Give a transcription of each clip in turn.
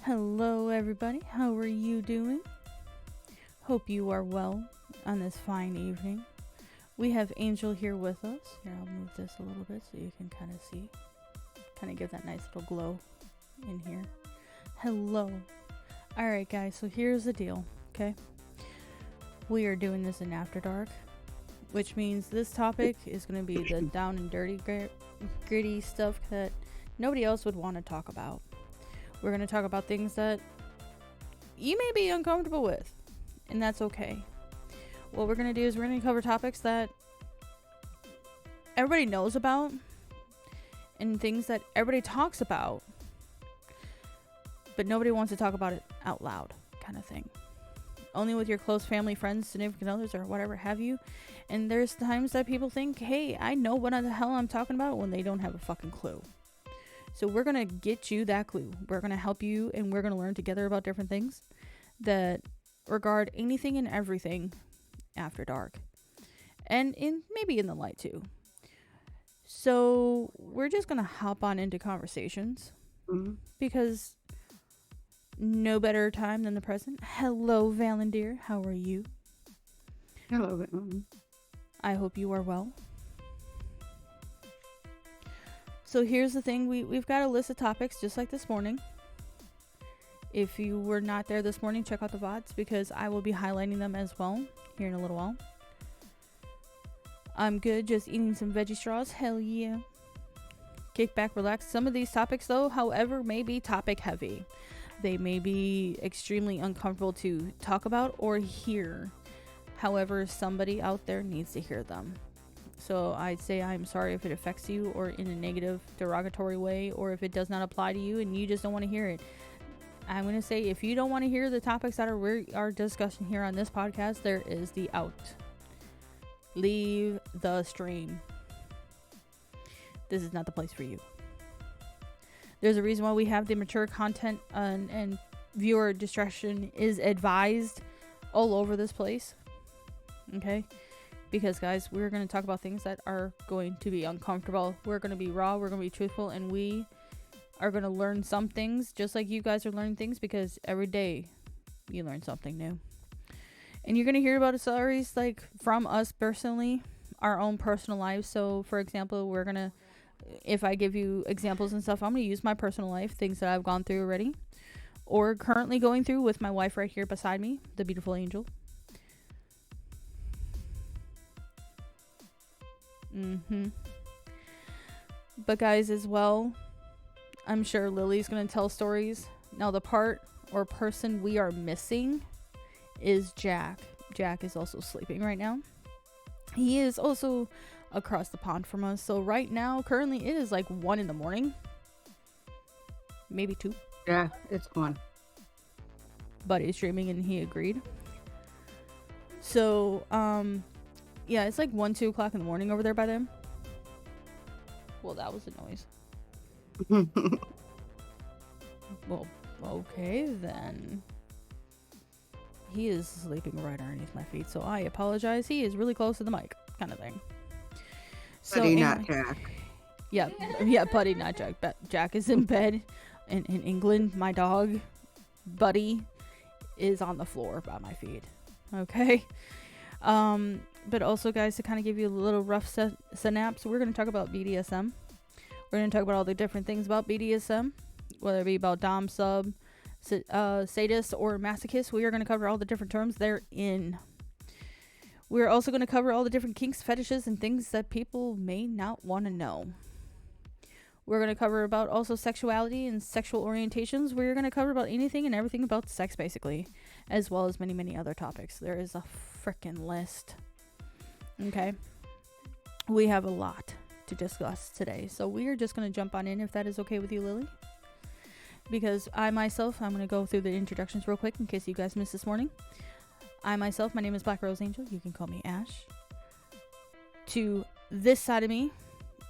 Hello, everybody. How are you doing? Hope you are well on this fine evening. We have Angel here with us. Here, I'll move this a little bit so you can kind of see. Kind of give that nice little glow in here. Hello. Alright, guys, so here's the deal, okay? We are doing this in After Dark, which means this topic is going to be the down and dirty, gritty stuff that nobody else would want to talk about. We're going to talk about things that you may be uncomfortable with, and that's okay. What we're going to do is we're going to cover topics that everybody knows about and things that everybody talks about, but nobody wants to talk about it out loud, kind of thing. Only with your close family, friends, significant others, or whatever have you. And there's times that people think, hey, I know what the hell I'm talking about, when they don't have a fucking clue. So we're going to get you that clue. We're going to help you, and we're going to learn together about different things that regard anything and everything after dark. And maybe in the light too. So we're just going to hop on into conversations. Because no better time than the present. Hello, Valendeer. How are you? Hello. I hope you are well. So here's the thing. We've got a list of topics just like this morning. If you were not there this morning, check out the VODs because I will be highlighting them as well here in a little while. I'm good, just eating some veggie straws. Hell yeah. Kick back, relax. Some of these topics, though, however, may be topic heavy. They may be extremely uncomfortable to talk about or hear. However, somebody out there needs to hear them. So I'd say I'm sorry if it affects you or in a negative, derogatory way, or if it does not apply to you and you just don't want to hear it. I'm going to say if you don't want to hear the topics that are discussing here on this podcast, there is the out. Leave the stream. This is not the place for you. There's a reason why we have the mature content and viewer discretion is advised all over this place. Okay? Because, guys, we're going to talk about things that are going to be uncomfortable. We're going to be raw. We're going to be truthful. And we are going to learn some things just like you guys are learning things because every day you learn something new. And you're going to hear about stories like from us personally, our own personal lives. So, for example, we're going to, if I give you examples and stuff, I'm going to use my personal life, things that I've gone through already or currently going through with my wife right here beside me, the beautiful Angel. But guys, as well, I'm sure Lily's going to tell stories. Now, the part or person we are missing is Jack. Jack is also sleeping right now. He is also across the pond from us. So right now, currently, it is like 1 a.m. Maybe 2. Yeah, it's 1. Buddy's streaming and he agreed. So, yeah, it's like 1, 2 o'clock in the morning over there by them. Well, that was a noise. Well, okay then. He is sleeping right underneath my feet, so I apologize. He is really close to the mic, kind of thing. So, Buddy, anyway, not Jack. Yeah, Buddy, not Jack. Jack is in bed in England. My dog, Buddy, is on the floor by my feet. Okay. But also, guys, to kind of give you a little rough synapse, we're going to talk about BDSM. We're going to talk about all the different things about BDSM, whether it be about dom, sub, sadist, or masochist. We are going to cover all the different terms therein. We're also going to cover all the different kinks, fetishes, and things that people may not want to know. We're going to cover about also sexuality and sexual orientations. We're going to cover about anything and everything about sex, basically, as well as many, many other topics. There is a freaking list. Okay. We have a lot to discuss today. So we are just going to jump on in if that is okay with you, Lily. Because I'm going to go through the introductions real quick in case you guys missed this morning. My name is Black Rose Angel. You can call me Ash. To this side of me,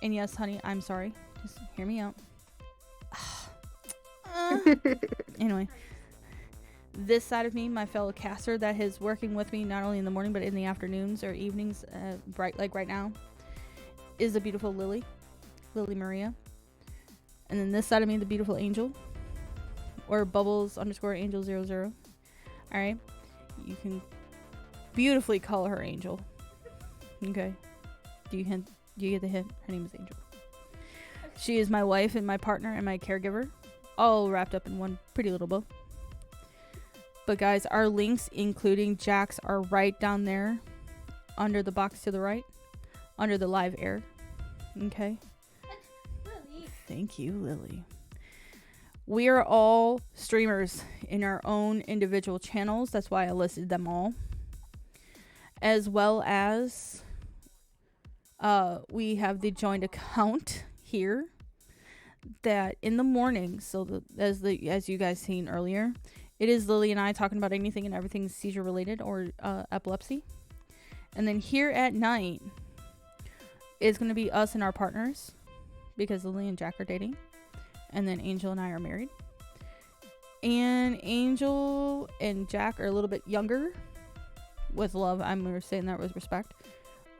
and yes, honey, I'm sorry. Just hear me out. Anyway, this side of me, my fellow caster that is working with me not only in the morning but in the afternoons or evenings, right now, is the beautiful Lily Maria. And then this side of me, the beautiful Angel. or bubbles_angel00. All right, you can beautifully call her Angel. Okay, do you get the hint? Her name is Angel. She is my wife and my partner and my caregiver, all wrapped up in one pretty little bow. But guys, our links, including Jack's, are right down there under the box to the right, under the live air. Okay. Lily. Thank you, Lily. We are all streamers in our own individual channels. That's why I listed them all. As well as we have the joint account here that in the morning, so as you guys seen earlier, it is Lily and I talking about anything and everything seizure related or epilepsy. And then here at night is going to be us and our partners, because Lily and Jack are dating. And then Angel and I are married. And Angel and Jack are a little bit younger. With love, I'm saying that with respect.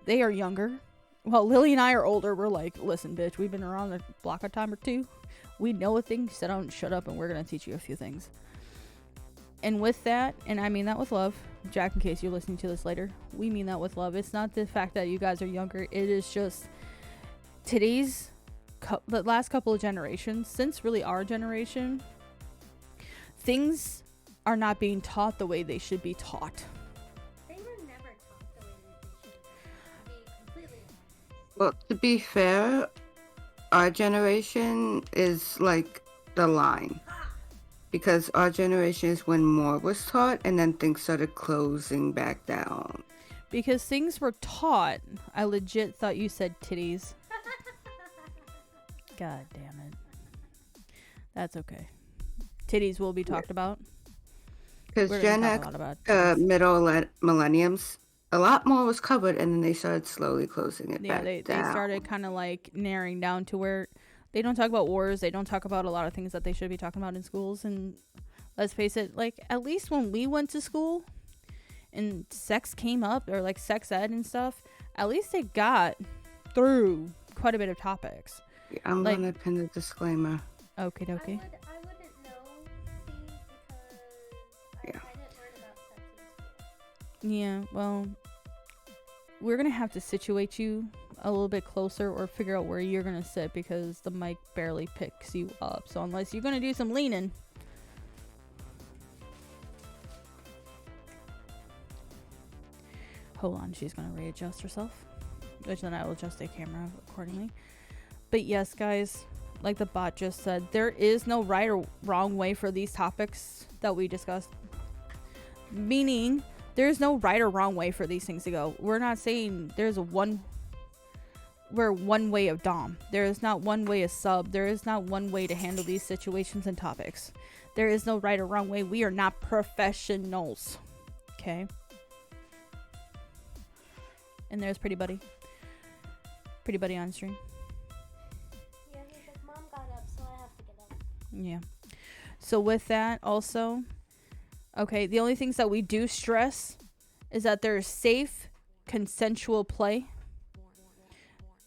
They are younger. While Lily and I are older, we're like, listen, bitch, we've been around the block a time or two. We know a thing. Sit down and shut up, and we're going to teach you a few things. And with that, and I mean that with love, Jack, in case you're listening to this later, we mean that with love. It's not the fact that you guys are younger. It is just today's, the last couple of generations, since really our generation, things are not being taught the way they should be taught. They were never taught the way that they should be, to be completely honest. Well, to be fair, our generation is like the line. Because our generation is when more was taught and then things started closing back down. Because things were taught, I legit thought you said titties. God damn it. That's okay. Titties will be talked about. Because We're Gen gonna X, talk a lot about titties. middle millenniums, a lot more was covered and then they started slowly closing it Yeah, back they down. started kind of like narrowing down to where they don't talk about wars. They don't talk about a lot of things that they should be talking about in schools. And let's face it, like, at least when we went to school and sex came up, or like sex ed and stuff, at least they got through quite a bit of topics. Yeah, I'm like- going to pin a disclaimer. Okay, dokie. I wouldn't know things because Yeah. I didn't learn about sex in school. Yeah, well, we're going to have to situate you a little bit closer or figure out where you're going to sit, because the mic barely picks you up. So unless you're going to do some leaning. Hold on, she's going to readjust herself, which then I will adjust the camera accordingly. But yes, guys, like the bot just said, there is no right or wrong way for these topics that we discussed. Meaning, there's no right or wrong way for these things to go. We're not saying we're one way of dom. There is not one way of sub. There is not one way to handle these situations and topics. There is no right or wrong way. We are not professionals. Okay? And there's Pretty Buddy. Pretty Buddy on stream. Yeah, he's like, Mom got up, so I have to get up. Yeah. So with that also, okay, the only things that we do stress is that there's safe, consensual play.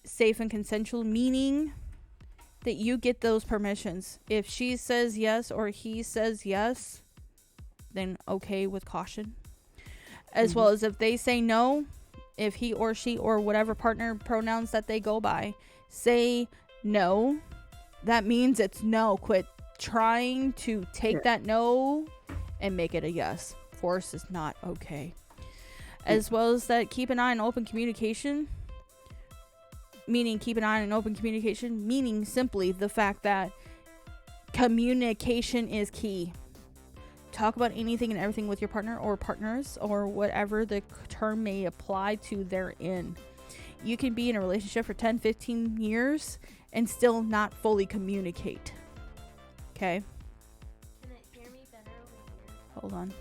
Safe and consensual, meaning that you get those permissions. If she says yes or he says yes, then okay, with caution. As well as if they say no, if he or she or whatever partner pronouns that they go by say no, that means it's no. Quit trying to take that no and make it a yes. Force is not okay. As well as that, keep an eye on open communication. Meaning keep an eye on open communication, meaning simply the fact that communication is key. Talk about anything and everything with your partner or partners or whatever the term may apply to therein. You can be in a relationship for 10, 15 years and still not fully communicate. Okay? Can it hear me better over here? Hold on.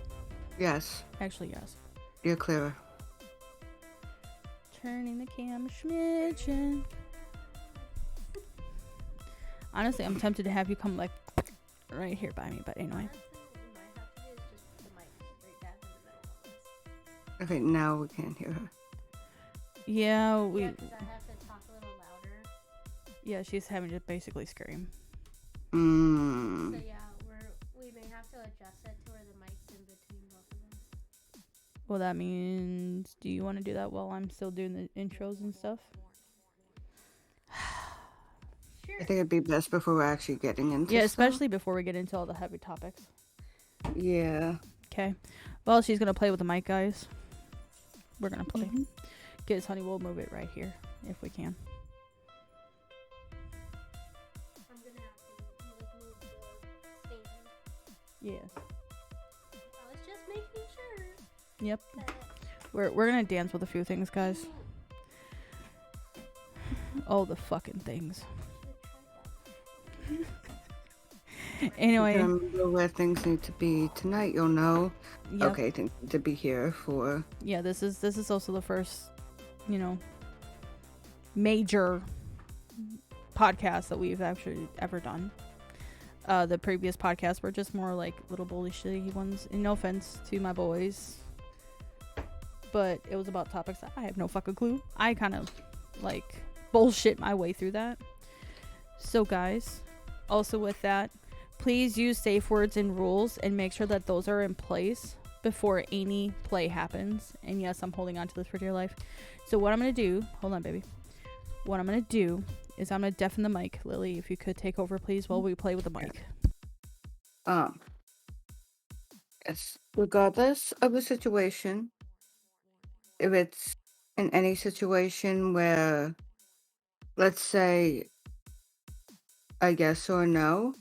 Yes, Actually, yes. you're clearer. Turning the camera schmidgen. Honestly, I'm tempted to have you come like right here by me, but anyway. Honestly, what we might have to do is just put the mic straight down in the middle of us. Okay, now we can't hear her. Yeah, Yeah, 'cause I have to talk a little louder. yeah, she's having to basically scream. So Mm. yeah, we may adjust it to where the mic's in between both of us. Well, that means, do you want to do that while I'm still doing the intros and stuff? Sure. I think it'd be best before we're actually getting into Yeah, stuff. especially before we get into all the heavy topics. Yeah. Okay. Well, she's gonna play with the mic, guys. We're gonna play. Mhm. Guess, honey, we'll move it right here if we can. I'm gonna have to move the stand. Yeah. I was just making sure Yep. that We're gonna dance with a few things, guys. All the fucking things. Anyway. If you remember where things need to be tonight, you'll know. Yep. Okay, things need to be here for. Yeah, this is also the first, major podcast that we've actually ever done. The previous podcasts were just more like little bullshitty ones. And no offense to my boys, but it was about topics that I have no fucking clue. I kind of like bullshit my way through that. So guys, also with that, please use safe words and rules and make sure that those are in place before any play happens. And yes, I'm holding on to this for dear life. So what I'm going to do, hold on, baby. What I'm going to do is I'm going to deafen the mic. Lily, if you could take over, please, while we play with the mic. Yes. Regardless of the situation, if it's in any situation where, let's say, a yes or no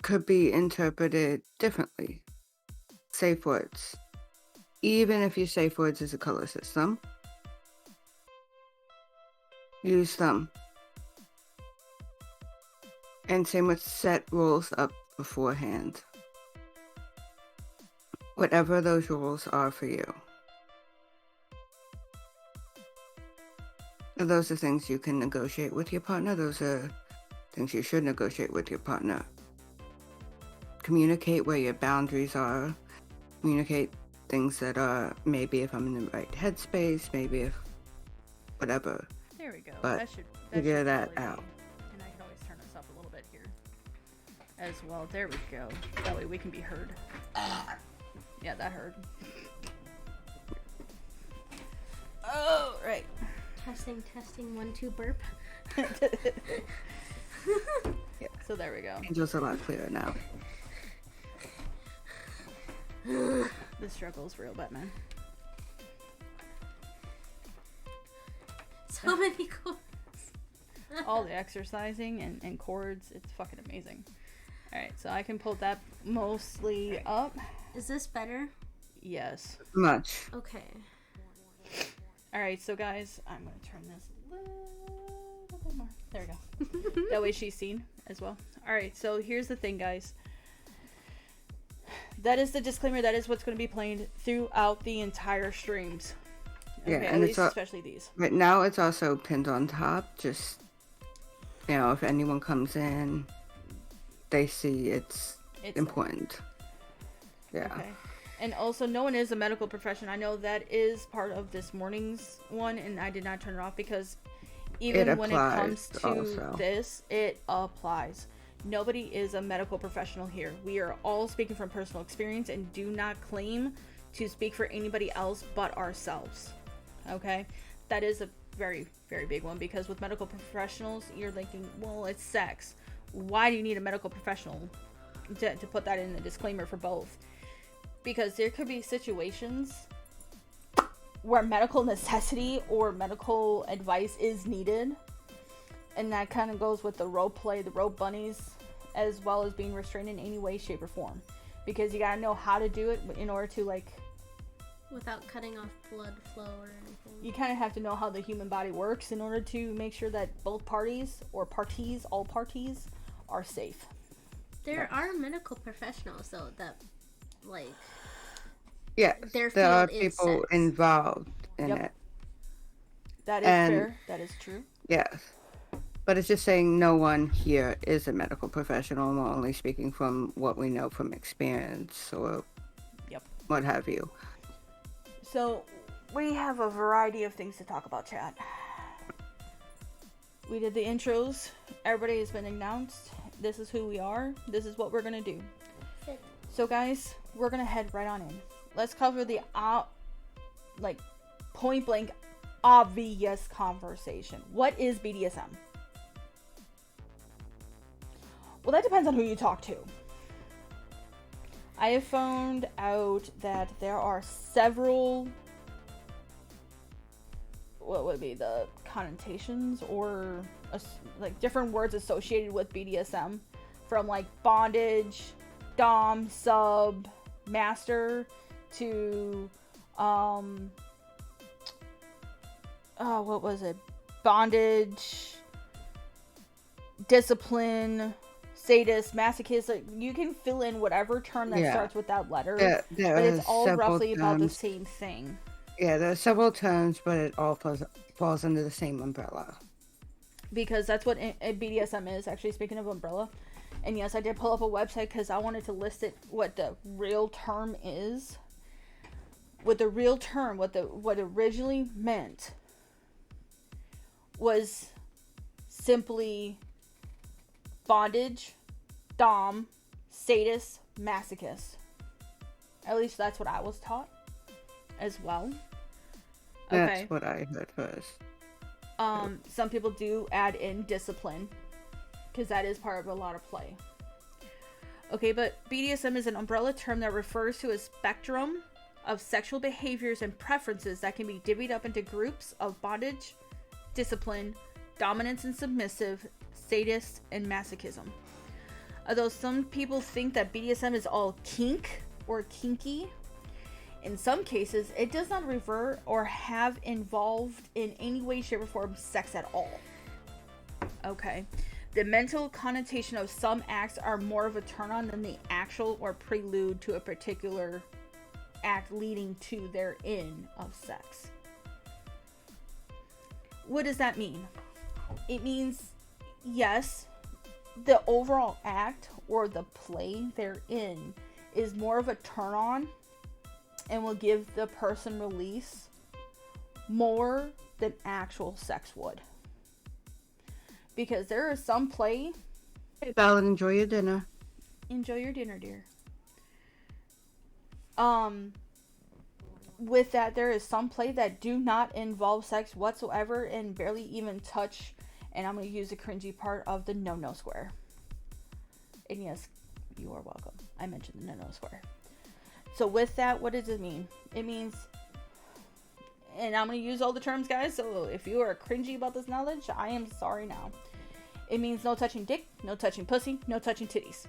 could be interpreted differently. Safe words. Even if your safe words is a color system, use them. And same with set rules up beforehand. Whatever those rules are for you. Those are things you can negotiate with your partner. Those are things you should negotiate with your partner. Communicate where your boundaries are. Communicate things that are maybe if I'm in the right headspace, maybe if whatever. There we go. But should figure that really out. be- And I can always turn this up a little bit here as well. There we go. That way we can be heard. Yeah, that heard. Oh, right. testing 1 2 burp. So there we go. Angel's a lot clearer now. The struggle's real, Batman. So many chords. All the exercising and chords, it's fucking amazing. Alright, so I can pull that mostly up. Is this better? Yes. Much. Okay. Alright, so guys, I'm gonna turn this a little bit more. There we go. That way she's seen as well. Alright, so here's the thing, guys. That is the disclaimer. That is what's going to be played throughout the entire streams. Yeah, Okay, and at it's least all- especially these. Right now it's also pinned on top. Just, if anyone comes in, they see it's It's important. Yeah. Okay. And also, no one is a medical profession. I know that is part of this morning's one, and I did not turn it off because even when it comes applies to also. this, it applies. Nobody is a medical professional here. We are all speaking from personal experience and do not claim to speak for anybody else but ourselves. Okay? That is a very, very big one because with medical professionals, you're thinking, well, it's sex. Why do you need a medical professional to put that in the disclaimer for both? Because there could be situations where medical necessity or medical advice is needed. And that kind of goes with the rope play, the rope bunnies, as well as being restrained in any way, shape, or form. Because you gotta know how to do it in order to, Without cutting off blood flow or anything. you kind of have to know how the human body works in order to make sure that both parties, or parties, all parties, are safe. There are medical professionals though that Yeah. their There are field is people sex. involved in Yep. it. That is And- fair. That is true. Yes. But it's just saying no one here is a medical professional. We're only speaking from what we know from experience or Yep. what have you. So, we have a variety of things to talk about, chat. We did the intros. Everybody has been announced. This is who we are. This is what we're going to do. So guys, we're gonna head right on in. Let's cover the like point blank obvious conversation. What is BDSM? Well, that depends on who you talk to. I have found out that there are several, what would be the connotations or like different words associated with BDSM, from like bondage, dom, sub, master, to what was it? Bondage, discipline, sadist, masochist. Like, you can fill in whatever term that starts with that letter, There but are it's all several roughly about the terms. same thing. Yeah, there are several terms, but it all falls under the same umbrella. Because that's what BDSM is, actually, speaking of umbrella. And yes, I did pull up a website because I wanted to list it, what the real term is. What the real term, what originally meant was simply bondage, dom, sadist, masochist. At least that's what I was taught as well. That's what I heard first. Some people do add in discipline, because that is part of a lot of play. Okay, but BDSM is an umbrella term that refers to a spectrum of sexual behaviors and preferences that can be divvied up into groups of bondage, discipline, dominance and submissive, sadist, and masochism. Although some people think that BDSM is all kink or kinky, in some cases it does not refer or have involved in any way, shape, or form sex at all. Okay. The mental connotation of some acts are more of a turn on than the actual or prelude to a particular act leading to their end of sex. What does that mean? It means, yes, the overall act or the play they're in is more of a turn on and will give the person release more than actual sex would. Because there is some play. Hey, Ballard, enjoy your dinner. Enjoy your dinner, dear. With that, there is some play that do not involve sex whatsoever and barely even touch, and I'm going to use the cringy part of the no-no square. And yes, you are welcome. I mentioned the no-no square. So with that, what does it mean? It means, and I'm going to use all the terms, guys, so if you are cringy about this knowledge, I am sorry now. It means no touching dick, no touching pussy, no touching titties.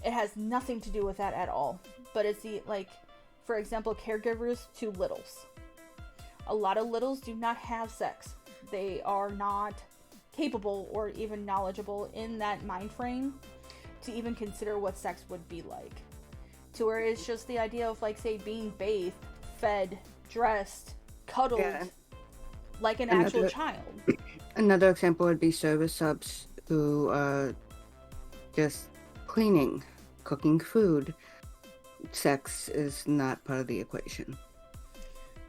It has nothing to do with that at all. But it's the, like, for example, caregivers to littles. A lot of littles do not have sex. They are not capable or even knowledgeable in that mind frame to even consider what sex would be like. To where it's just the idea of, like, say, being bathed, fed, dressed, cuddled, like an actual child. Another example would be service subs who are just cleaning, cooking food. Sex is not part of the equation.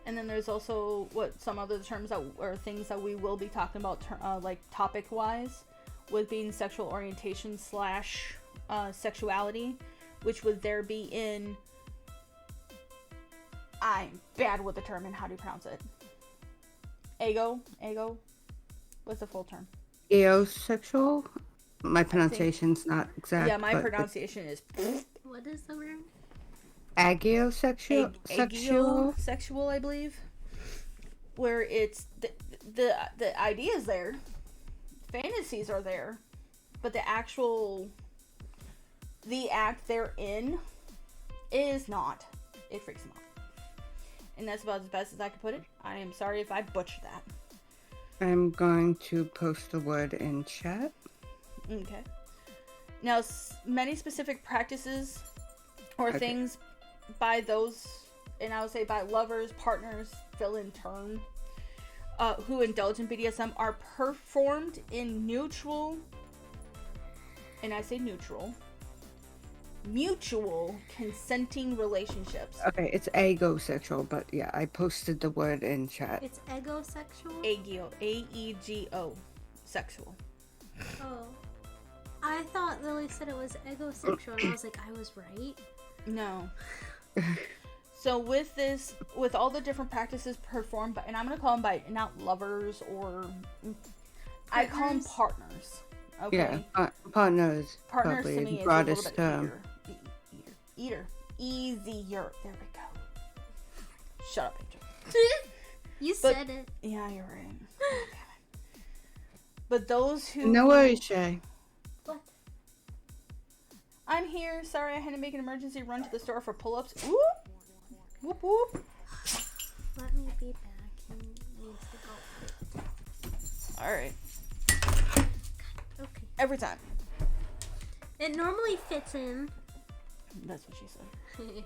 And then there's also some other terms that are things that we will be talking about, like topic wise, with being sexual orientation / sexuality, which would there be in, I'm bad with the term and how do you pronounce it? Ego? What's the full term? Aosexual? My pronunciation's not exact. Yeah, my pronunciation is. What is the word? Agiosexual? Sexual, I believe. Where it's the idea is there, fantasies are there, but the act they're in is not. It freaks them out, and that's about as best as I can put it. I am sorry if I butchered that. I'm going to post the word in chat. Okay. Now, many specific practices or things by those, and I would say by lovers, partners, fill in term, who indulge in BDSM are performed in neutral, and I say neutral, mutual consenting relationships. Okay, it's agosexual, but yeah, I posted the word in chat. It's egosexual? Agio, A-E-G-O, sexual. Oh. I thought Lily said it was egosexual, and I was like, I was right. No. So with this, with all the different practices performed by, and I'm gonna call them by not lovers or, I call them partners. Okay. Yeah, partners. Partners Probably to the me is a little broadest bit term. eater. Easier. There we go. Shut up, Angel. You But- said it. Yeah, you're right. Okay. But those who No worries, Shay. What? I'm here. Sorry, I had to make an emergency run to the store for pull-ups. Whoop. Whoop whoop. Let me be back. He needs to go. All right. Okay. Every time. It normally fits in. That's what she said.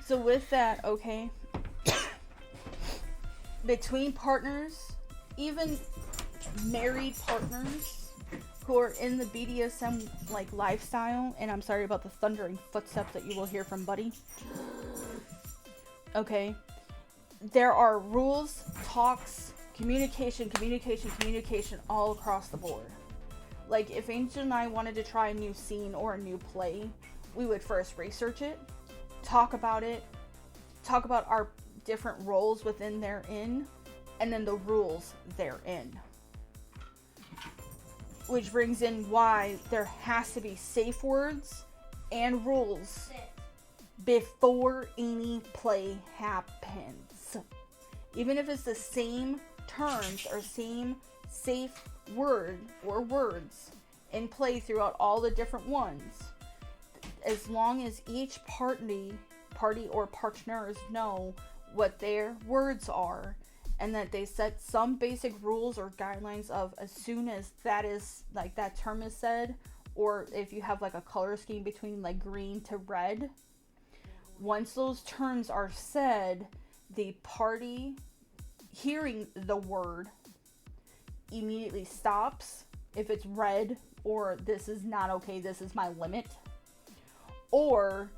So with that, okay. Between partners, even married partners who are in the BDSM like lifestyle, and I'm sorry about the thundering footsteps that you will hear from Buddy. Okay. There are rules, talks, communication all across the board. Like if Angel and I wanted to try a new scene or a new play, we would first research it, talk about our different roles within therein, and then the rules therein. Which brings in why there has to be safe words and rules before any play happens. Even if it's the same terms or same safe word or words in play throughout all the different ones, as long as each party or partners know what their words are, and that they set some basic rules or guidelines of as soon as that is like that term is said, or if you have like a color scheme between like green to red, once those terms are said, the party hearing the word immediately stops if it's red, or this is not okay, this is my limit, or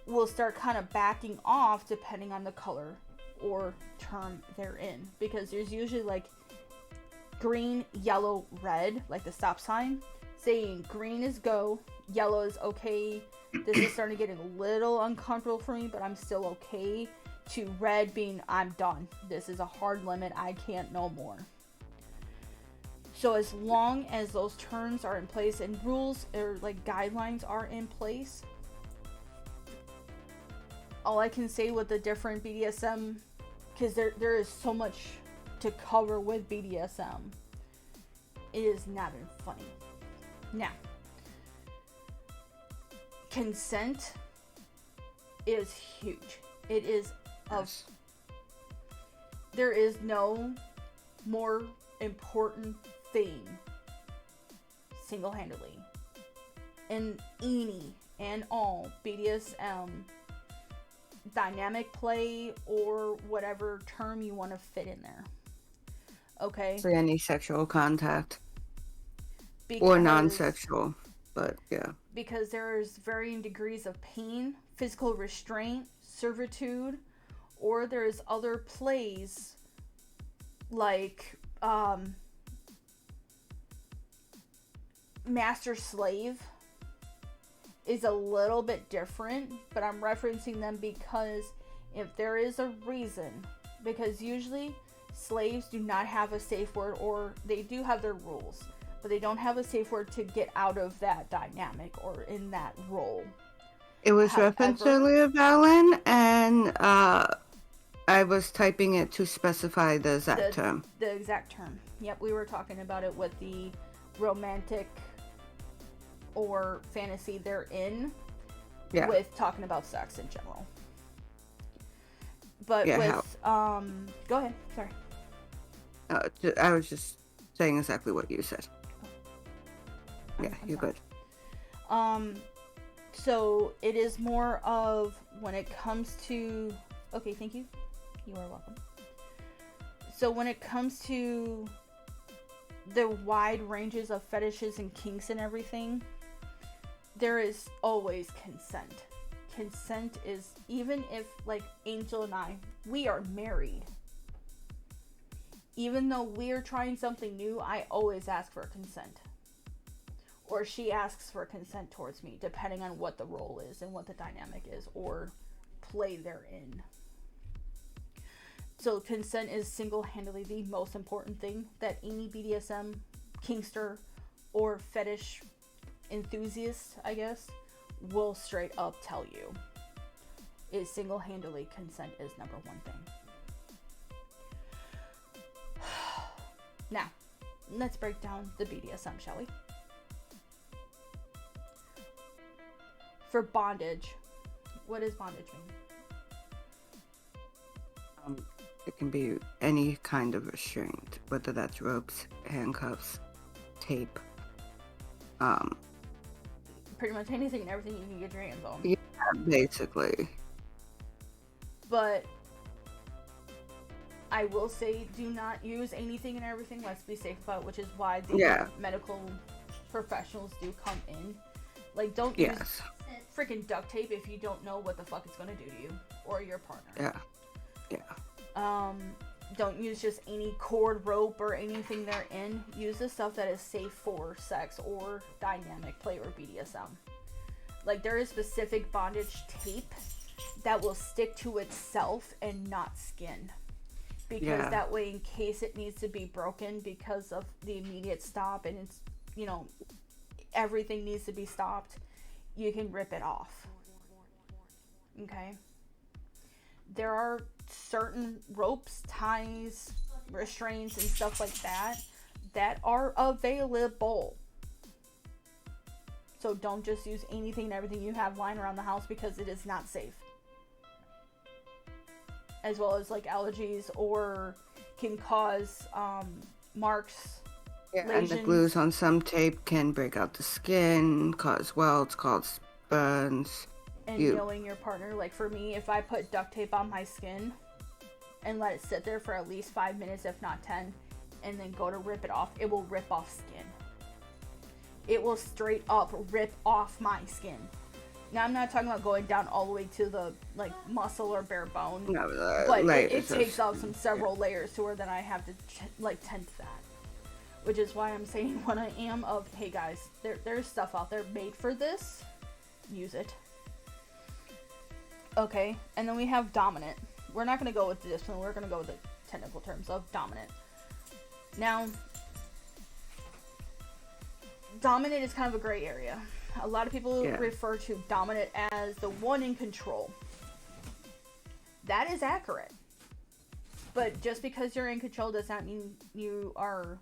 will start kind of backing off depending on the color or term they're in, because there's usually like green, yellow, red, like the stop sign saying green is go, yellow is okay, this is starting to get a little uncomfortable for me, but I'm still okay, to red being I'm done, this is a hard limit, I can't no more. So as long as those terms are in place and rules or like guidelines are in place, all I can say with the different BDSM, because there is so much to cover with BDSM, it is not even funny. Now, consent is huge. It is of, there is no more important thing single-handedly in any and all BDSM dynamic play or whatever term you want to fit in there. Okay? For any sexual contact. Because, Or non-sexual, but yeah. Because there's varying degrees of pain, physical restraint, servitude, or there's other plays like master slave is a little bit different, but I'm referencing them because if there is a reason, because usually slaves do not have a safe word, or they do have their rules, but they don't have a safe word to get out of that dynamic or in that role. It was referenced earlier, Valen, and I was typing it to specify the exact term. The exact term. Yep, we were talking about it with the romantic or fantasy they're in, Yeah. with talking about sex in general. But Yeah, with go ahead. Sorry. I was just saying exactly what you said. Yeah, I'm you're sorry. good. So it is more of when it comes to. Okay, thank you. You are welcome. So when it comes to the wide ranges of fetishes and kinks and everything, there is always consent. Consent is, even if like Angel and I, we are married. Even though we are trying something new, I always ask for consent. or she asks for consent towards me, depending on what the role is and what the dynamic is or play they're in. So consent is single-handedly the most important thing that any BDSM, kinkster, or fetish enthusiast, I guess, will straight up tell you. Is single-handedly consent is number one thing. Now, let's break down the BDSM, shall we? For bondage, what does bondage mean? It can be any kind of restraint, whether that's ropes, handcuffs, tape. Pretty much anything and everything you can get your hands on. Yeah, basically. But I will say, do not use anything and everything. Let's be safe about it, which is why the medical professionals do come in. Like, don't use freaking duct tape if you don't know what the fuck it's gonna do to you or your partner. Don't use just any cord, rope, or anything they're in. Use the stuff that is safe for sex or dynamic play or BDSM. Like, there is specific bondage tape that will stick to itself and not skin. Because that way, in case it needs to be broken because of the immediate stop and it's, you know, everything needs to be stopped, you can rip it off. Okay? There are certain ropes, ties, restraints, and stuff like that that are available. So don't just use anything and everything you have lying around the house because it is not safe. As well as like allergies or can cause marks. Yeah, lesions. and the glues on some tape can break out the skin, cause welts, cause burns. And knowing your partner, like for me, if I put duct tape on my skin and let it sit there for at least 5 minutes, if not 10, and then go to rip it off, it will rip off skin. It will straight up rip off my skin. Now, I'm not talking about going down all the way to the like muscle or bare bone, but it takes off some several layers to where then I have to tend to that. Which is why I'm saying what I am of, hey guys, there's stuff out there made for this. Use it. Okay, and then we have dominant. We're not going to go with this one. We're going to go with the technical terms of dominant. Now, dominant is kind of a gray area. A lot of people refer to dominant as the one in control. That is accurate. But just because you're in control does not mean you are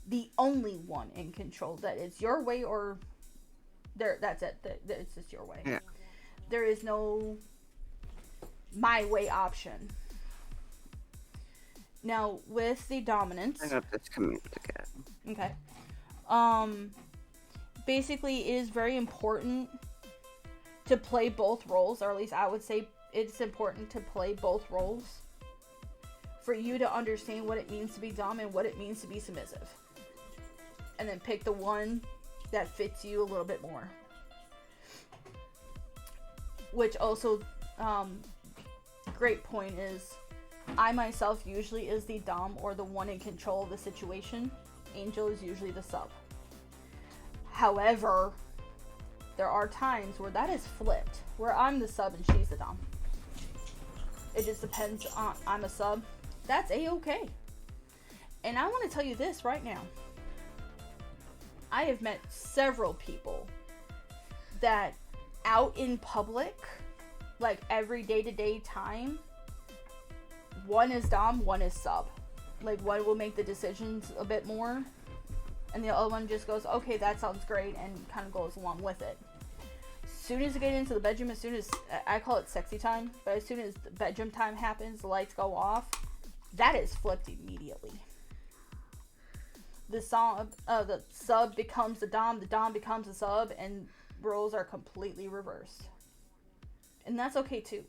the only one in control. That it's your way or that's it. It's just your way. Yeah. There is no my way option. Now, with the dominance... I got this communicated. Okay. Basically, it is very important to play both roles, or at least I would say it's important to play both roles for you to understand what it means to be dom and what it means to be submissive. And then pick the one that fits you a little bit more. Which also, great point is, I myself usually is the dom or the one in control of the situation. Angel is usually the sub. However, there are times where that is flipped, where I'm the sub and she's the dom. It just depends on, I'm a sub. That's a-okay. And I want to tell you this right now. I have met several people that out in public, like every day-to-day time, one is dom, one is sub. Like, one will make the decisions a bit more, and the other one just goes, okay, that sounds great, and kind of goes along with it. As soon as you get into the bedroom, as soon as, I call it sexy time, but as soon as the bedroom time happens, the lights go off, that is flipped immediately. The sub becomes the dom becomes the sub, and roles are completely reversed. And that's okay too.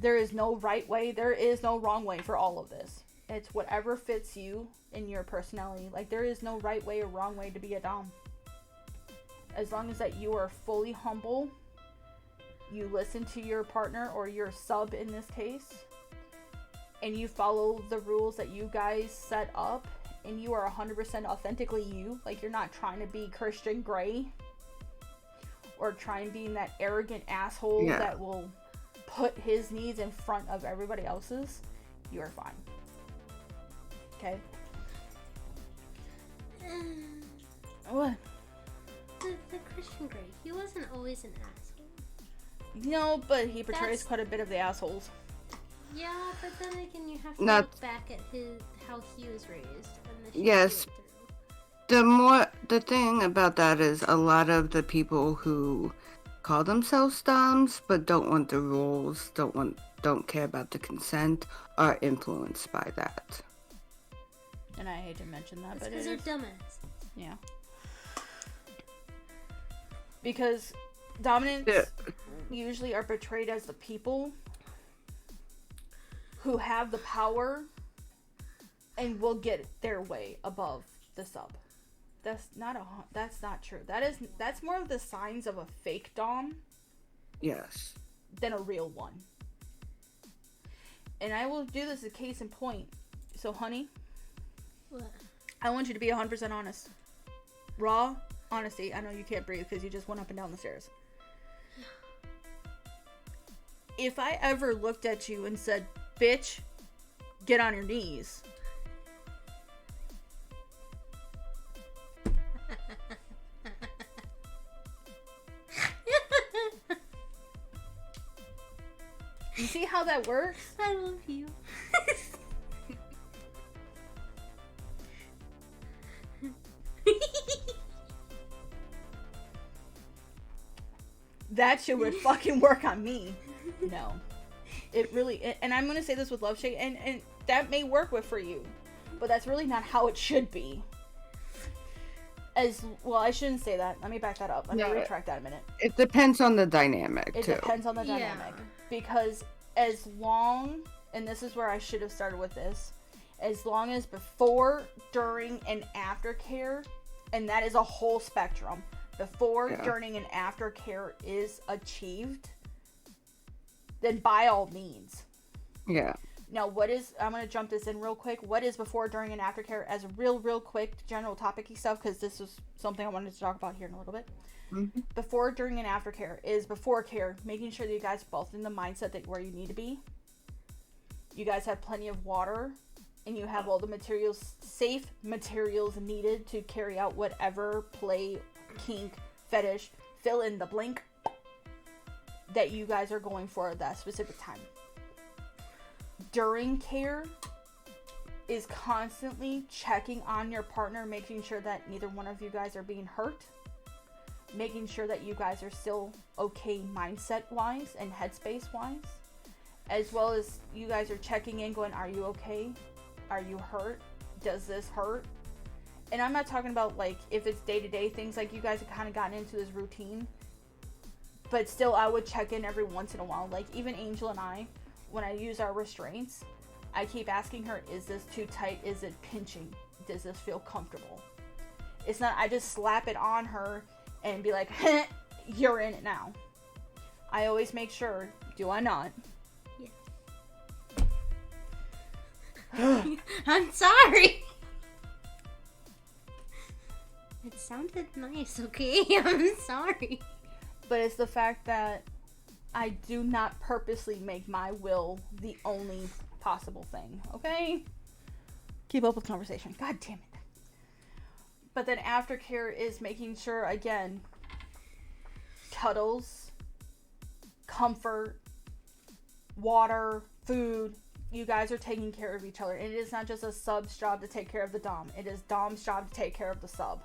There is no right way, there is no wrong way for all of this. It's whatever fits you in your personality. Like, there is no right way or wrong way to be a dom. As long as that you are fully humble, you listen to your partner or your sub in this case, and you follow the rules that you guys set up and you are 100% authentically you, like you're not trying to be Christian Grey or trying being that arrogant asshole Yeah. that will put his needs in front of everybody else's, you're fine. Okay? What? The Christian Grey, he wasn't always an asshole. No, but he portrays That's- quite a bit of the assholes. Yeah, but then again, you have to Not- look back at how he was raised and the shit Yes. he went through. The thing about that is a lot of the people who call themselves doms but don't want the rules, don't care about the consent, are influenced by that. And I hate to mention that, It's but because it they're is. dumbass. Yeah. Because dominants Yeah. usually are portrayed as the people who have the power and will get their way above the sub. That's not true. That's more of the signs of a fake dom Yes. than a real one. And I will do this as a case in point. So, honey, What? I want you to be 100% honest. Raw honesty. I know you can't breathe because you just went up and down the stairs. If I ever looked at you and said, bitch, get on your knees. You see how that works? I love you. That shit would fucking work on me. No. It really, and I'm gonna say this with love, Shay, and that may work with for you, but that's really not how it should be. As well, I shouldn't say that. Let me back that up. Let me No, retract that a minute. It depends on the dynamic It too. depends on the Yeah. dynamic. Because as long, and this is where I should have started with this, as long as before, during, and after care, and that is a whole spectrum, before, Yeah. during, and after care is achieved, then by all means. Yeah. Now, I'm going to jump this in real quick. What is before, during, and after care as real quick general topic-y stuff, because this is something I wanted to talk about here in a little bit. Mhm. Before, during, and after care is before care, making sure that you guys are both in the mindset that where you need to be. You guys have plenty of water, and you have all the materials, safe materials needed to carry out whatever play, kink, fetish, fill in the blank that you guys are going for at that specific time. During care is constantly checking on your partner, making sure that neither one of you guys are being hurt, making sure that you guys are still okay mindset wise and headspace wise, as well as you guys are checking in going, are you okay? Are you hurt? Does this hurt? And I'm not talking about like if it's day-to-day things, like you guys have kind of gotten into this routine, but still I would check in every once in a while. Like even Angel and I, when I use our restraints, I keep asking her, is this too tight? Is it pinching? Does this feel comfortable? It's not, I just slap it on her and be like, you're in it now. I always make sure, do I not? I'm sorry. It sounded nice, okay? I'm sorry. But it's the fact that I do not purposely make my will the only possible thing, okay? Keep up with conversation. God damn it. But then aftercare is making sure, again, cuddles, comfort, water, food. You guys are taking care of each other. And it is not just a sub's job to take care of the dom. It is dom's job to take care of the sub.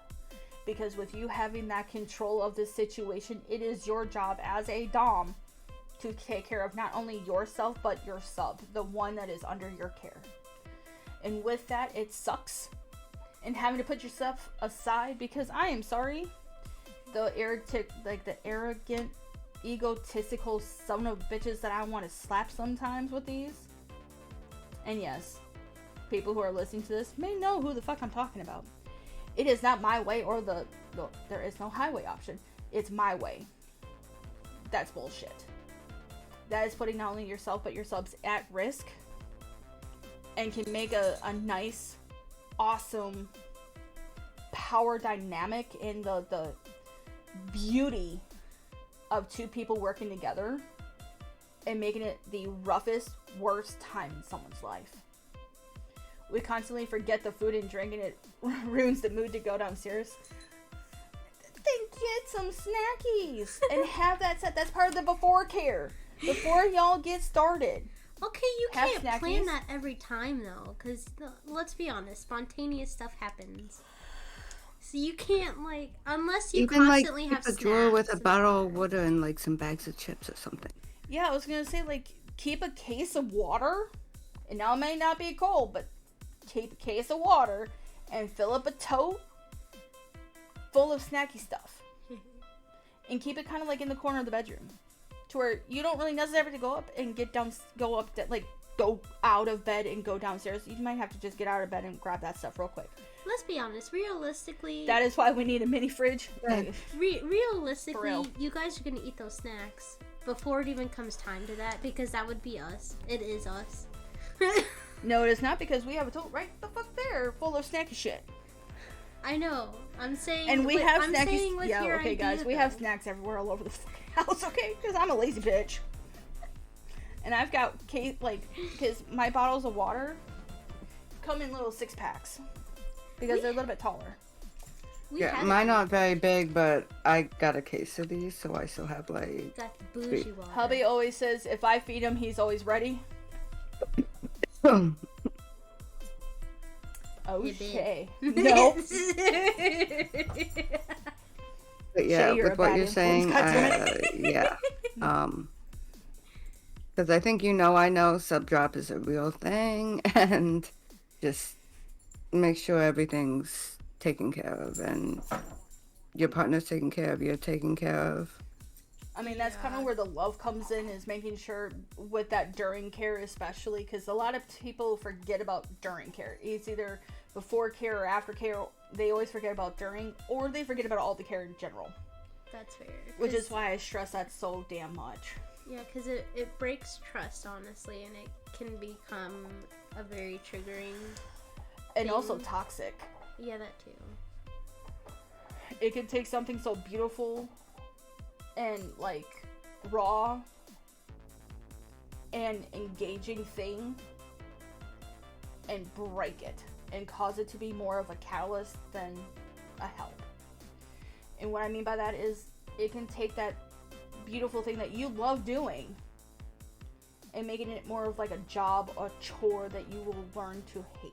Because with you having that control of this situation, it is your job as a dom to take care of not only yourself, but your sub, the one that is under your care. And with that, it sucks. And having to put yourself aside, because I am sorry, the arrogant, egotistical son of bitches that I want to slap sometimes with these. And yes, people who are listening to this may know who the fuck I'm talking about. It is not my way or there is no highway option. It's my way. That's bullshit. That is putting not only yourself but your subs at risk and can make a nice awesome power dynamic and the beauty of two people working together and making it the roughest, worst time in someone's life. We constantly forget the food and drink, and it ruins the mood to go downstairs. Then get some snackies and have that set. That's part of the before care. Before y'all get started. Okay, you Have can't snackies. plan that every time though, because let's be honest, spontaneous stuff happens. So you can't unless you Even like constantly keep have a snacks. drawer with a and- bottle of water and like some bags of chips or something. Yeah, I was gonna say, keep a case of water. And now it may not be cold, but keep a case of water and fill up a tote full of snacky stuff. And keep it kind of in the corner of the bedroom. To where you don't really necessarily have to go up and go out of bed and go downstairs. You might have to just get out of bed and grab that stuff real quick. Let's be honest, realistically, That is why we need a mini fridge. Yeah. realistically, For real. you guys are gonna eat those snacks before it even comes time to that, because that would be us. It is us. No, it is not, because we have a tote right the fuck there full of snacky shit. I know. I'm saying, And we with- have I'm snackies. saying with Yeah, your okay, idea, guys, we have though. snacks everywhere all over the fucking house, okay? Because I'm a lazy bitch. And I've got because my bottles of water come in little 6-packs because they're a little bit taller. We Yeah, had mine it. aren't very big, but I got a case of these, so I still have Got the bougie water. Hubby always says if I feed him, he's always ready. Oh, You did. shay. Nope. But yeah, Shay, you're with a what bad you're saying, influence, yeah. Because I think I know sub drop is a real thing, and just make sure everything's taken care of, and your partner's taken care of, you're taken care of. I mean, that's kind of where the love comes in, is making sure with that during care, especially because a lot of people forget about during care. It's either before care or after care. They always forget about during, or they forget about all the care in general, That's fair. which 'Cause- is why I stress that so damn much. Yeah, because it breaks trust, honestly, and it can become a very triggering. And also Thing. toxic. Yeah, that too. It can take something so beautiful and raw and engaging thing and break it and cause it to be more of a catalyst than a help. And what I mean by that is it can take that beautiful thing that you love doing and making it more of a job or chore that you will learn to hate.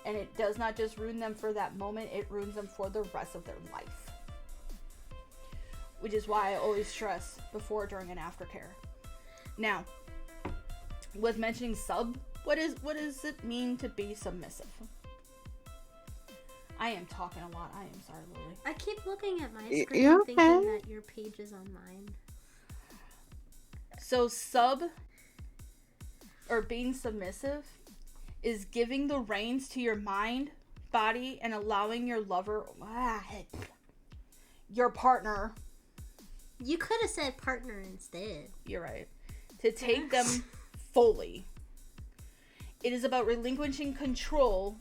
And it does not just ruin them for that moment, it ruins them for the rest of their life. Which is why I always stress before, during, and after care. Now, with mentioning sub, what does it mean to be submissive? I am talking a lot. I am sorry, Lily. I keep looking at my Y- screen you're thinking okay. that your page is on mine. So sub, or being submissive, is giving the reins to your mind, body, and allowing your your partner, You could have said partner instead. you're right, to take them fully. It is about relinquishing control.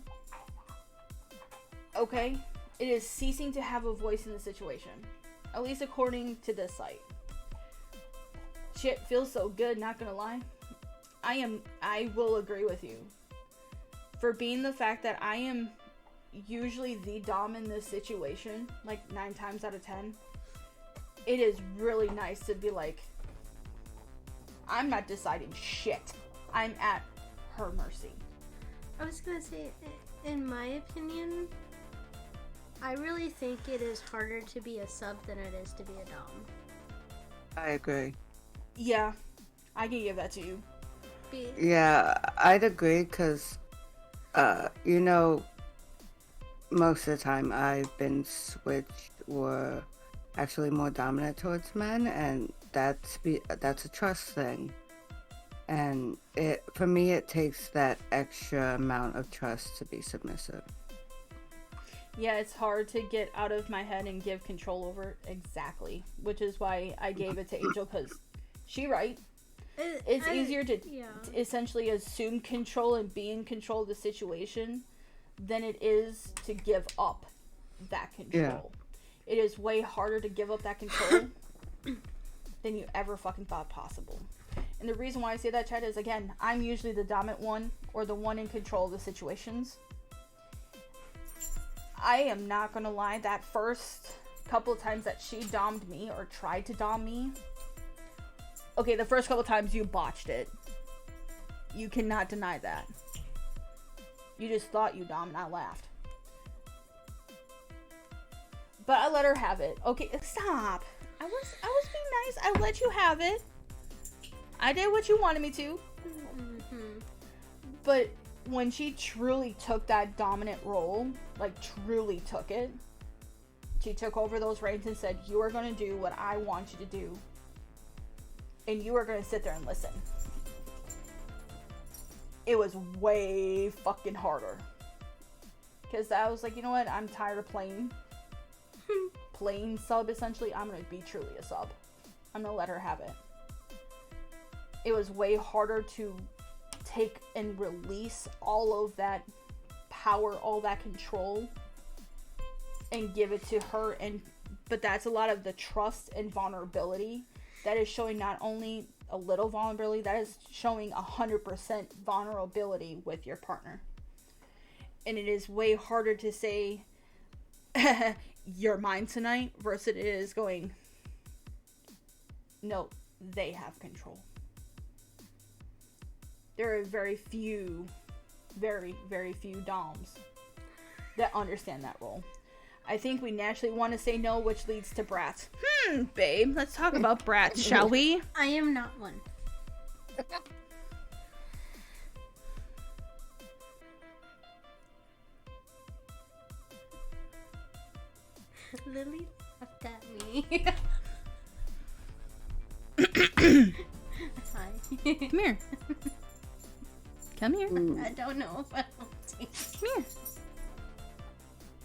Okay? It is ceasing to have a voice in the situation. At least according to this site. Shit feels so good, not gonna lie. I will agree with you. For being the fact that I am usually the dom in this situation, 9 times out of 10, it is really nice to be I'm not deciding shit. I'm at her mercy. I was gonna say, in my opinion, I really think it is harder to be a sub than it is to be a dom. I agree. Yeah, I can give that to you. Yeah, I'd agree because, most of the time I've been switched or actually more dominant towards men, and that's a trust thing. And for me, it takes that extra amount of trust to be submissive. Yeah, it's hard to get out of my head and give control over it. Exactly. Which is why I gave it to Angel, because she right. It's easier to Yeah. essentially assume control and be in control of the situation than it is to give up that control. It is way harder to give up that control than you ever fucking thought possible. And the reason why I say that, Chad, is again, I'm usually the dominant one or the one in control of the situations. I am not gonna lie, that first couple of times that she domed me or tried to dom me, okay, the first couple of times you botched it. You cannot deny that. You just thought you dom and I laughed. But I let her have it. Okay, stop. I was being nice. I let you have it. I did what you wanted me to. Mm-hmm. But when she truly took that dominant role, like truly took it, she took over those reins and said, you are going to do what I want you to do. And you are going to sit there and listen. It was way fucking harder. Because I was like, you know what? I'm tired of playing sub, essentially. I'm going to be truly a sub. I'm going to let her have it. It was way harder to take and release all of that power, all that control, and give it to her. But that's a lot of the trust and vulnerability that is showing not only a little vulnerability, that is showing 100% vulnerability with your partner. And it is way harder to say, you're mine tonight, versus it is going, no, they have control. There are very few doms that understand that role. I think we naturally want to say no, which leads to brats. Babe, let's talk about brats, shall we? I am not one. Lily laughed at me. Hi. Come here. Come here. I don't know if I want to. Come here.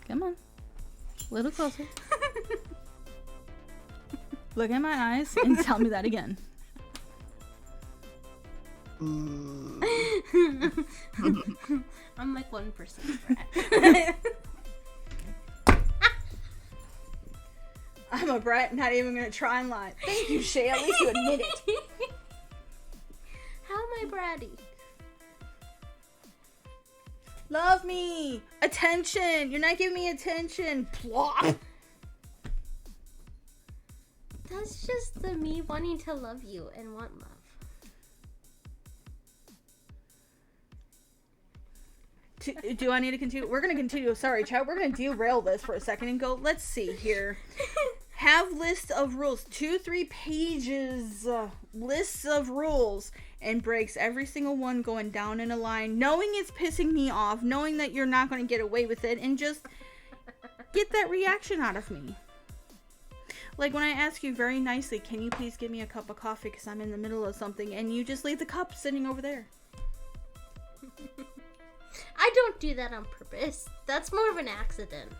Come on. A little closer. Look at my eyes and tell me that again. I'm like 1% brat. I'm a brat, not even gonna try and lie. Thank you, Shay. At least you admit it. How am I bratty? Love me. Attention. You're not giving me attention. Plop. That's just the me wanting to love you and want love. Do I need to continue? We're going to continue. Sorry, Chad. We're going to derail this for a second and go, let's see here. Have lists of rules. 2-3 pages. Lists of rules. And breaks every single one going down in a line. Knowing it's pissing me off. Knowing that you're not going to get away with it. And just get that reaction out of me. Like when I ask you very nicely, can you please give me a cup of coffee because I'm in the middle of something. And you just leave the cup sitting over there. I don't do that on purpose. That's more of an accident.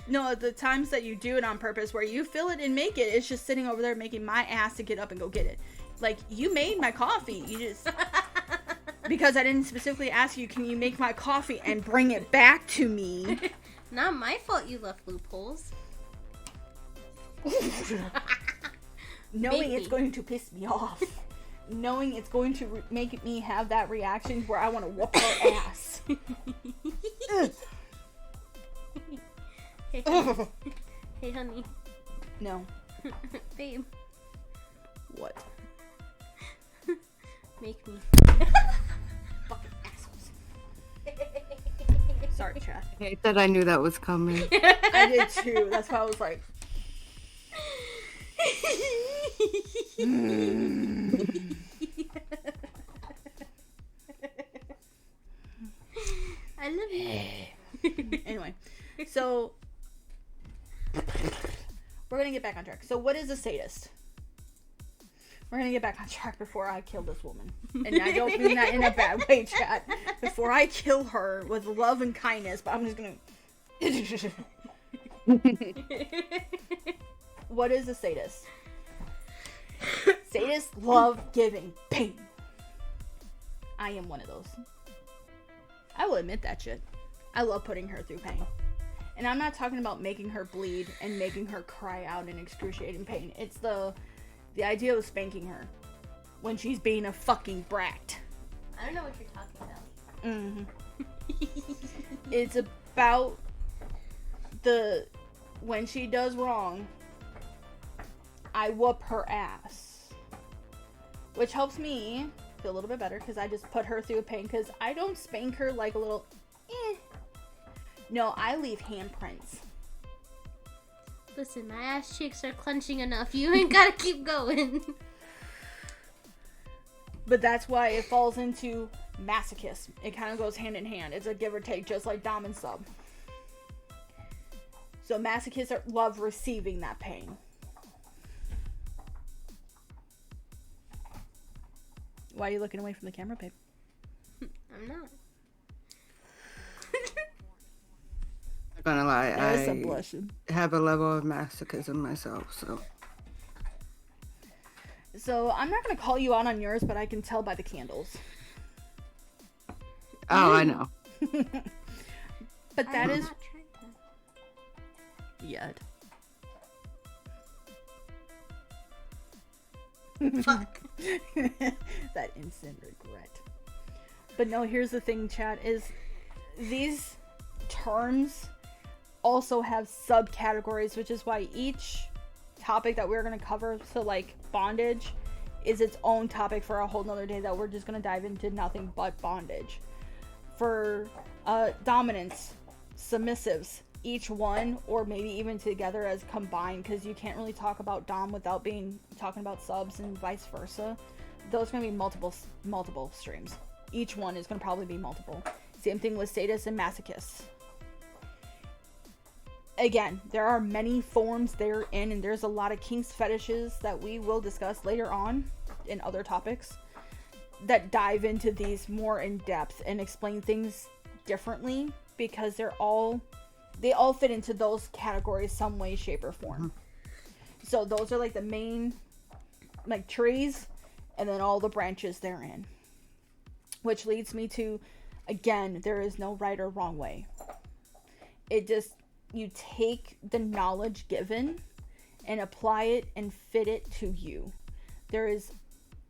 No, the times that you do it on purpose where you fill it and make it, it's just sitting over there making my ass to get up and go get it. Like, you made my coffee. You just... because I didn't specifically ask you, can you make my coffee and bring it back to me? Not my fault you left loopholes. Knowing Maybe. it's going to piss me off. Knowing it's going to make me have that reaction where I want to whoop her ass. Hey, honey. Hey, honey. No. Babe, What? make me. Fucking assholes. Sorry, Chad. I thought I knew that was coming. I did too. That's why I was like... I love you. Anyway, so we're gonna get back on track. So what is a sadist? We're gonna get back on track before I kill this woman. And I don't mean that in a bad way, Chad. Before I kill her with love and kindness, but I'm just gonna... What is a sadist? Sadists love giving pain. I am one of those. I will admit that shit. I love putting her through pain. And I'm not talking about making her bleed and making her cry out in excruciating pain. It's the idea of spanking her when she's being a fucking brat. I don't know what you're talking about. Mm-hmm. It's about when she does wrong, I whoop her ass. Which helps me feel a little bit better because I just put her through pain because I don't spank her like a little No, I leave handprints. Listen, my ass cheeks are clenching enough. You ain't gotta keep going. But that's why it falls into masochist. It kind of goes hand in hand. It's a give or take, just like dom and sub. So masochists love receiving that pain. Why are you looking away from the camera, babe? I'm not. Not gonna lie, There's some I blushing. have a level of masochism myself, so. So I'm not gonna call you out on yours, but I can tell by the candles. Oh, I know. But that I have is not tried yet. that. Fuck. That instant regret. But no, here's the thing, chat, is these terms also have subcategories, which is why each topic that we're going to cover, so like bondage, is its own topic for a whole nother day that we're just going to dive into nothing but bondage. For dominance, submissives, each one, or maybe even together as combined, because you can't really talk about dom without talking about subs and vice versa. Those are going to be multiple streams. Each one is going to probably be multiple. Same thing with sadists and masochists. Again, there are many forms therein, and there's a lot of kinks, fetishes that we will discuss later on in other topics that dive into these more in depth and explain things differently, because they all fit into those categories some way, shape, or form. So those are like the main like trees, and then all the branches therein. Which leads me to, again, there is no right or wrong way. It just, you take the knowledge given and apply it and fit it to you. There is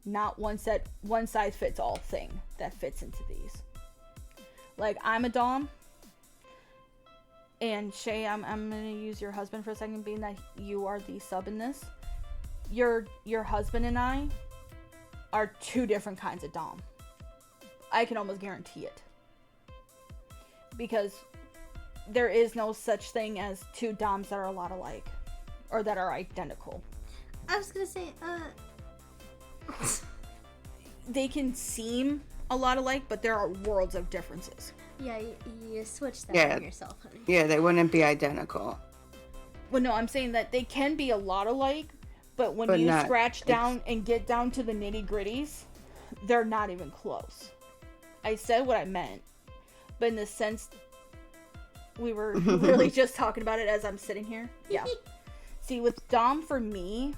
not one size fits all thing that fits into these. Like, I'm a dom, and Shay, I'm gonna use your husband for a second, being that you are the sub in this. Your husband and I are two different kinds of dom. I can almost guarantee it. Because there is no such thing as two doms that are a lot alike. Or that are identical. I was gonna say, They can seem a lot alike, but there are worlds of differences. yeah, you switched that Yeah. on yourself, honey. Yeah, they wouldn't be identical. Well, no, I'm saying that they can be a lot alike, but when But you not scratch down and get down to the nitty gritties, they're not even close. I said what I meant, but in the sense, we were literally just talking about it as I'm sitting here. Yeah. See, with dom, for me,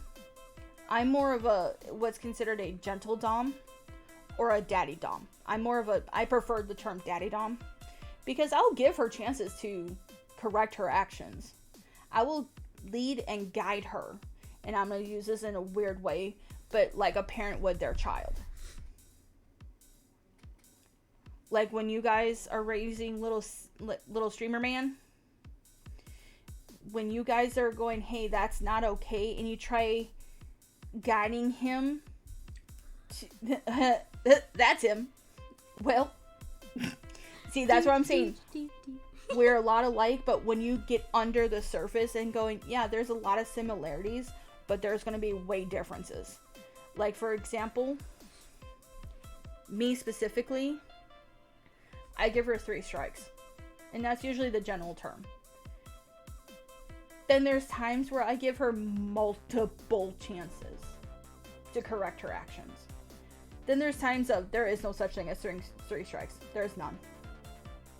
I'm more of a, what's considered a gentle dom, or a daddy dom. I prefer the term daddy dom, because I'll give her chances to correct her actions. I will lead and guide her, and I'm going to use this in a weird way, but like a parent would their child. Like when you guys are raising little streamer man, when you guys are going, hey, that's not okay, and you try guiding him to, that's him. Well, see, that's what I'm saying. We're a lot alike, but when you get under the surface and going, yeah, there's a lot of similarities, but there's going to be way differences. Like, for example, me specifically, I give her 3 strikes, and that's usually the general term. Then there's times where I give her multiple chances to correct her actions. Then there's times of, there is no such thing as 3 strikes. There's none.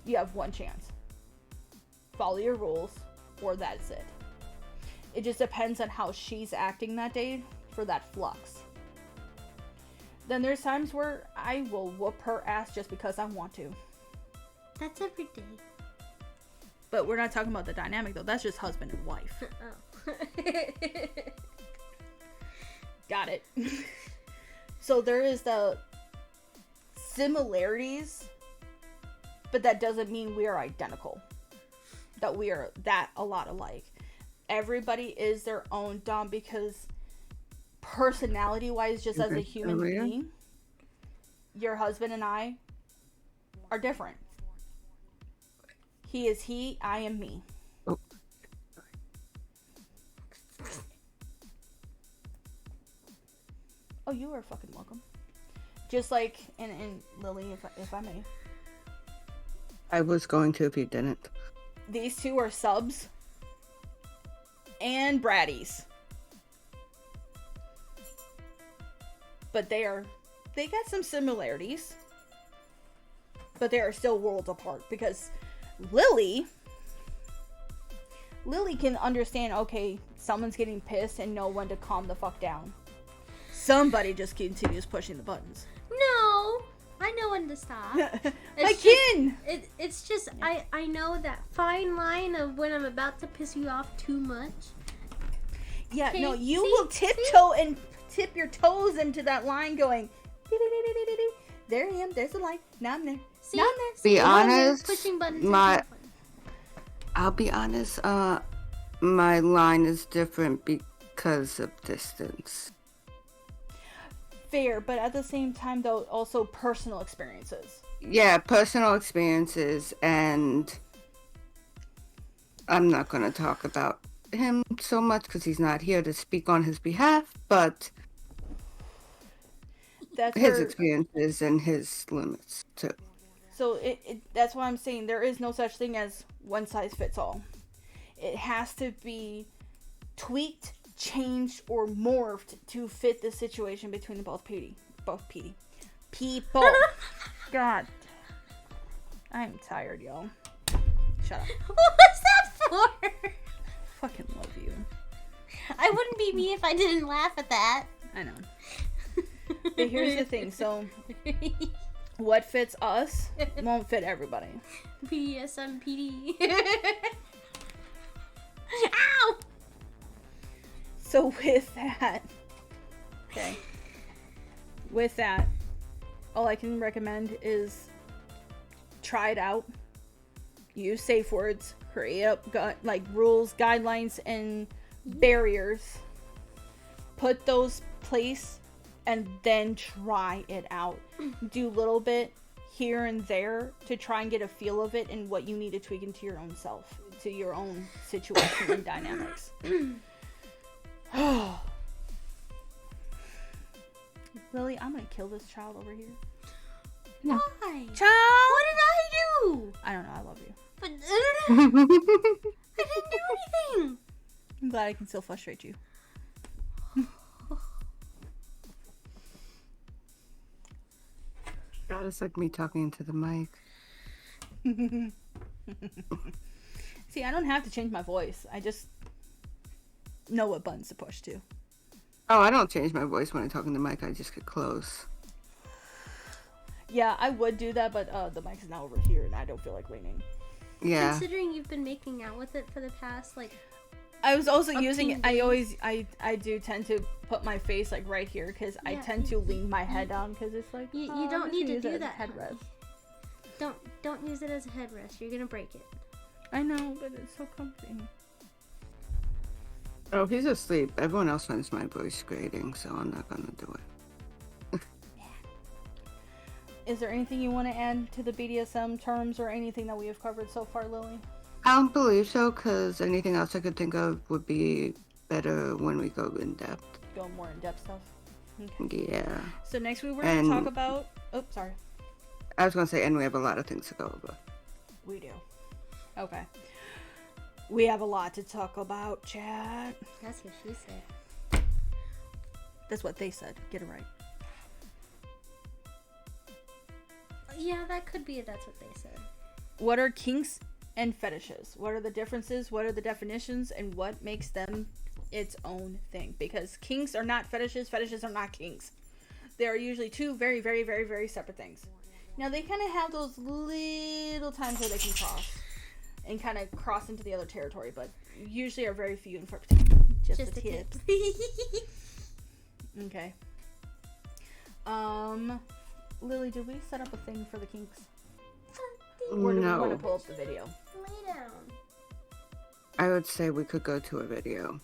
You have 1 chance. Follow your rules, or that's it. It just depends on how she's acting that day for that flux. Then there's times where I will whoop her ass just because I want to. That's every day. But we're not talking about the dynamic though. That's just husband and wife. Oh. Got it. So there is the similarities, but that doesn't mean we are identical. That we are that a lot alike. Everybody is their own dom because personality-wise, just as a human being, your husband and I are different. He is he, I am me. Oh. Oh, you are fucking welcome. Just like, and Lily, if I may. I was going to if you didn't. These two are subs and braddies. But they got some similarities. But they are still worlds apart because Lily can understand, okay, someone's getting pissed and know when to calm the fuck down. Somebody just continues pushing the buttons. No, I know when to stop. It's just I know that fine line of when I'm about to piss you off too much. Yeah, Okay, no, you see? will tiptoe and tip your toes into that line going, "Dee-dee-dee-dee-dee-dee. There I am, there's the line, now I'm there. See? Now I'm there. Be Now I'm honest, pushing buttons. I'll be honest, my line is different because of distance. Fair, but at the same time, though, also personal experiences. Yeah, personal experiences, and I'm not going to talk about him so much because he's not here to speak on his behalf, but That's his where, experiences and his limits, too. so that's why I'm saying there is no such thing as one size fits all. It has to be tweaked, changed, or morphed to fit the situation between the both people. God, I'm tired, y'all. Shut up. What was that for? Fucking love you. I wouldn't be me if I didn't laugh at that. I know. But here's the thing. So, what fits us won't fit everybody. BDSM PD. Ow! So with that, okay. With that, all I can recommend is try it out. Use safe words. Create up rules, guidelines, and barriers. Put those place, and then try it out. Do a little bit here and there to try and get a feel of it and what you need to tweak into your own self, to your own situation and dynamics. Lily, I'm gonna kill this child over here. Why? Child! What did I do? I don't know, I love you. But I didn't do anything. I'm glad I can still frustrate you. God, it's like me talking into the mic. See, I don't have to change my voice. I just know what buttons to push to. Oh, I don't change my voice when I talk in the mic. I just get close. Yeah, I would do that, but the mic is now over here, and I don't feel like leaning. Yeah. Considering you've been making out with it for the past, I was also using it. days. I do tend to put my face like right here because I Yeah, tend to lean my head down because it's like You I'm don't just need gonna to use it do as a that. headrest. Don't use it as a headrest. You're gonna break it. I know, but it's so comfy. Oh, he's asleep. Everyone else finds my voice grating, so I'm not gonna do it. Is there anything you want to add to the BDSM terms or anything that we have covered so far, Lily? I don't believe so, because anything else I could think of would be better when we go in depth. Go more in depth stuff. Okay. Yeah. So next week we're going to talk about. Oh, sorry. I was gonna say, and we have a lot of things to go over. We do. Okay. We have a lot to talk about, chat. That's what she said. That's what they said. Get it right. Yeah, that could be. That's what they said. What are kinks and fetishes? What are the differences? What are the definitions? And what makes them its own thing? Because kinks are not fetishes. Fetishes are not kinks. They are usually two very, very, very, very separate things. Now, they kind of have those little times where they can cross. and kind of cross into the other territory, but usually are very few and far. Just the tips. Okay. Lily, did we set up a thing for the kinks? Or do we want to No. pull up the video? Lay down. I would say we could go to a video.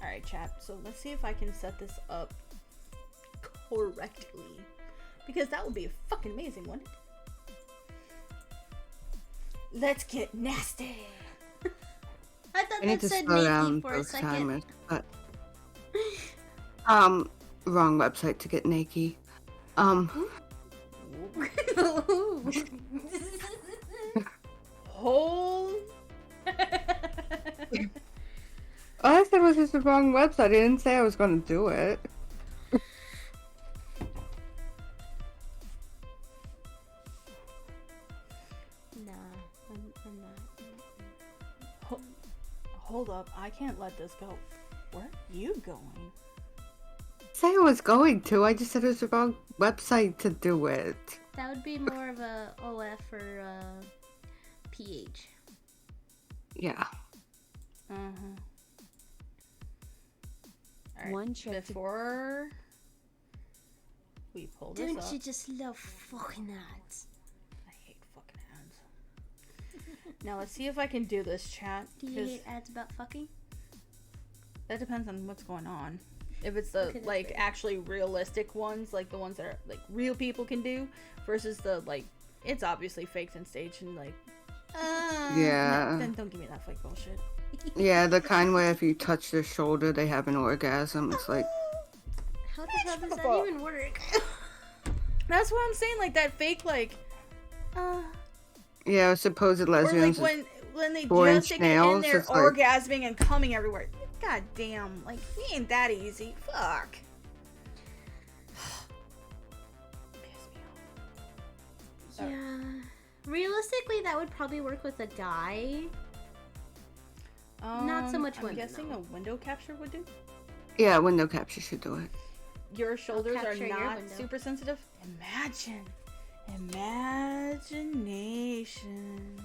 Alright, chat. So let's see if I can set this up correctly. Because that would be fucking amazing, wouldn't it? Let's get nasty. I thought I need that to said slow Nikki down for a those second. timers, but wrong website to get Nike. Hold. All I said was it's the wrong website. I didn't say I was going to do it. Nah, I'm not. Hold up. I can't let this go. Where are you going? Say I was going to. I just said it was the wrong website to do it. That would be more of a OF or PH. Yeah. Uh-huh. Alright, One check to- before we pull this Don't up. you just love fucking ads? I hate fucking ads. Now let's see if I can do this, chat. Do you 'cause hate ads about fucking? that depends on what's going on. If it's the Okay, that's like fair. actually realistic ones, like the ones that are like real people can do, versus the like it's obviously faked and staged and like. Yeah. No, then don't give me that fake bullshit. Yeah, the kind where if you touch their shoulder, they have an orgasm. It's like, How the hell does the that fuck? even work? That's what I'm saying. Like that fake like. yeah, supposed Or like lesbians. when they 4-inch just stick it in nails, there it's like- orgasming and coming everywhere. God damn, like it ain't that easy. Fuck. Piss me off. Yeah. Realistically, that would probably work with a guy. Not so much I'm women, guessing though. a window capture would do. Yeah, window capture should do it. Your shoulders are capture your not window. super sensitive. Imagination.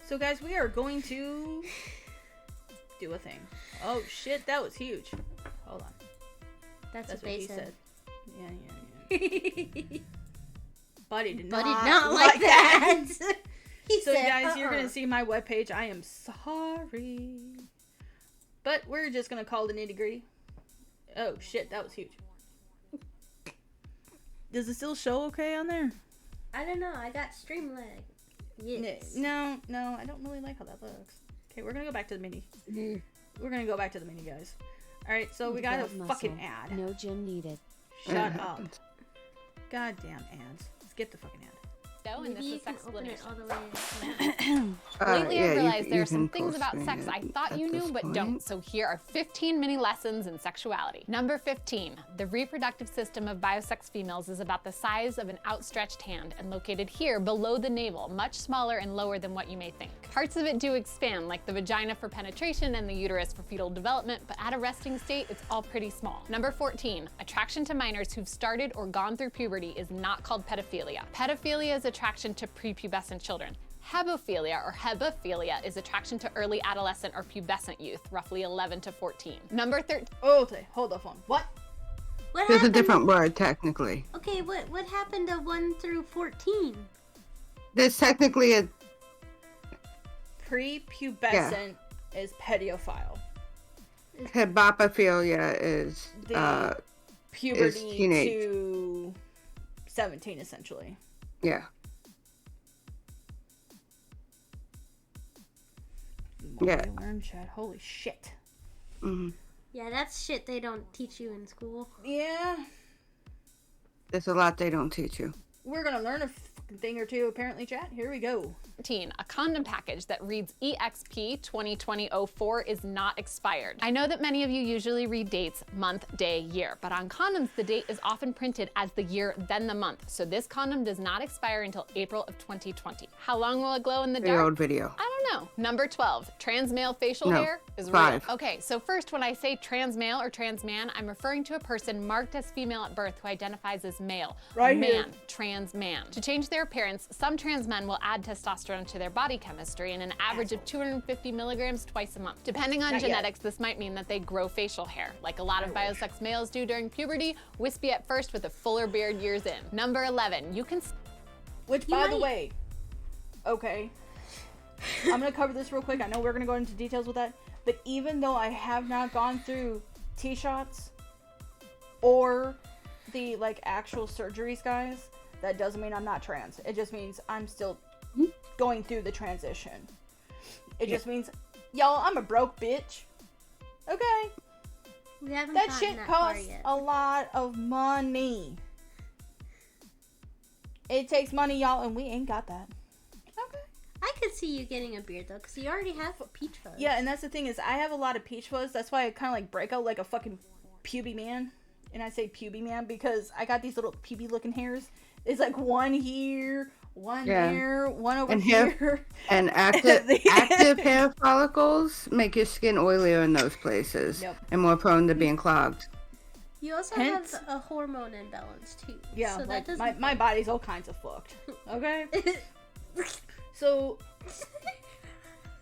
So guys, we are going to do a thing. Oh shit, that was huge. Hold on. That's, That's what what they he said. said. Yeah. Buddy did But not, did not like that. He So said, guys, you're "Uh-uh." gonna see my webpage. I am sorry. But we're just gonna call the nitty gritty. Oh shit, that was huge. Does it still show okay on there? I don't know. I got stream lag. Yes. No, I don't really like how that looks. Okay, we're gonna go back to the mini. We're gonna go back to the mini, guys. Alright, so we got a Without fucking muscle, ad. No gym needed. Shut It up. happens. Goddamn ads. Skip the fucking ad. And Maybe this you is can sex open it explanation. all the way. Lately, yeah, I you- realized you there are some can things about post sex it I thought at you knew this but point. don't. So here are 15 mini lessons in sexuality. Number 15. The reproductive system of biosex females is about the size of an outstretched hand and located here below the navel, much smaller and lower than what you may think. Parts of it do expand, like the vagina for penetration and the uterus for fetal development, but at a resting state, it's all pretty small. Number 14. Attraction to minors who've started or gone through puberty is not called pedophilia. Pedophilia is attraction to prepubescent children. Hebophilia or hebephilia is attraction to early adolescent or pubescent youth, roughly 11 to 14. Number 13. Oh, okay, hold the phone. What? What There's a happened? different word, technically. Okay, what happened to 1 through 14? There's technically a. Prepubescent is pedophile. Hebophilia is. The puberty teenage. to 17, essentially. Yeah. More Yeah. you learn, Chad. Holy shit. hmm Yeah, that's shit they don't teach you in school. Yeah, There's a lot they don't teach you. we're gonna learn a fucking thing or two, apparently, Chad. Here we go. 13, a condom package that reads EXP 2020-04 is not expired. I know that many of you usually read dates, month, day, year, but on condoms, the date is often printed as the year, then the month. So this condom does not expire until April of 2020. How long will it glow in the The dark? old video. I don't know. Number 12, trans male facial No, hair is 5. real. Okay, so first, when I say trans male or trans man, I'm referring to a person marked as female at birth who identifies as male. Right man, here. trans man. To change their appearance, some trans men will add testosterone to their body chemistry in an average of 250 milligrams twice a month. Depending on Not yet. genetics, this might mean that they grow facial hair, like a lot of biosex males do during puberty, wispy at first with a fuller beard years in. Number 11, you can Which, You by the might- way, okay, I'm gonna cover this real quick. I know we're gonna go into details with that, but even though I have not gone through T-shots or the like actual surgeries, guys, that doesn't mean I'm not trans. It just means I'm still going through the transition. It just means, y'all, I'm a broke bitch. Okay, We haven't that gotten shit that far costs yet. a lot of money. It takes money, y'all, and we ain't got that. Okay. I could see you getting a beard though, because you already have peach fuzz. Yeah, and that's the thing is I have a lot of peach fuzz. That's why I kind of like break out like a fucking puby man. And I say puby man because I got these little puby looking hairs. It's like one here, one Yeah. there, one over And here. hair- And active hair follicles make your skin oilier in those places Yep. and more prone to being clogged. You also Hence- have a hormone imbalance too. Yeah, so that like doesn't. my body's all kinds of fucked. Okay? So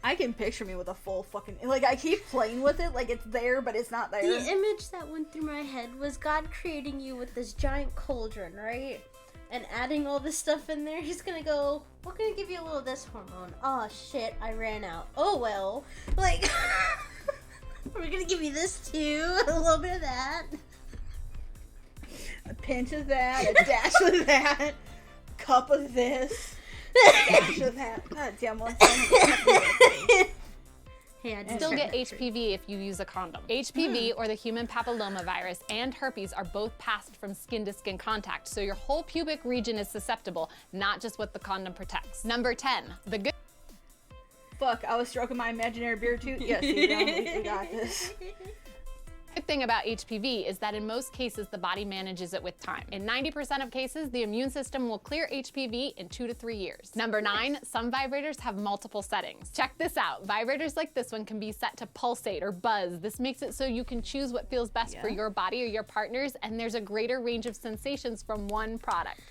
I can picture me with a full fucking like I keep playing with it like it's there but it's not there. The image that went through my head was God creating you with this giant cauldron, right? And adding all this stuff in there. He's gonna go, we're gonna give you a little of this hormone. Oh shit, I ran out. Oh well. Like, we're gonna give you this too. A little bit of that. A pinch of that, a dash of that, cup of this, dash of that. God damn, well, Hey, I still get HPV if you use a condom. HPV, or the human papillomavirus, and herpes are both passed from skin to skin contact, so your whole pubic region is susceptible, not just what the condom protects. Number 10, the good Fuck, I was stroking my imaginary beard too. Yes, we got this. thing about HPV is that in most cases, the body manages it with time. In 90% of cases, the immune system will clear HPV in 2 to 3 years. Number 9, some vibrators have multiple settings. Check this out. Vibrators like this one can be set to pulsate or buzz. This makes it so you can choose what feels best for your body or your partner's, and there's a greater range of sensations from one product.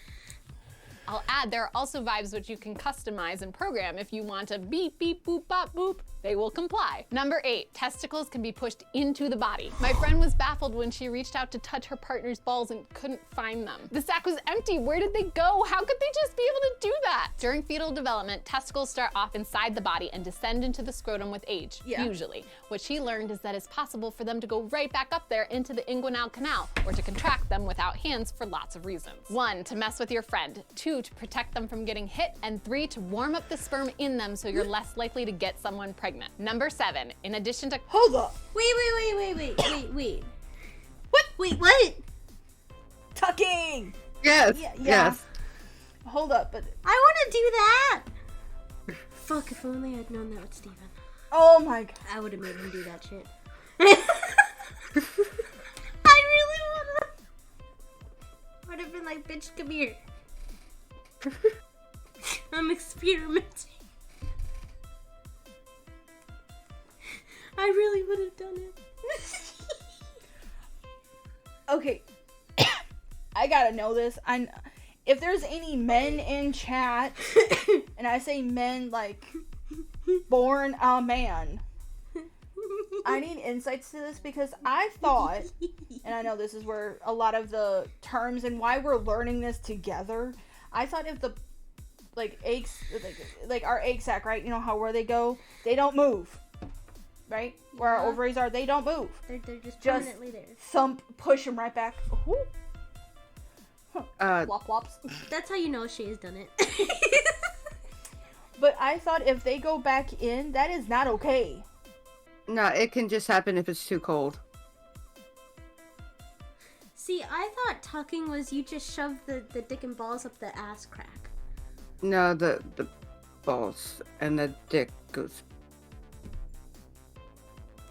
I'll add there are also vibes which you can customize and program. If you want a beep, beep, boop, bop, boop, they will comply. Number 8, testicles can be pushed into the body. My friend was baffled when she reached out to touch her partner's balls and couldn't find them. The sack was empty. Where did they go? How could they just be able to do that? During fetal development, testicles start off inside the body and descend into the scrotum with age, usually. What she learned is that it's possible for them to go right back up there into the inguinal canal, or to contract them without hands for lots of reasons. 1, to mess with your friend. 2, to protect them from getting hit. And 3, to warm up the sperm in them so you're less likely to get someone pregnant. Number 7, in addition to Hold up. Wait. What? Wait, what? Tucking. Yes. Yeah. Yes. Hold up, but I want to do that. Fuck, if only I'd known that with Steven. oh my god. I would have made him do that shit. I really would have. Would have been like, bitch, come here. I'm experimenting. I really would have done it. Okay. I gotta know this. If there's any men in chat, and I say men like born a man, I need insights to this because I thought, and I know this is where a lot of the terms and why we're learning this together. I thought if the eggs, like our egg sac, right? You know how where they go, they don't move, right? Where our Yeah. ovaries are, they don't move. They're just Just permanently there. thump, push them right back. Ooh. Uh, Flop flops. That's how you know she has done it. But I thought if they go back in, that is not okay. no, it can just happen if it's too cold. See, I thought tucking was you just shove the dick and balls up the ass crack. No, the balls and the dick goes.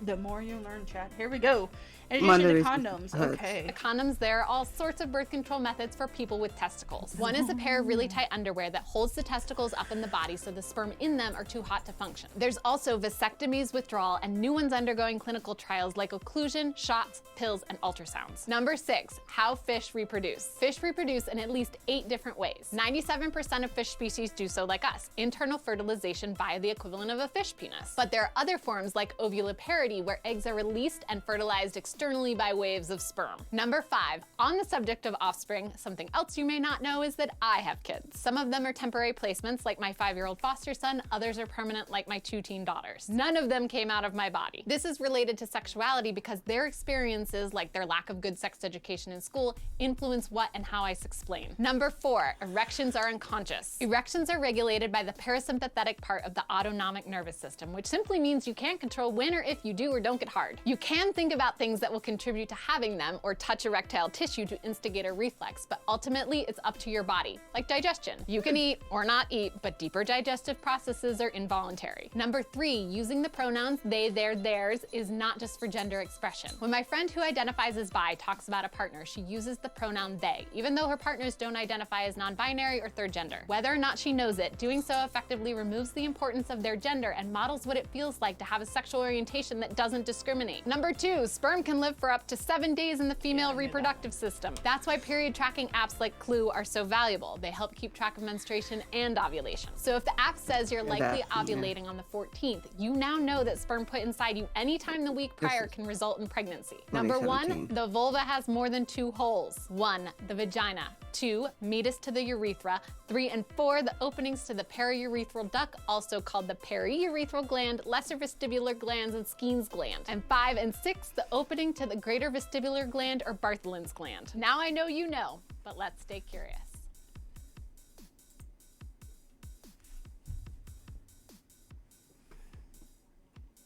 The more you learn, chat. Here we go. In addition to Mother's condoms. hurts. Okay. The condoms, there are all sorts of birth control methods for people with testicles. One is a pair of really tight underwear that holds the testicles up in the body so the sperm in them are too hot to function. There's also vasectomies, withdrawal, and new ones undergoing clinical trials like occlusion, shots, pills, and ultrasounds. Number 6, how fish reproduce. Fish reproduce in at least 8 different ways. 97% of fish species do so like us, internal fertilization via the equivalent of a fish penis. But there are other forms like ovuloparity where eggs are released and fertilized externally by waves of sperm. Number 5, on the subject of offspring, something else you may not know is that I have kids. Some of them are temporary placements like my 5-year-old foster son, others are permanent like my 2 teen daughters. None of them came out of my body. This is related to sexuality because their experiences, like their lack of good sex education in school, influence what and how I explain. Number 4, erections are unconscious. Erections are regulated by the parasympathetic part of the autonomic nervous system, which simply means you can't control when or if you do or don't get hard. You can think about things that will contribute to having them or touch erectile tissue to instigate a reflex, but ultimately it's up to your body, like digestion. You can eat or not eat, but deeper digestive processes are involuntary. Number 3, using the pronouns they, their, theirs is not just for gender expression. When my friend who identifies as bi talks about a partner, she uses the pronoun they, even though her partners don't identify as non-binary or third gender. Whether or not she knows it, doing so effectively removes the importance of their gender and models what it feels like to have a sexual orientation that doesn't discriminate. Number 2, sperm can live for up to 7 days in the female reproductive system. That's why period tracking apps like Clue are so valuable. They help keep track of menstruation and ovulation. So if the app says you're likely ovulating on the 14th, you now know that sperm put inside you anytime the week prior can result in pregnancy. Number 1, the vulva has more than 2 holes. 1, the vagina. 2, meatus to the urethra. 3 and 4, the openings to the periurethral duct, also called the periurethral gland, lesser vestibular glands, and Skene's gland. And 5 and 6, the opening to the greater vestibular gland or Bartholin's gland. Now I know you know, but let's stay curious.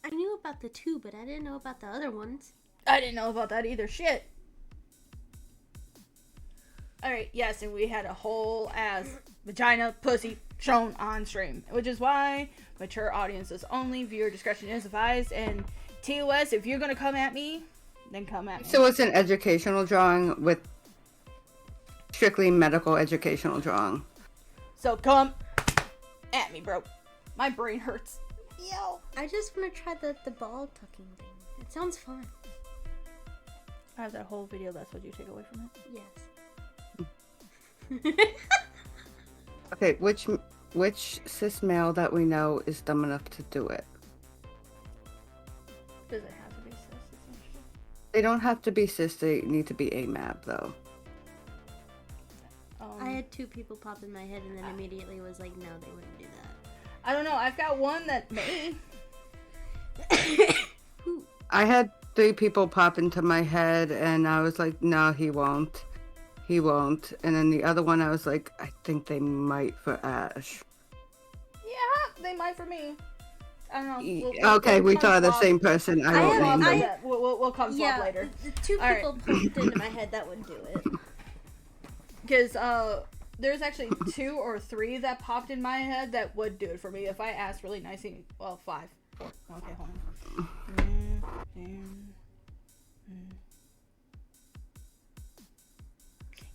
I knew about the 2, but I didn't know about the other ones. I didn't know about that either. Shit. Alright, yes, and we had a whole ass vagina pussy shown on stream, which is why mature audiences only, viewer discretion is advised, and TOS, if you're gonna come at me, then come at me. So it's an educational drawing with strictly medical educational drawing. So come at me, bro. My brain hurts. Yo. I just want to try the ball tucking thing. It sounds fun. I have that whole video, that's what you take away from it? Yes. Okay, which cis male that we know is dumb enough to do it? Does it have to be cis, essentially? They don't have to be cis, they need to be AMAB though. I had 2 people pop in my head and then immediately was like, no, they wouldn't do that. I don't know, I've got one that may. I had 3 people pop into my head and I was like, no, he won't. He won't. And then the other one, I was like, I think they might for Ash. Yeah, they might for me. I don't know. Okay, we come thought of the swap. same person. I I won't have- name I- them. We'll come swap later. The 2 All people popped into my head that would do it. Because there's actually 2 or 3 that popped in my head that would do it for me if I asked really nicely. Well, 5. 4. Okay, hold on.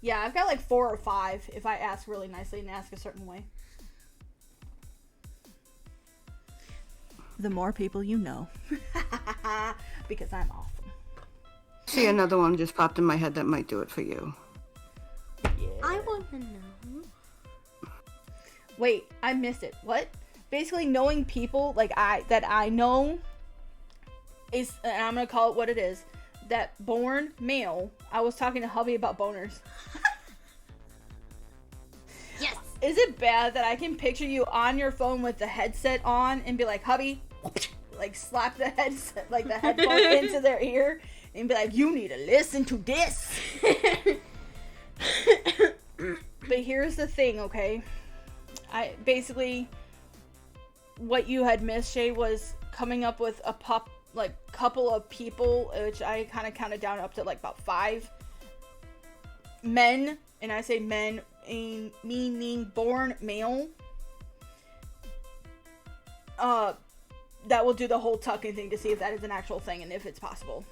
Yeah, I've got like 4 or 5 if I ask really nicely and ask a certain way. The more people you know. Because I'm awesome. See, another one just popped in my head that might do it for you. Yeah. I want to know. Wait, I missed it. What? Basically, knowing people like that I know is, and I'm gonna call it what it is. That born male. I was talking to hubby about boners. Yes. Is it bad that I can picture you on your phone with the headset on and be like, hubby, like slap the headset, like the headphone into their ear and be like, you need to listen to this. But here's the thing, okay? I basically, what you had missed, Shay, was coming up with a couple of people, which I kind of counted down up to like about 5 men, and I say men meaning born male, that will do the whole tucking thing to see if that is an actual thing and if it's possible.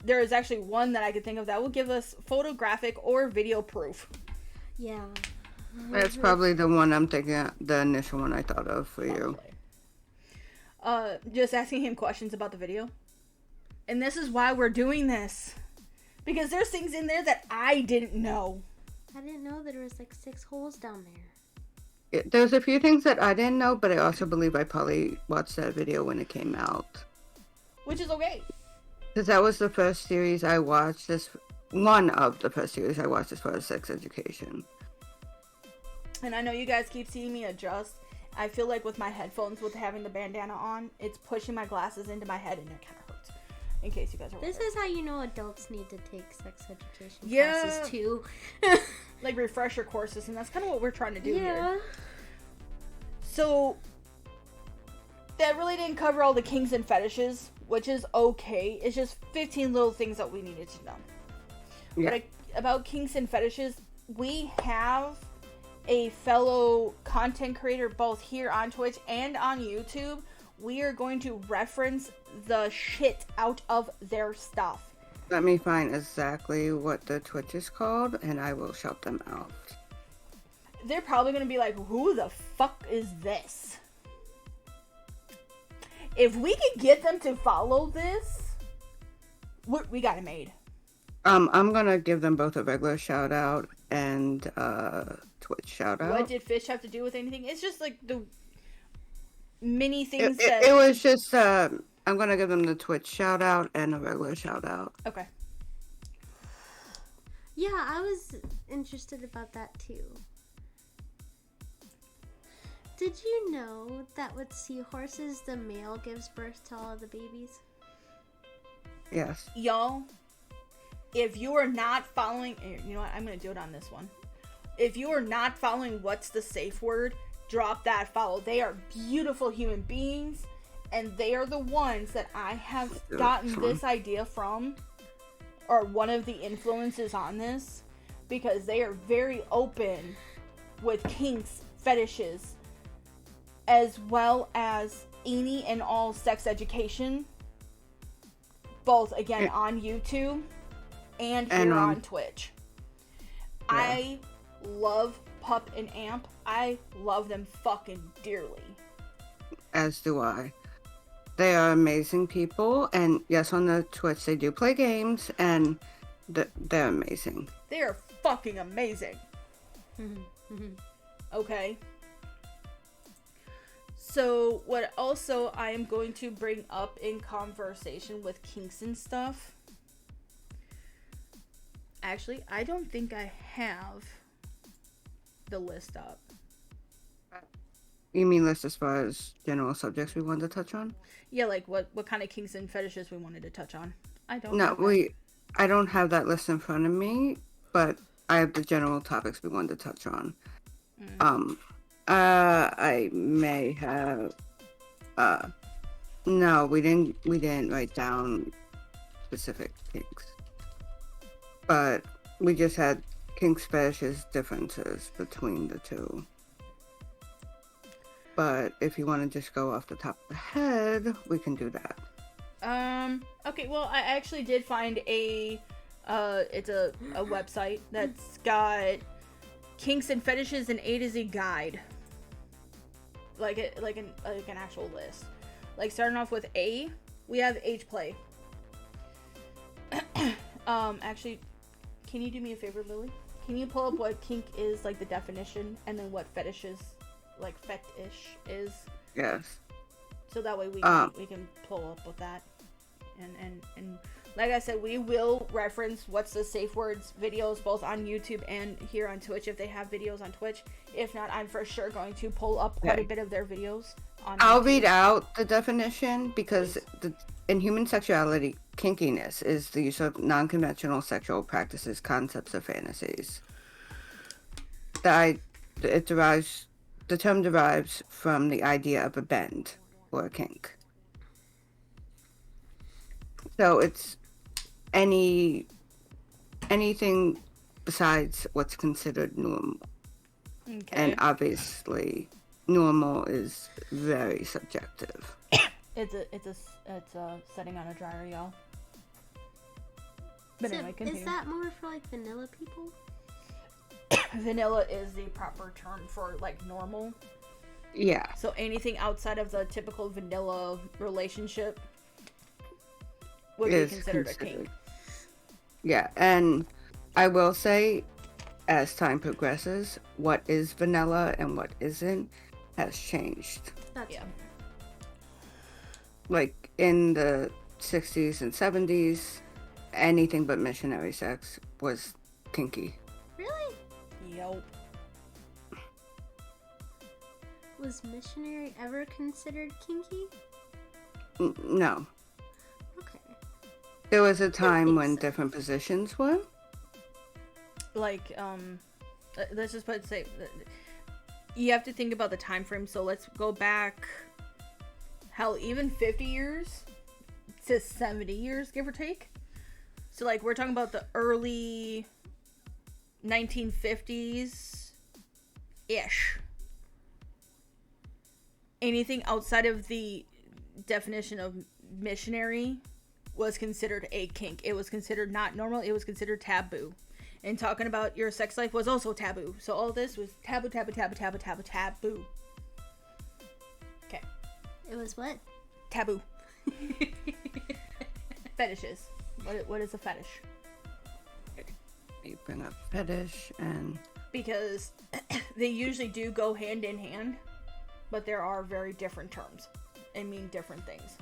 there is actually one that I could think of that will give us photographic or video proof. Yeah. That's probably the one I'm thinking of, the initial one I thought of for you. Just asking him questions about the video. And this is why we're doing this. Because there's things in there that I didn't know. I didn't know there was like 6 holes down there. There's a few things that I didn't know, but I also believe I probably watched that video when it came out. Which is okay. Because that was the first series I watched. One of the first series I watched as far as sex education. And I know you guys keep seeing me adjust. I feel like with my headphones, with having the bandana on, it's pushing my glasses into my head and it kind of hurts. In case you guys are This wondering. is how you know adults need to take sex education Yeah. classes too. Like refresher courses, and that's kind of what we're trying to do Yeah. here. So, that really didn't cover all the kinks and fetishes, which is okay. It's just 15 little things that we needed to know. Yeah. But about kinks and fetishes, we have a fellow content creator both here on Twitch and on YouTube. We are going to reference the shit out of their stuff. Let me find exactly what the Twitch is called, and I will shout them out. They're probably going to be like, who the fuck is this? If we could get them to follow this, we got it made. I'm gonna give them both a regular shout out and Twitch shout out. What did Fish have to do with anything? It's just like the mini things It was just I'm gonna give them the Twitch shout out and a regular shout out. Okay. Yeah, I was interested about that too. Did you know that with seahorses, the male gives birth to all the babies? Yes. Y'all, if you are not following, you know what, I'm going to do it on this one. If you are not following what's the safe word, drop that follow. They are beautiful human beings, and they are the ones that I have gotten this idea from, or one of the influences on this, because they are very open with kinks, fetishes, as well as any and all sex education, both again on YouTube and here on Twitch. Yeah. I love Pup and Amp. I love them fucking dearly. As do I. They are amazing people, and yes, on the Twitch they do play games, and they're amazing. They are fucking amazing. Okay. So, what also I am going to bring up in conversation with kinks and stuff. Actually, I don't think I have the list up. You mean list as far as general subjects we wanted to touch on? Yeah, like what kind of kinks and fetishes we wanted to touch on. I don't No, have that. I don't have that list in front of me, but I have the general topics we wanted to touch on. I may have. No, we didn't write down specific kinks, but we just had kinks, fetishes, differences between the two. But if you want to just go off the top of the head, we can do that. Okay, well, I actually did find it's a website that's got kinks and fetishes and A to Z guide. Like an actual list. Like starting off with A, we have H play. Actually, can you do me a favor, Lily? Can you pull up what kink is, like the definition, and then what fetishes, like fetish is? Yes. So that way we can pull up with that. And like I said, we will reference what's the safe words videos both on YouTube and here on Twitch if they have videos on Twitch. If not, I'm for sure going to pull up quite a bit of their videos on I'll YouTube. read out the definition because in human sexuality, kinkiness is the use of non-conventional sexual practices, concepts, or fantasies. The term derives from the idea of a bend or a kink. So it's anything besides what's considered normal. Okay. And obviously, normal is very subjective. It's a setting on a dryer, y'all. But So, anyway, continue. is that more for like vanilla people? Vanilla is the proper term for like normal. Yeah. So anything outside of the typical vanilla relationship would be Is considered a kink. Yeah, and I will say, as time progresses, what is vanilla and what isn't has changed. That's Yeah. Like in the 60s and 70s, anything but missionary sex was kinky. really. Yup. Was missionary ever considered kinky? No. Okay. There was a time makes when sense. different positions were. Like, let's just say, you have to think about the time frame. So let's go back, hell, even 50 years to 70 years, give or take. So, like, we're talking about the early 1950s-ish. Anything outside of the definition of missionary was considered a kink. It was considered not normal. It was considered taboo. And talking about your sex life was also taboo. So all this was taboo, taboo, taboo, taboo, taboo, taboo. Okay. It was what? Taboo. Fetishes. What is a fetish? You bring up fetish and Because they usually do go hand in hand, but there are very different terms and mean different things.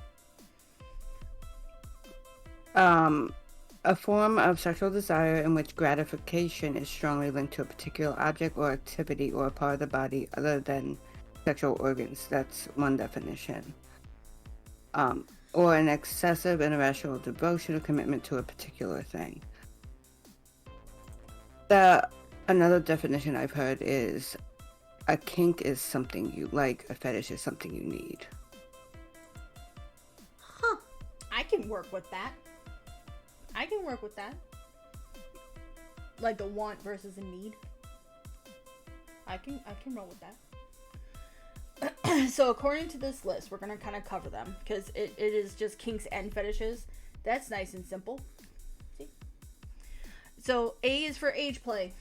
a form of sexual desire in which gratification is strongly linked to a particular object or activity or a part of the body other than sexual organs. That's one definition. Or an excessive and irrational devotion or commitment to a particular thing. Another definition I've heard is a kink is something you like, a fetish is something you need. Huh. I can work with that. Like the want versus a need. I can roll with that. So according to this list, we're gonna kind of cover them because it is just kinks and fetishes. That's nice and simple. See? So A is for age play.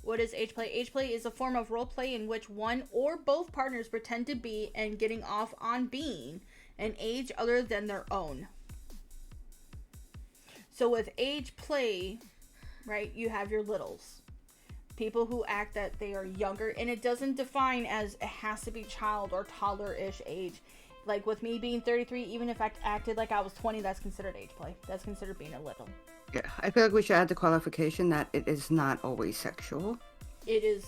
What is age play? Age play is a form of role play in which one or both partners pretend to be and getting off on being an age other than their own. So with age play, right, you have your littles. People who act that they are younger, and it doesn't define as it has to be child or toddler-ish age. Like with me being 33, even if I acted like I was 20, that's considered age play. That's considered being a little. Yeah, I feel like we should add the qualification that it is not always sexual. It is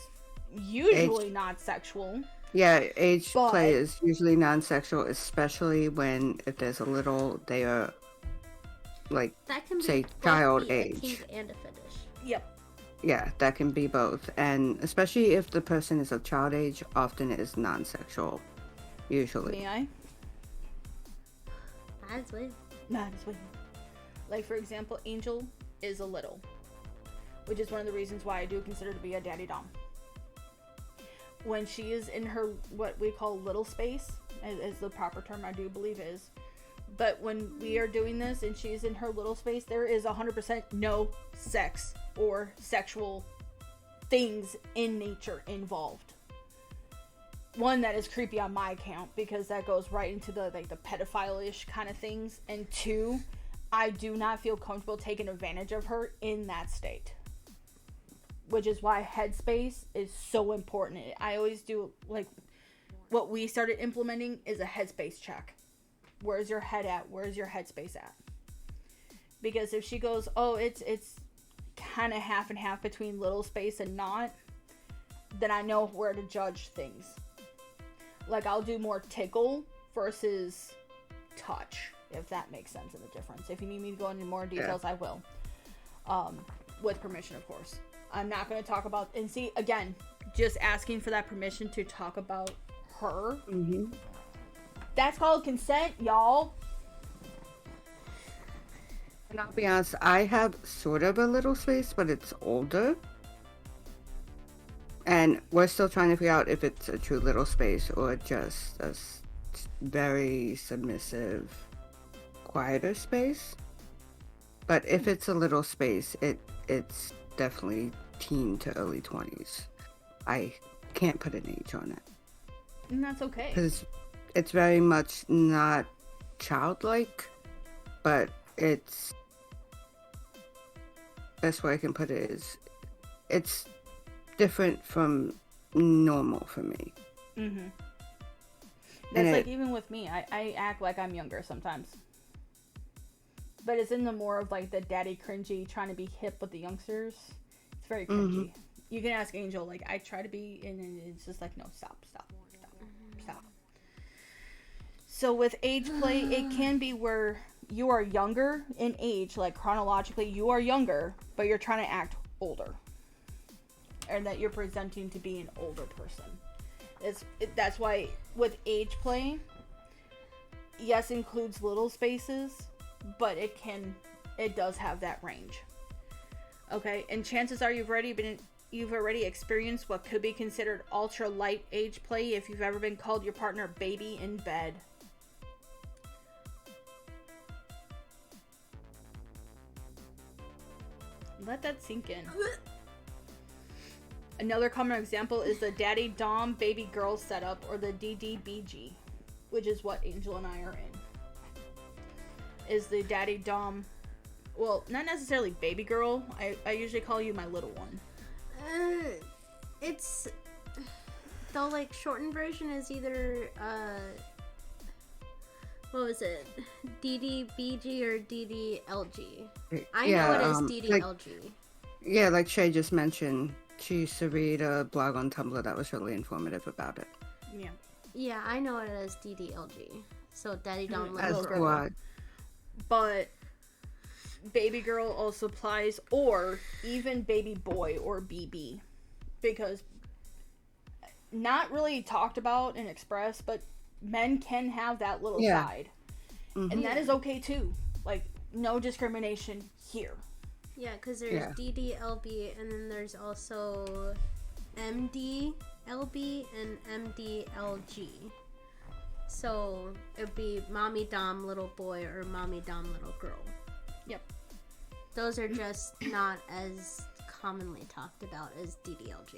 usually not sexual. Yeah, age But- play is usually non-sexual, especially when if there's a little, they are like, That can be say, both child be a age. kink and a fetish. Yep. Yeah, that can be both. And especially if the person is of child age, often it is non-sexual, usually. May I? That's weird. Not as well. Like, for example, Angel is a little, which is one of the reasons why I do consider to be a daddy dom. When she is in her, what we call little space, is the proper term I do believe is, but when we are doing this and she's in her little space, there is 100% no sex or sexual things in nature involved. One, that is creepy on my account because that goes right into the like the pedophile-ish kind of things, and two, I do not feel comfortable taking advantage of her in that state, which is why headspace is so important. I always do, like, what we started implementing is a headspace check. Where's your head at? Where's your headspace at? Because if she goes, oh, it's kind of half and half between little space and not, then I know where to judge things. Like, I'll do more tickle versus touch, if that makes sense in the difference. If you need me to go into more details, I will. With permission, of course. I'm not going to talk about, and see, again, just asking for that permission to talk about her. Mm-hmm. That's called consent, y'all. And I'll be honest, I have sort of a little space, but it's older. And we're still trying to figure out if it's a true little space or just a very submissive, quieter space. But if it's a little space, it's definitely teen to early 20s. I can't put an age on it And that's okay. because it's very much not childlike, but it's best way I can put it is it's different from normal for me. Mm-hmm. And That's like it- even with me, I act like I'm younger sometimes. But it's in the more of like the daddy cringy, trying to be hip with the youngsters. It's very cringy. You can ask Angel, like, I try to be, and it's just like, no, stop. So with age play, it can be where you are younger in age, like chronologically, you are younger, but you're trying to act older. Or that you're presenting to be an older person. That's why with age play, yes, includes little spaces, but it does have that range. Okay, and chances are you've already experienced what could be considered ultra light age play if you've ever been called your partner baby in bed. Let that sink in. Another common example is the daddy dom baby girl setup, or the DDBG, which is what Angel and I are in. Is the daddy dom, well, not necessarily baby girl. I usually call you my little one. It's the like shortened version is either what was it, DDBG or DDLG? I know it as DDLG. Like Shay just mentioned, she used to read a blog on Tumblr that was really informative about it. Yeah. Yeah, I know it as DDLG. So Daddy Dom As Little do Girl. I. But baby girl also applies, or even baby boy or BB, because not really talked about and expressed, but men can have that little Yeah. side, and that is okay too. Like, no discrimination here. Yeah, because there's Yeah. DDLB and then there's also MDLB and MDLG. So it'd be mommy dom little boy or mommy dom little girl. Yep. Those are just not as commonly talked about as DDLG.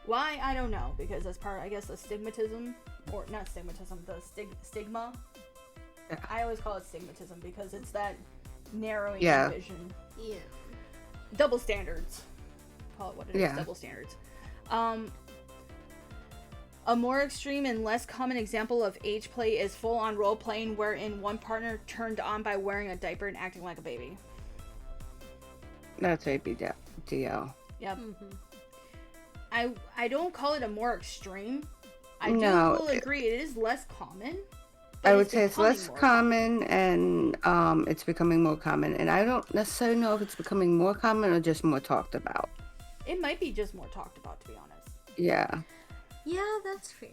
Why? I don't know, because that's part, I guess, the stigmatism, or not stigmatism, the stigma. Yeah. I always call it stigmatism because it's that narrowing Yeah. vision. Yeah. Double standards. Call it what it is, Yeah. double standards. A more extreme and less common example of age play is full-on role-playing, wherein one partner turned on by wearing a diaper and acting like a baby. That's ABDL. Yep. Mm-hmm. I don't call it a more extreme. I No, will agree it is less common. I but would say it's less becoming more common, and it's becoming more common. And I don't necessarily know if it's becoming more common or just more talked about. It might be just more talked about, to be honest. Yeah. Yeah, that's fair.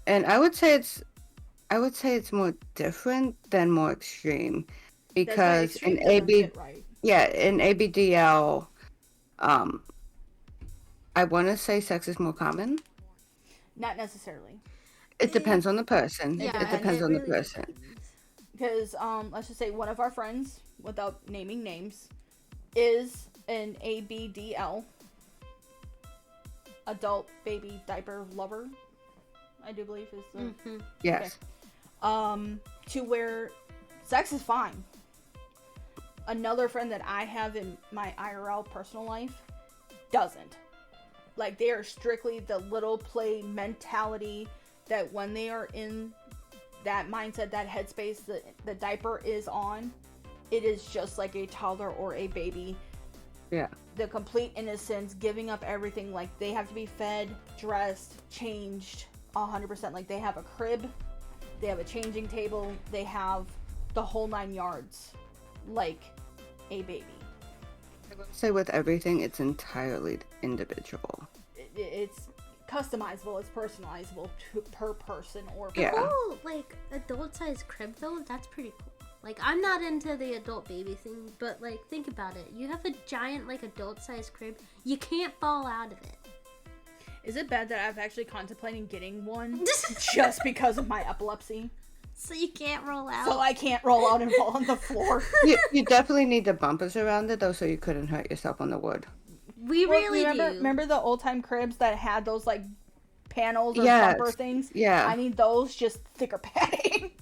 And I would say it's more different than more extreme, because extreme in doesn't fit right. in ABDL, I want to say sex is more common. Not necessarily. It depends on the person. Yeah, it depends on the really person. depends. Because, let's just say one of our friends, without naming names, is an ABDL, adult baby diaper lover, I do believe is the... Mm-hmm. Yes. To where sex is fine. Another friend that I have in my IRL personal life doesn't. Like, they are strictly the little play mentality, that when they are in that mindset, that headspace, the diaper is on, it is just like a toddler or a baby. Yeah. The complete innocence, giving up everything. Like, they have to be fed, dressed, changed 100%. Like, they have a crib, they have a changing table, they have the whole 9 yards, like a baby. I would say with everything, it's entirely individual. It's customizable, it's personalizable per person or per Yeah. Oh, like adult size crib though, that's pretty cool. Like, I'm not into the adult baby thing, but like, think about it. You have a giant like adult size crib, you can't fall out of it. Is it bad that I've actually contemplating getting one just because of my epilepsy? So you can't roll out. So I can't roll out and fall on the floor. You definitely need the bumpers around it though, so you couldn't hurt yourself on the wood. We Well, really do. remember the old time cribs that had those like panels or Yes. bumper things? Yeah. I need those, just thicker padding.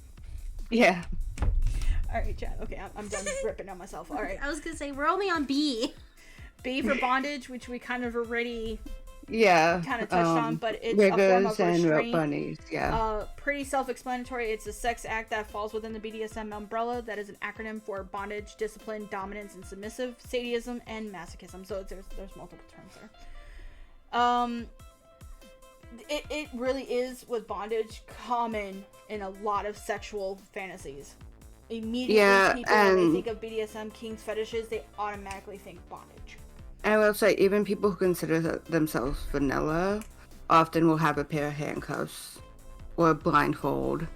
Yeah. All right, Chad. Okay, I'm done ripping on myself. All right. I was gonna say we're only on B. B for bondage, which we kind of already Yeah. kind of touched on, but it's a form of Riggers and rope restraint. bunnies. Yeah. Pretty self-explanatory. It's a sex act that falls within the BDSM umbrella. That is an acronym for bondage, discipline, dominance, and submissive, sadism, and masochism. So there's multiple terms there. It really is with bondage common in a lot of sexual fantasies. Immediately, Yeah, people when they and- think of BDSM kinks fetishes, they automatically think bondage. I will say, even people who consider themselves vanilla often will have a pair of handcuffs or a blindfold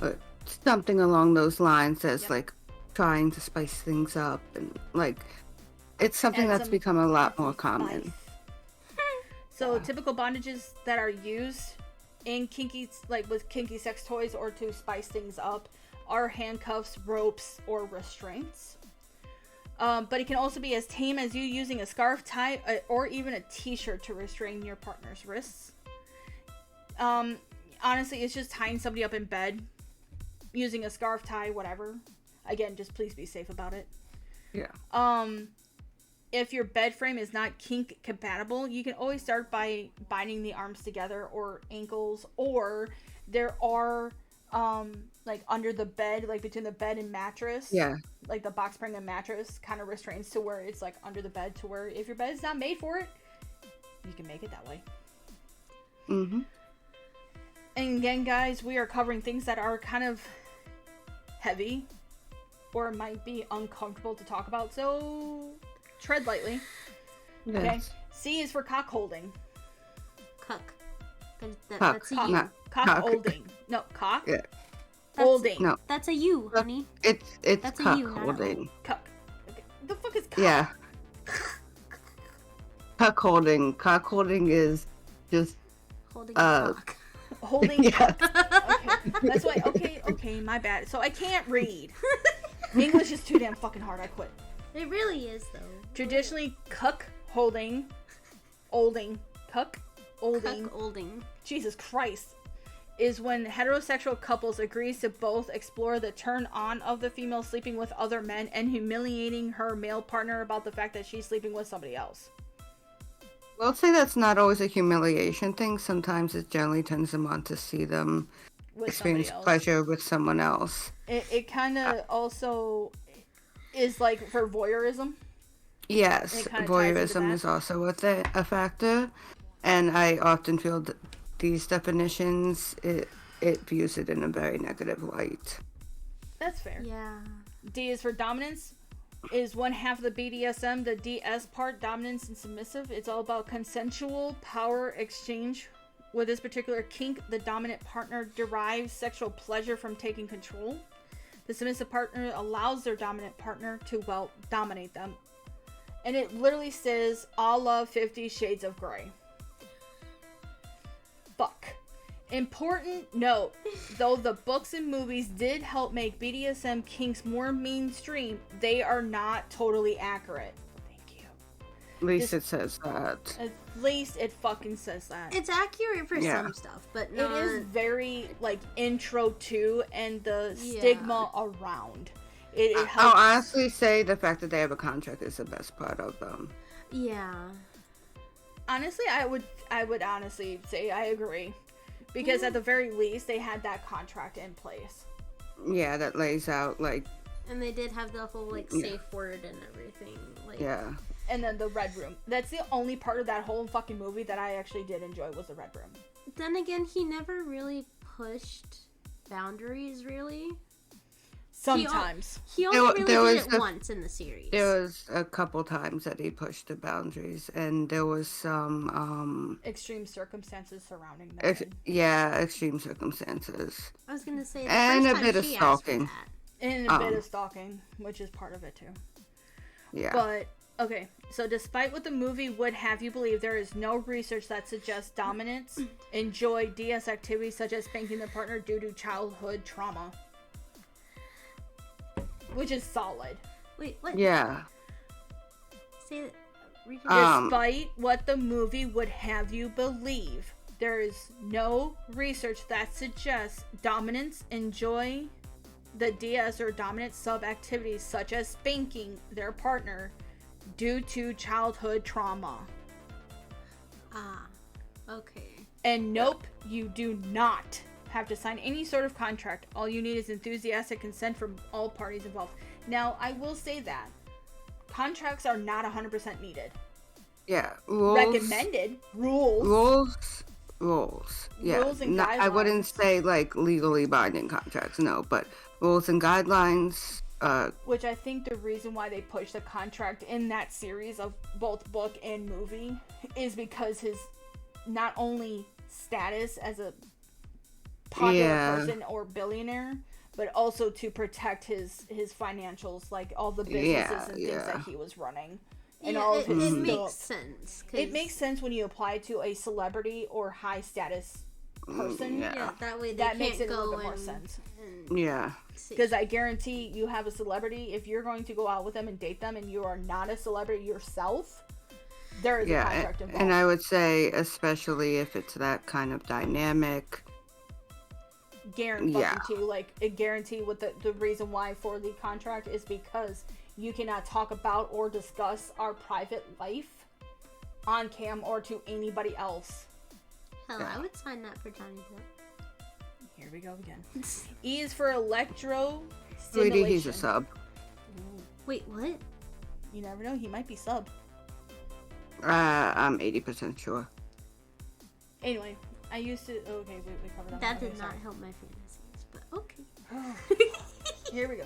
or something along those lines that's Yep. like trying to spice things up, and like it's something Add that's some become a lot more common. Spice. So typical bondages that are used in kinky, like with kinky sex toys or to spice things up, are handcuffs, ropes, or restraints. But it can also be as tame as you using a scarf tie or even a t-shirt to restrain your partner's wrists. Honestly, it's just tying somebody up in bed, using a scarf tie, whatever. Again, just please be safe about it. Yeah. If your bed frame is not kink compatible, you can always start by binding the arms together or ankles, or there are like under the bed, like between the bed and mattress. Yeah. Like the box spring and mattress kind of restrains to where it's like under the bed, to where if your bed is not made for it, you can make it that way. Mm-hmm. And again, guys, we are covering things that are kind of heavy or might be uncomfortable to talk about, so tread lightly. Okay. Yes. C is for cock holding. Cuck. Cuck. That's a Cock, you. Not- cock cock. holding. No, cock Yeah. holding. No. That's a you, honey. It's That's a cock you, not a holding. Cuck. Okay. The fuck is cock? Yeah. Cock holding. Cock holding is just Holding a cock. Holding. yeah. Okay. That's why. Okay, my bad. So I can't read. English is too damn fucking hard. I quit. It really is, though. Traditionally, cuck holding, olding, cuck holding. Cuck olding. Jesus Christ, is when heterosexual couples agrees to both explore the turn on of the female sleeping with other men and humiliating her male partner about the fact that she's sleeping with somebody else. We'll say that's not always a humiliation thing. Sometimes it generally turns them on to see them With experience somebody else. pleasure with someone else. It kind of also is like for voyeurism. Yes, It kinda ties into voyeurism that. is also a factor, and I often feel that these definitions it views it in a very negative light. That's fair. Yeah. D is for dominance. Is one half of the BDSM, the DS part, dominance and submissive. It's all about consensual power exchange. With this particular kink, the dominant partner derives sexual pleasure from taking control. The submissive partner allows their dominant partner to, well, dominate them. And it literally says, a la 50 Shades of Grey. Fuck. Important note, though the books and movies did help make BDSM kinks more mainstream, they are not totally accurate. Thank you. At least Just- it says that. At least it fucking says that. It's accurate for Yeah. some stuff, but It not... is very, like, intro to and the Yeah. stigma around. It I'll helps. honestly say the fact that they have a contract is the best part of them. Yeah. Honestly, I would honestly say I agree. Because at the very least, they had that contract in place. Yeah, that lays out like And they did have the whole, like, Yeah. safe word and everything. Like, yeah. And then the Red Room. That's the only part of that whole fucking movie that I actually did enjoy was the Red Room. Then again, he never really pushed boundaries, really. Sometimes. He only There- really there did was it the- once in the series. There was a couple times that he pushed the boundaries, and there was some Extreme circumstances surrounding that. extreme circumstances. I was gonna say, the And first a time bit of she asked for stalking. that. And a bit of stalking, which is part of it too. Yeah. But Okay, so despite what the movie would have you believe, there is no research that suggests dominants enjoy DS activities such as spanking their partner due to childhood trauma. Which is solid. Wait, what? Yeah. Say that. Despite what the movie would have you believe, there is no research that suggests dominants enjoy the DS or dominant sub activities such as spanking their partner due to childhood trauma. Ah, okay. And nope, you do not have to sign any sort of contract. All you need is enthusiastic consent from all parties involved. Now, I will say that contracts are not 100% needed. Yeah. Rules. Recommended. Rules. Yeah. Rules and I wouldn't guidelines. say like legally binding contracts, no, but rules and guidelines. Which I think the reason why they pushed the contract in that series of both book and movie is because his not only status as a popular person or billionaire, but also to protect his financials, like all the businesses and things that he was running. And all of his it stuff. makes sense. It makes sense when you apply it to a celebrity or high status person. Yeah, that way they That can't makes it a go little bit more and- sense. and Yeah. see. Because I guarantee you have a celebrity, if you're going to go out with them and date them and you are not a celebrity yourself, there is a Yeah. contract involved. And I would say, especially if it's that kind of dynamic. guarantee Yeah. guarantee what the reason why for the contract is because you cannot talk about or discuss our private life on cam or to anybody else. Hell, I would sign that for Johnny Depp. Here we go again. E is for electro Sweetie, he's a stimulation. sub. Wait, what? You never know, he might be sub. I'm 80% sure. Anyway, I used to. Okay, we covered That Okay, did not sorry. help my fantasies, but okay. Here we go.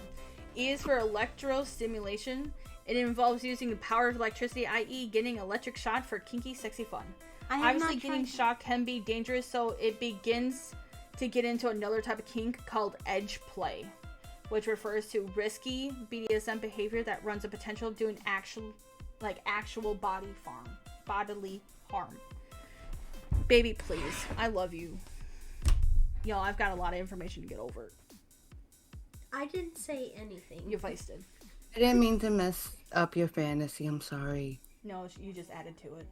E is for electrostimulation. It involves using the power of electricity, i.e., getting electric shock for kinky, sexy fun. I have Obviously, not getting tried shock can be dangerous, so it begins to get into another type of kink called edge play, which refers to risky BDSM behavior that runs the potential of doing actual bodily harm. Baby, please, I love you. Y'all, I've got a lot of information to get over. I didn't say anything. You feisted. I didn't mean to mess up your fantasy. I'm sorry. No, you just added to it.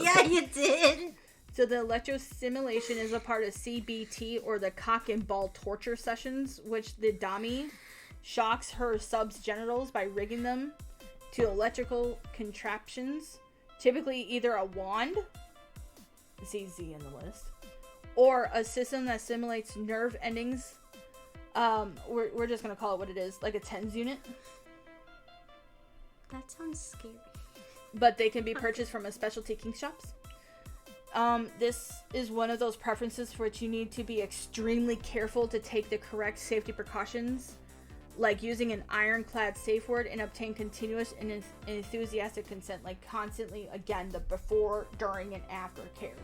Yeah, you did. So the electrostimulation is a part of CBT, or the cock and ball torture sessions, which the Dami shocks her sub's genitals by rigging them to electrical contraptions, typically either a wand, see Z in the list, or a system that simulates nerve endings. We're just gonna call it what it is, like a TENS unit. That sounds scary. But they can be purchased from a specialty kink shops. This is one of those preferences for which you need to be extremely careful to take the correct safety precautions, like using an ironclad safe word and obtain continuous and enthusiastic consent, like constantly, again, the before, during, and after care.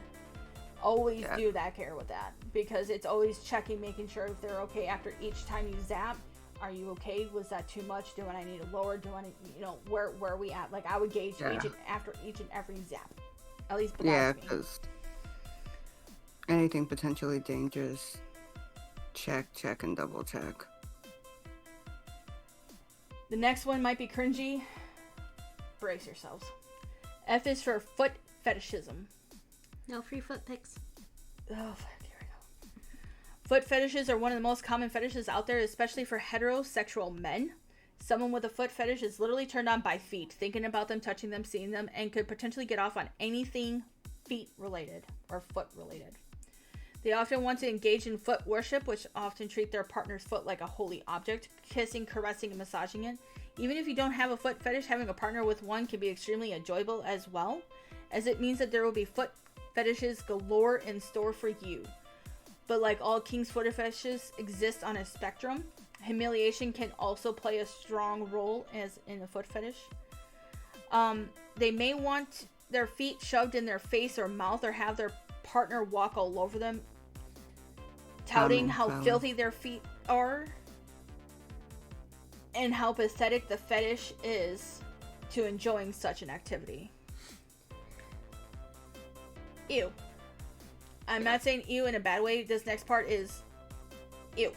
Always do that care with that, because it's always checking, making sure if they're okay after each time you zap. Are you okay? Was that too much? Do I need to lower? Do I need, where are we at? Like, I would gauge after each and every zap. At least Yeah, belongs me. because anything potentially dangerous, check, and double check. The next one might be cringy. Brace yourselves. F is for foot fetishism. No free foot pics. Oh, fuck, here we go. Foot fetishes are one of the most common fetishes out there, especially for heterosexual men. Someone with a foot fetish is literally turned on by feet, thinking about them, touching them, seeing them, and could potentially get off on anything feet related or foot related. They often want to engage in foot worship, which often treat their partner's foot like a holy object, kissing, caressing, and massaging it. Even if you don't have a foot fetish, having a partner with one can be extremely enjoyable as well, as it means that there will be foot fetishes galore in store for you. But like all king's foot fetishes exist on a spectrum. Humiliation can also play a strong role as in a foot fetish. They may want their feet shoved in their face or mouth, or have their partner walk all over them, touting how filthy their feet are. and how pathetic the fetish is to enjoying such an activity. Ew. I'm not saying ew in a bad way. This next part is ew.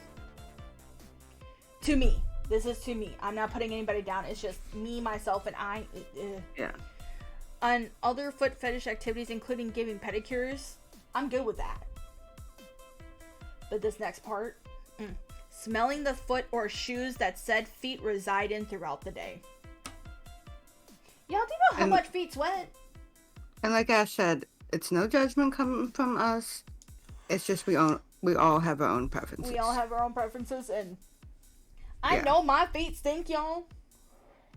To me. This is to me. I'm not putting anybody down. It's just me, myself, and I. Yeah. On other foot fetish activities, including giving pedicures, I'm good with that. But this next part, smelling the foot or shoes that said feet reside in throughout the day. Y'all, do you know how much feet sweat? And like Ash said, it's no judgment coming from us. It's just we all have our own preferences. We all have our own preferences, and I Yeah. know my feet stink, y'all.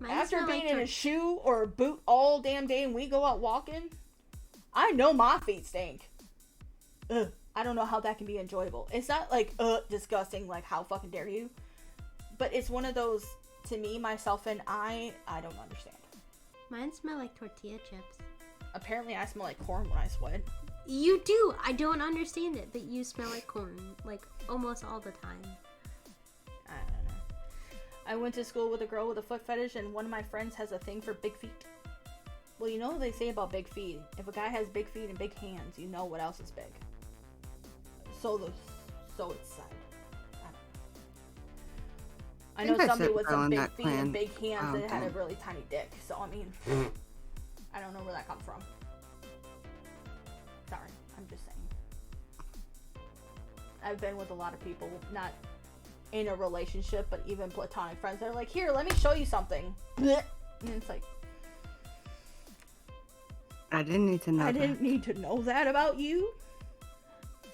Mine After smell being like in a shoe or a boot all damn day and we go out walking, I know my feet stink. Ugh. I don't know how that can be enjoyable. It's not like, disgusting, like, how fucking dare you? But it's one of those, to me, myself, and I don't understand. Mine smell like tortilla chips. Apparently, I smell like corn when I sweat. You do. I don't understand it, but you smell like corn, like, almost all the time. I don't know. I went to school with a girl with a foot fetish, and one of my friends has a thing for big feet. Well, you know what they say about big feet. If a guy has big feet and big hands, you know what else is big. So it's said. I know think I somebody said with girl some in big that feet and clan. big hands that had a Okay. really tiny dick. So I mean, I don't know where that comes from. Sorry, I'm just saying. I've been with a lot of people, not in a relationship, but even platonic friends. They're like, "Here, let me show you something," and it's like, I didn't need to know I that. didn't need to know that about you.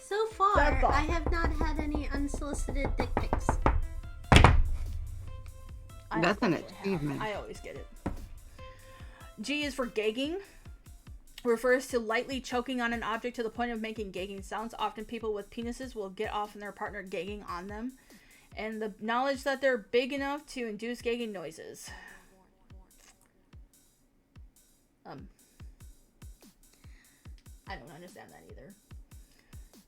So far, That's all. I have not had any unsolicited dick pics. I That's an unfortunately have. achievement. I always get it. G is for gagging. Refers to lightly choking on an object to the point of making gagging sounds. Often people with penises will get off on their partner gagging on them. And the knowledge that they're big enough to induce gagging noises. I don't understand that either.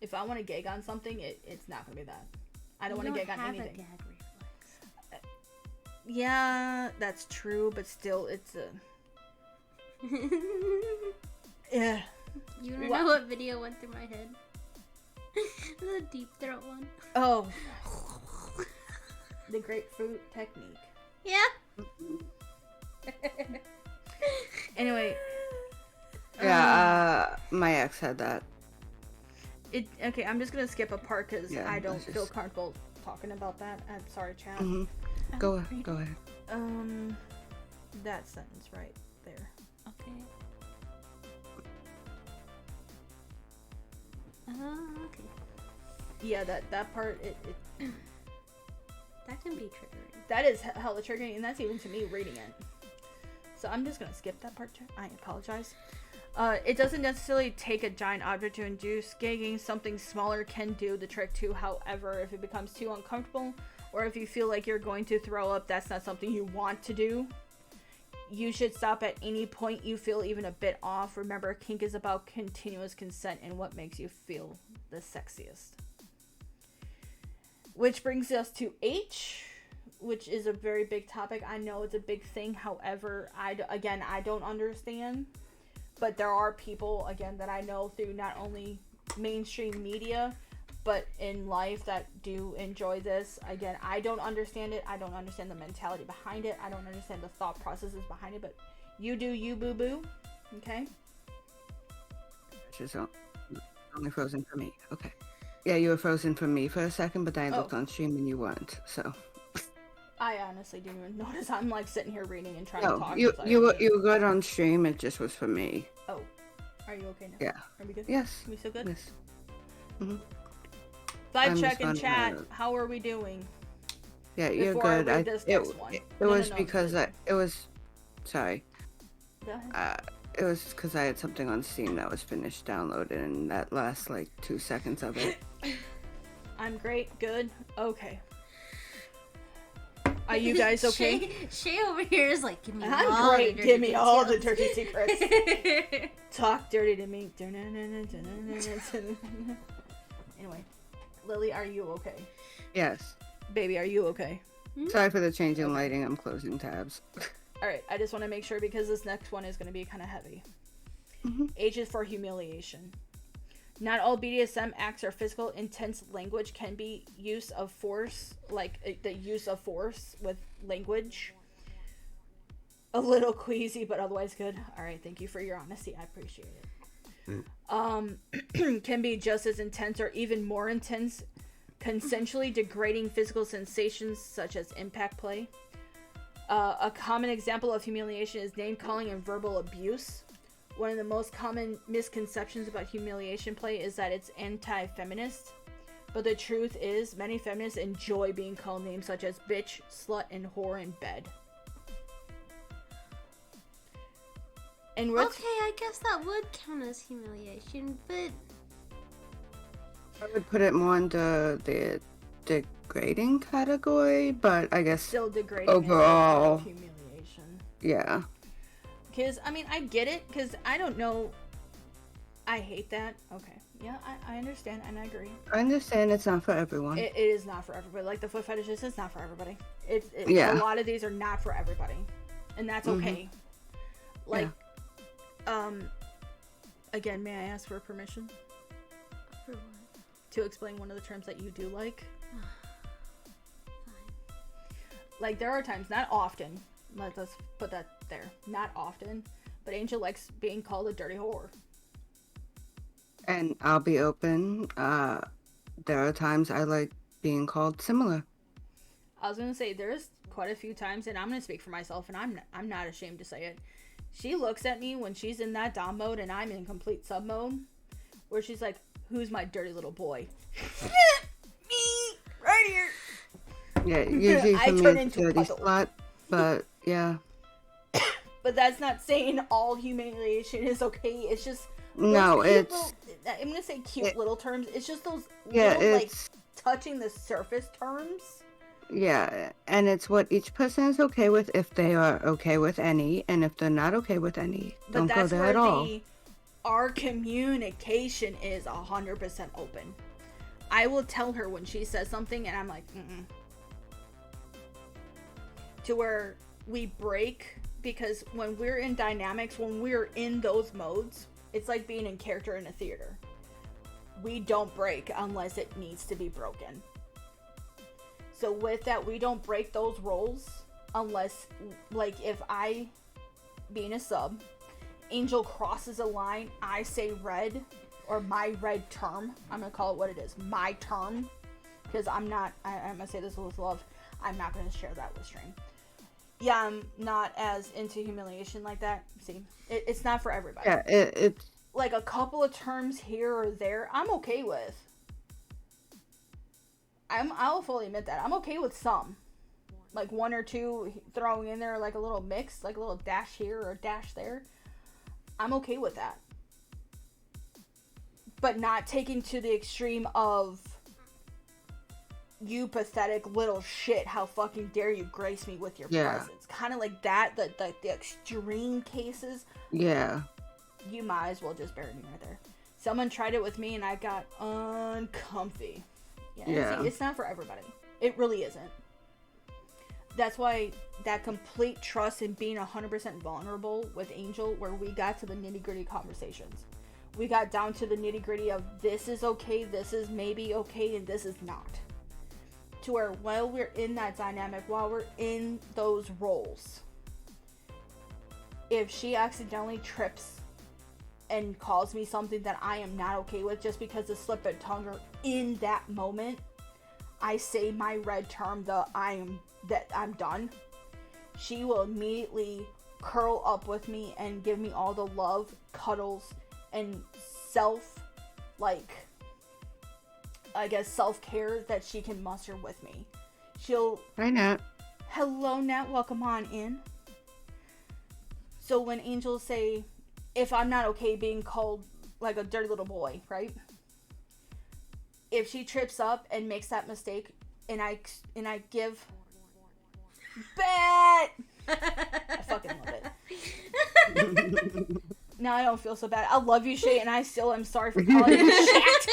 If I want to gag on something, it's not going to be that. I don't want to gag on anything. You don't have a gag reflex. Yeah, that's true, but still, it's a... Yeah. You don't What? know what video went through my head? The deep throat one. Oh. The grapefruit technique. Yeah. Anyway. Yeah, my ex had that. Okay, I'm just gonna skip a part because Yeah, I don't let's feel just- comfortable talking about that. I'm sorry, chat. Hmm. Go ahead. That sentence right there. Okay. Okay. Yeah, that part, it That can be triggering. that is hella triggering, and that's even to me reading it. So I'm just gonna skip that part. I apologize. It doesn't necessarily take a giant object to induce gagging. Something smaller can do the trick too. However, if it becomes too uncomfortable, or if you feel like you're going to throw up, that's not something you want to do. You should stop at any point you feel even a bit off. Remember, kink is about continuous consent and what makes you feel the sexiest. Which brings us to H, which is a very big topic. I know it's a big thing. However, I don't understand. But there are people, again, that I know through not only mainstream media, but in life that do enjoy this. Again, I don't understand it. I don't understand the mentality behind it. I don't understand the thought processes behind it. But you do you, boo-boo. Okay? She's only frozen for me. Okay. Yeah, you were frozen for me for a second, but then I looked on stream and you weren't. So. I honestly didn't even notice. I'm like sitting here reading and trying to No, talk. you It's like, you were good on stream. It just was for me. Oh. Are you okay now? Yeah. Are we good? Yes. Are we still good? Yes. Vibe I'm check in responding chat. to- How are we doing? Yeah, you're Before I good. read this next one. It No, was no, because it was. Sorry. Go ahead. It was because I had something on Steam that was finished downloaded, and that last like 2 seconds of it. I'm great. Good. Okay. Are you guys okay? Shay over here is like, give me all I'm great. the Give dirty me all the details. dirty secrets. Talk dirty to me. Anyway, Lily, are you okay? Yes. Baby, are you okay? Sorry for the change in lighting. I'm closing tabs. All right, I just want to make sure because this next one is going to be kind of heavy. Mm-hmm. Ages for humiliation. Not all BDSM acts or physical intense language can be use of force, like the use of force with language. A little queasy, but otherwise good. All right, thank you for your honesty. I appreciate it. Can be just as intense or even more intense, consensually degrading physical sensations such as impact play. A common example of humiliation is name calling and verbal abuse. One of the most common misconceptions about humiliation play is that it's anti-feminist. But the truth is, many feminists enjoy being called names such as bitch, slut, and whore in bed. And Okay, I guess that would count as humiliation, but I would put it more into the degrading category, but I guess still degrading overall, humiliation. Yeah. Because, I mean, I get it, because I don't know. I hate that. Okay. Yeah, I understand, and I agree. I understand it's not for everyone. It is not for everybody. Like the foot fetishes, it's not for everybody. Yeah. A lot of these are not for everybody. And that's okay. Like, again, may I ask for permission for what? to explain one of the terms that you do like? Fine. Like, there are times, not often, let's put that there, not often, but Angel likes being called a dirty whore. And I'll be open. There are times I like being called similar. I was gonna say there's quite a few times, and I'm gonna speak for myself, and I'm not ashamed to say it. She looks at me when she's in that dom mode, and I'm in complete sub mode, where she's like, "Who's my dirty little boy?" Me, right here. Yeah, usually I for turn me it's into a dirty puddle. slut, but yeah. But that's not saying all humiliation is okay. It's just No, cute it's little, I'm gonna say cute little terms. It's just those yeah, little, like, it's touching the surface terms. yeah, and it's what each person is okay with if they are okay with any, and if they're not okay with any, But don't go that's there where at all. our communication is 100% open. I will tell her when she says something, and I'm like, to where we break, because when we're in dynamics, when we're in those modes, it's like being in character in a theater. We don't break unless it needs to be broken. So with that, we don't break those roles unless, like, if I, being a sub, Angel crosses a line, I say red, or my red term. I'm gonna call it what it is, my term, because I'm gonna say this with love, I'm not gonna share that with stream. Yeah, I'm not as into humiliation like that. See, it's not for everybody. Yeah, it's Like a couple of terms here or there, I'm okay with. I'll fully admit that. I'm okay with some. Like one or two throwing in there, like a little mix, like a little dash here or dash there. I'm okay with that. But not taking to the extreme of, you pathetic little shit, how fucking dare you grace me with your presence. Kind of like that, the extreme cases. yeah. You might as well just bury me right there. Someone tried it with me and I got uncomfy. Yeah. See, it's not for everybody. It really isn't. That's why that complete trust in being 100% vulnerable with Angel, where we got to the nitty gritty conversations. We got down to the nitty gritty of this is okay, this is maybe okay, and this is not. To where while we're in that dynamic, while we're in those roles, if she accidentally trips and calls me something that I am not okay with just because the slip of tongue or in that moment, I say my red term, I'm done. She will immediately curl up with me and give me all the love, cuddles, and self-care that she can muster with me. She'll... Hi, Nat. Hello, Nat. Welcome on in. So when angels say, if I'm not okay being called like a dirty little boy, right? If she trips up and makes that mistake, and I give bet, I fucking love it. Now I don't feel so bad. I love you, Shay, and I still am sorry for calling you shit.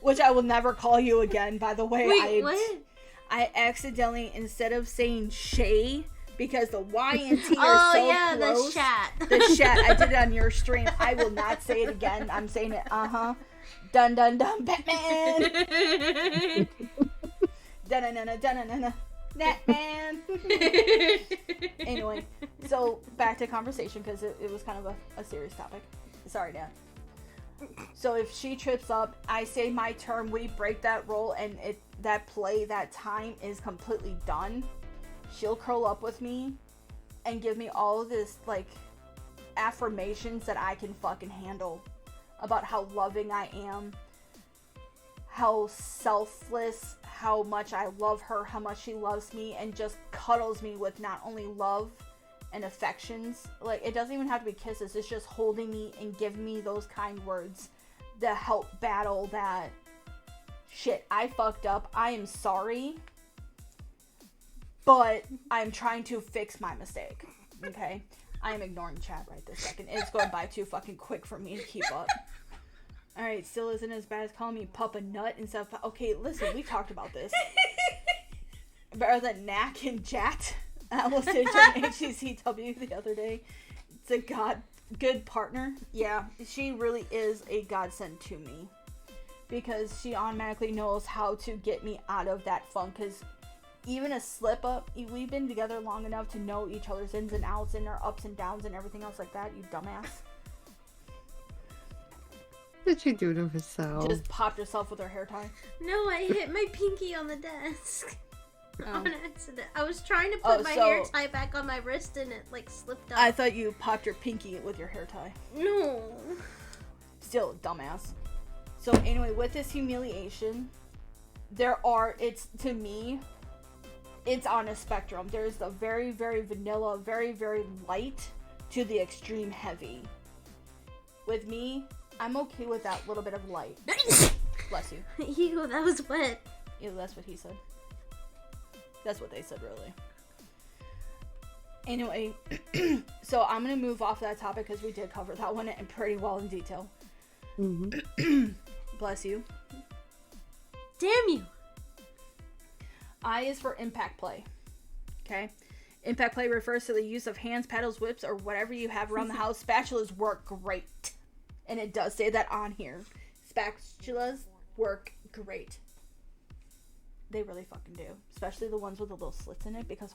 which I will never call you again, by the way. Wait, what? I accidentally, instead of saying Shay, because the Y and T are Oh, so yeah, close. the chat. The shat. I did it on your stream. I will not say it again. I'm saying it, Dun dun dun, Batman! Dun dun dun dun dun dun, Batman! Anyway, so back to conversation, because it was kind of a serious topic. Sorry, Dad. So if she trips up, I say my turn, we break that roll, and that time is completely done. She'll curl up with me and give me all of this, like, affirmations that I can fucking handle about how loving I am, how selfless, how much I love her, how much she loves me, and just cuddles me with not only love and affections. Like, it doesn't even have to be kisses, it's just holding me and giving me those kind words that help battle that shit. I fucked up, I am sorry, but I'm trying to fix my mistake. Okay? I am ignoring chat right this second. It's going by too fucking quick for me to keep up. Alright, still isn't as bad as calling me Papa Nut instead of... Okay, listen, we talked about this. Better than Knack and Jat. I was in HCCW the other day. It's a good partner. Yeah, she really is a godsend to me. Because she automatically knows how to get me out of that funk. Because even a slip up, we've been together long enough to know each other's ins and outs and our ups and downs and everything else like that, you dumbass. What did she do to herself? Just popped herself with her hair tie. No, I hit my pinky on the desk. Oh. On accident. I was trying to put my hair tie back on my wrist and it like slipped up. I thought you popped your pinky with your hair tie. No. Still, dumbass. So anyway, with this humiliation, to me, it's on a spectrum. There's the very, very vanilla, very, very light to the extreme heavy. With me, I'm okay with that little bit of light. Bless you. Ew, that was wet. Ew, that's what he said. That's what they said, really. Anyway, so I'm going to move off that topic because we did cover that one in pretty well in detail. Mm-hmm. Bless you. Damn you. I is for impact play. Okay? Impact play refers to the use of hands, paddles, whips, or whatever you have around the house. Spatulas work great. And it does say that on here. Spatulas work great. They really fucking do. Especially the ones with the little slits in it, because...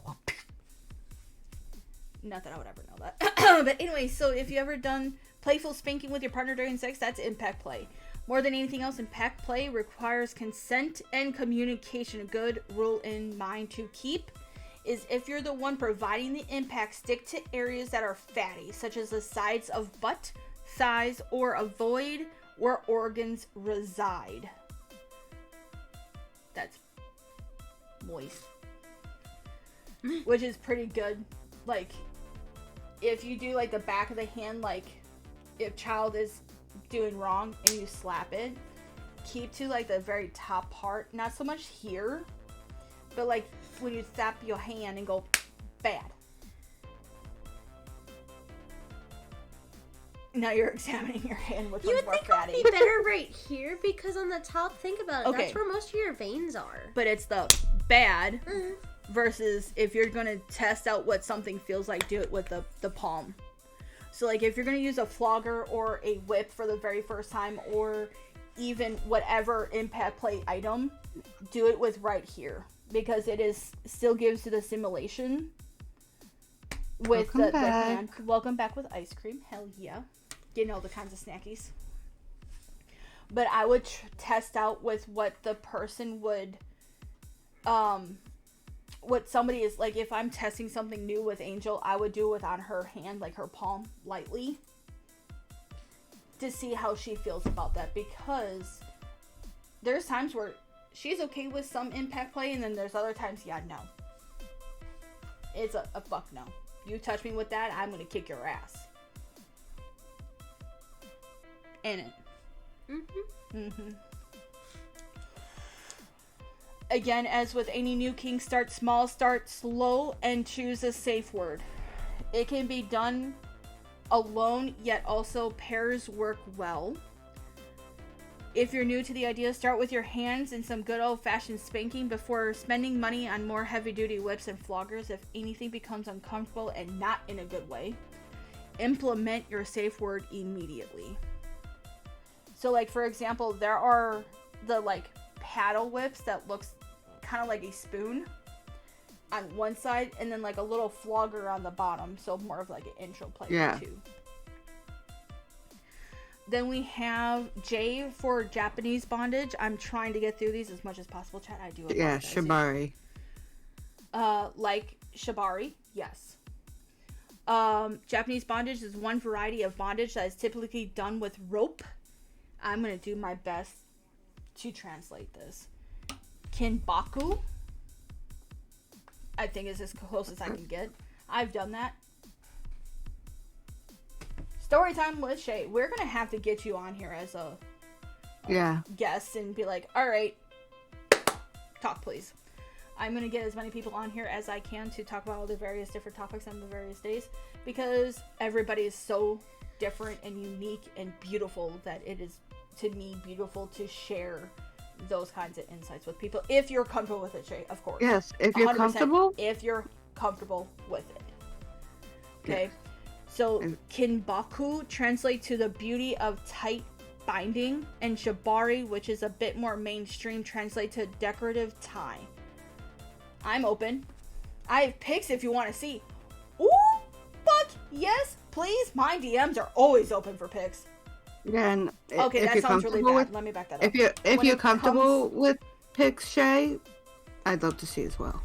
Not that I would ever know that. But anyway, so if you ever done playful spanking with your partner during sex, that's impact play. More than anything else, impact play requires consent and communication. A good rule in mind to keep is if you're the one providing the impact, stick to areas that are fatty, such as the sides of butt, thighs, or avoid where organs reside. That's moist. Which is pretty good. Like, if you do like the back of the hand, like if child is doing wrong and you slap it, keep to like the very top part, not so much here, but like when you slap your hand and go bad. Now you're examining your hand, which You one's would more think it fatty. would be better right here because on the top, think about it, Okay. that's where most of your veins are. But it's the bad Mhm. versus if you're gonna test out what something feels like, do it with the palm. So like if you're gonna use a flogger or a whip for the very first time, or even whatever impact play item, do it with right here, because it is still gives you the simulation with Welcome the back. hand. Welcome back with ice cream. Hell yeah. Getting all the kinds of snackies. But I would test out with what the person would what somebody is like. If I'm testing something new with Angel, I would do it with on her hand, like her palm, lightly, to see how she feels about that, because there's times where she's okay with some impact play, and then there's other times, yeah, no, it's a fuck no. You touch me with that, I'm gonna kick your ass. Ain't it? Mm-hmm. Again, as with any new king, start small, start slow, and choose a safe word. It can be done alone, yet also pairs work well. If you're new to the idea, start with your hands and some good old-fashioned spanking before spending money on more heavy-duty whips and floggers. If anything becomes uncomfortable and not in a good way, implement your safe word immediately. So, like, for example, there are the, like, paddle whips that looks kind of like a spoon on one side and then, like, a little flogger on the bottom. So, more of, like, an intro play too. Then we have J for Japanese bondage. I'm trying to get through these as much as possible, chat. I do apologize. Yeah, shibari. Like shibari, yes. Japanese bondage is one variety of bondage that is typically done with rope. I'm going to do my best to translate this. Kinbaku, I think, is as close as I can get. I've done that. Story time with Shay. We're going to have to get you on here as a guest and be like, all right, talk please. I'm going to get as many people on here as I can to talk about all the various different topics on the various days, because everybody is so different and unique and beautiful that it is, to me, beautiful to share those kinds of insights with people. If you're comfortable with it, Shay, of course. Yes, if you're 100% comfortable. If you're comfortable with it. Okay. Yes. So, kinbaku translates to the beauty of tight binding, and shibari, which is a bit more mainstream, translates to decorative tie. I'm open. I have pics if you want to see. Ooh, fuck yes, please. My DMs are always open for pics. Yeah, and okay, that sounds really bad. Let me back that up. If you're comfortable with pics, Shay, I'd love to see as well.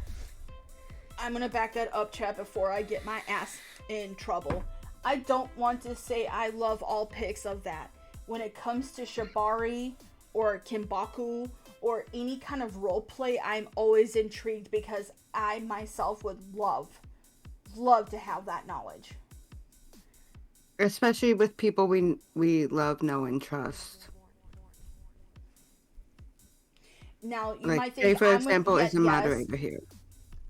I'm gonna back that up, chat, before I get my ass in trouble. I don't want to say I love all pics of that. When it comes to shibari or kinbaku or any kind of role play, I'm always intrigued because I myself would love to have that knowledge. Especially with people we love, know, and trust. Now, you like, might think, Jay, for example, is a moderator here.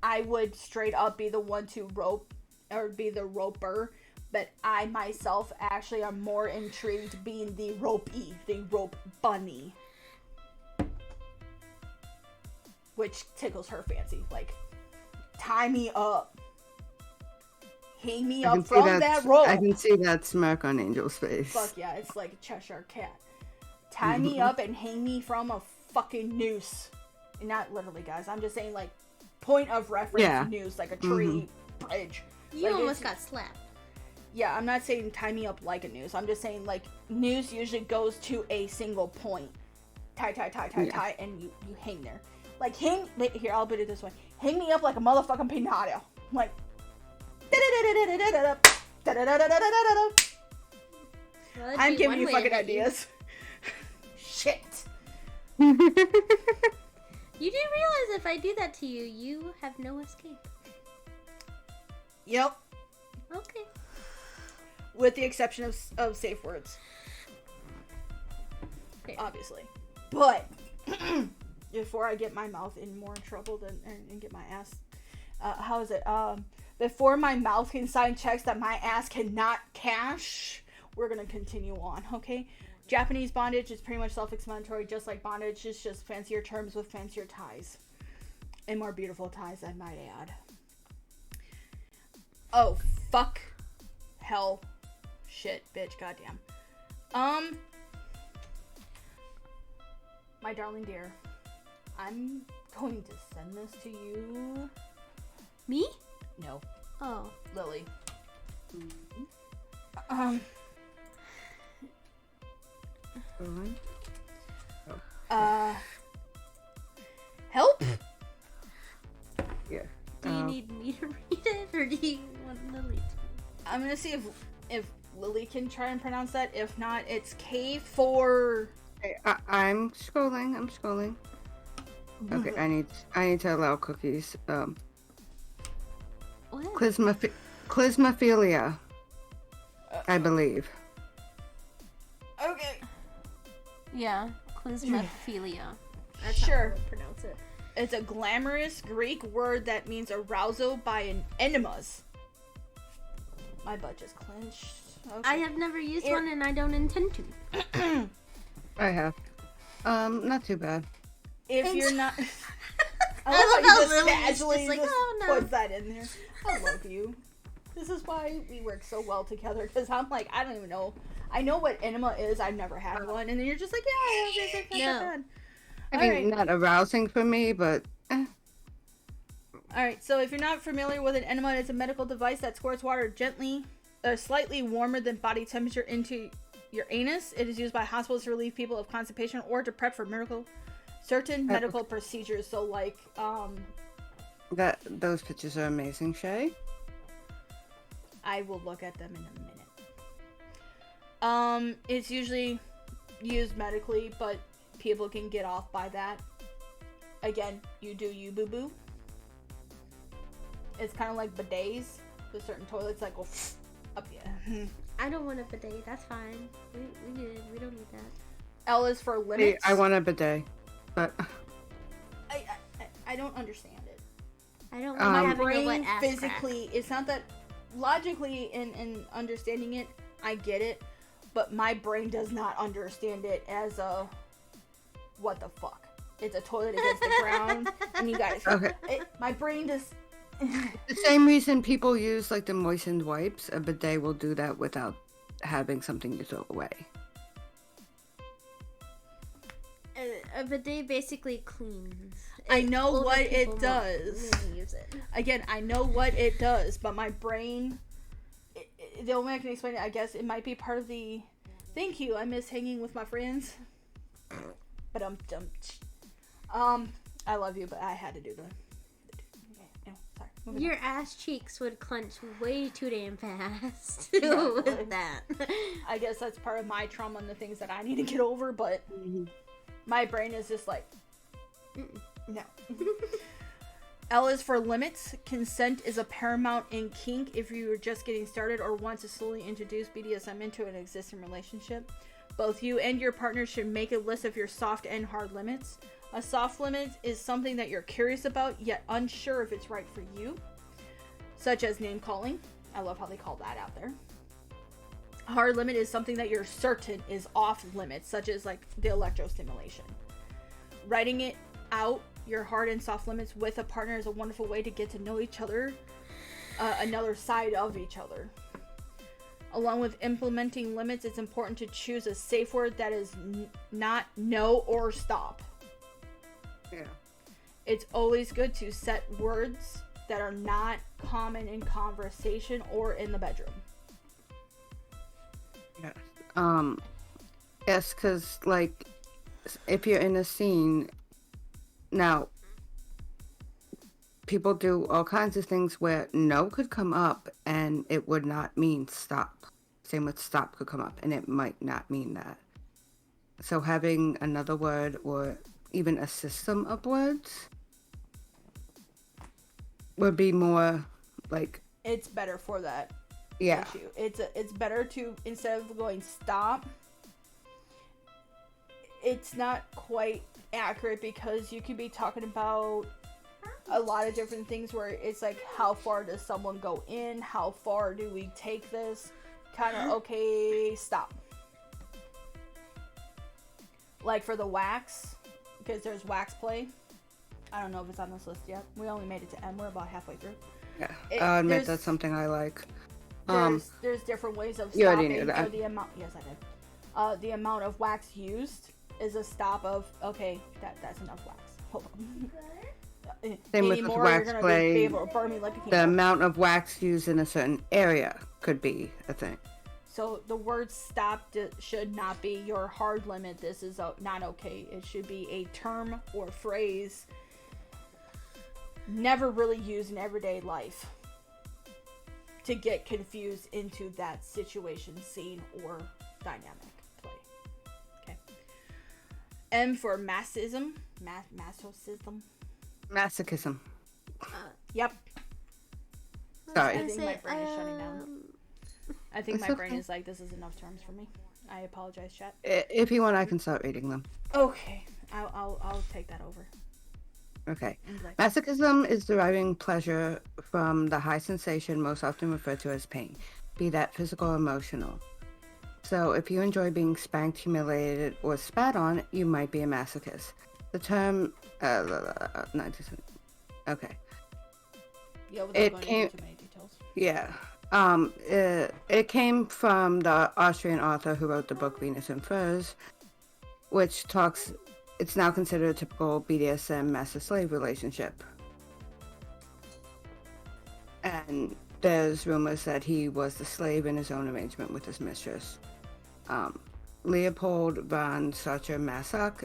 I would straight up be the one to rope, or be the roper, but I myself actually am more intrigued being the ropey, the rope bunny. Which tickles her fancy. Like, tie me up. Hang me up from that rope. I can see that smirk on Angel's face. Fuck yeah, it's like a Cheshire cat. Tie me up and hang me from a fucking noose. And not literally, guys. I'm just saying, like, point of reference noose, like a tree bridge. You like, almost got slapped. Yeah, I'm not saying tie me up like a noose. I'm just saying, like, noose usually goes to a single point. Tie, and you hang there. Like, here, I'll put it this way. Hang me up like a motherfucking pinata. Like, I'm giving you fucking ideas. Shit. You do realize if I do that to you, you have no escape. Yep. Okay. With the exception of safe words. Fair. Obviously. But, before I get my mouth in more trouble and get my ass... how is it? Before my mouth can sign checks that my ass cannot cash, we're going to continue on, okay? Japanese bondage is pretty much self-explanatory, just like bondage. It's just fancier terms with fancier ties. And more beautiful ties, I might add. Oh, fuck. Hell. Shit, bitch, goddamn. My darling dear, I'm going to send this to you. Me? No. Oh. Lily. Help? Yeah. Do you need me to read it, or do you want Lily to? I'm gonna see if Lily can try and pronounce that. If not, it's K for... I'm scrolling. Okay, I need to allow cookies. What? Clismophilia, I believe. Okay. Yeah, clismophilia. That's how I would pronounce it. It's a glamorous Greek word that means arousal by an enemas. My butt just clenched. Okay. I have never used one, and I don't intend to. I have. Not too bad. If Thanks. you're not, I I love love how how you just Lily's casually just like, just "Oh, no." put that in there. I love you. This is why we work so well together. Because I'm like, I don't even know. I know what enema is. I've never had one, and then you're just like, yeah, it's not that bad. I mean, Alright. not arousing for me, but All right, so if you're not familiar with an enema, it's a medical device that squirts water gently or slightly warmer than body temperature into your anus. It is used by hospitals to relieve people of constipation or to prep for certain medical procedures. So, like, those pictures are amazing, Shay. I will look at them in a minute. It's usually used medically, but people can get off by that. Again, you do you, boo boo. It's kind of like bidets. There's certain toilets that go up. Yeah. I don't want a bidet. That's fine. We don't need that. L is for Hey, limits. I want a bidet, but I don't understand it. I don't My want having a wet Brain ass physically, it's not that logically in understanding it, I get it, but my brain does not understand it as a what the fuck. It's a toilet against the ground, and you guys. Okay. My brain just. the same reason people use like the moistened wipes, a bidet will do that without having something to throw away. A bidet basically cleans. I know Older what people it does. mainly use it. Again, I know what it does, but my brain. The only way I can explain it, I guess, it might be part of the. Thank you. I miss hanging with my friends. But I love you, but I had to do the. Yeah, sorry. Moving Your ass cheeks would clench way too damn fast Exactly. with that. on. I guess that's part of my trauma and the things that I need to get over, but my brain is just like, no. L is for limits. Consent is a paramount in kink if you are just getting started or want to slowly introduce BDSM into an existing relationship. Both you and your partner should make a list of your soft and hard limits. A soft limit is something that you're curious about yet unsure if it's right for you, such as name calling. I love how they call that out there. A hard limit is something that you're certain is off limits, such as like the electrostimulation. Writing it out, your hard and soft limits with a partner is a wonderful way to get to know each other, another side of each other. Along with implementing limits, it's important to choose a safe word that is not no or stop. Yeah. It's always good to set words that are not common in conversation or in the bedroom. Yeah. Yes, because like if you're in a scene now, people do all kinds of things where no could come up and it would not mean stop. Same with stop could come up and it might not mean that. So having another word or even a system of words would be more like, It's better for that yeah. issue. It's better to, instead of going stop, it's not quite accurate because you could be talking about a lot of different things where it's like, how far does someone go in? How far do we take this? Kind of, okay, stop. Like for the wax, because there's wax play. I don't know if it's on this list yet. We only made it to M. We're about halfway through. Yeah. It- I'll admit there's- that's something I like. There's different ways of You already stopping knew that. for the amount. Yes, I did. The amount of wax used is a stop of, okay, that's enough wax. Hold on. Same with Anymore, wax you're gonna play, be able to burn me like a the candle. amount of wax used in a certain area could be a thing. So the word stop should not be your hard limit. This is not okay. It should be a term or phrase never really used in everyday life to get confused into that situation, scene, or dynamic play. Okay. M for masochism. Masochism. Masochism. Yep. Sorry. I think my brain is shutting down. I think It's my brain okay. is like, this is enough terms for me. I apologize, chat. If you want, I can start reading them. Okay, I'll take that over. Okay. And like, Masochism is deriving pleasure from the high sensation most often referred to as pain, be that physical or emotional. So if you enjoy being spanked, humiliated, or spat on, you might be a masochist. The term, okay. Yeah, without It going came- into too many details. Yeah. It came from the Austrian author who wrote the book Venus in Furs, which talks. It's now considered a typical BDSM master-slave relationship, and there's rumors that he was the slave in his own arrangement with his mistress. Leopold von Sacher-Masoch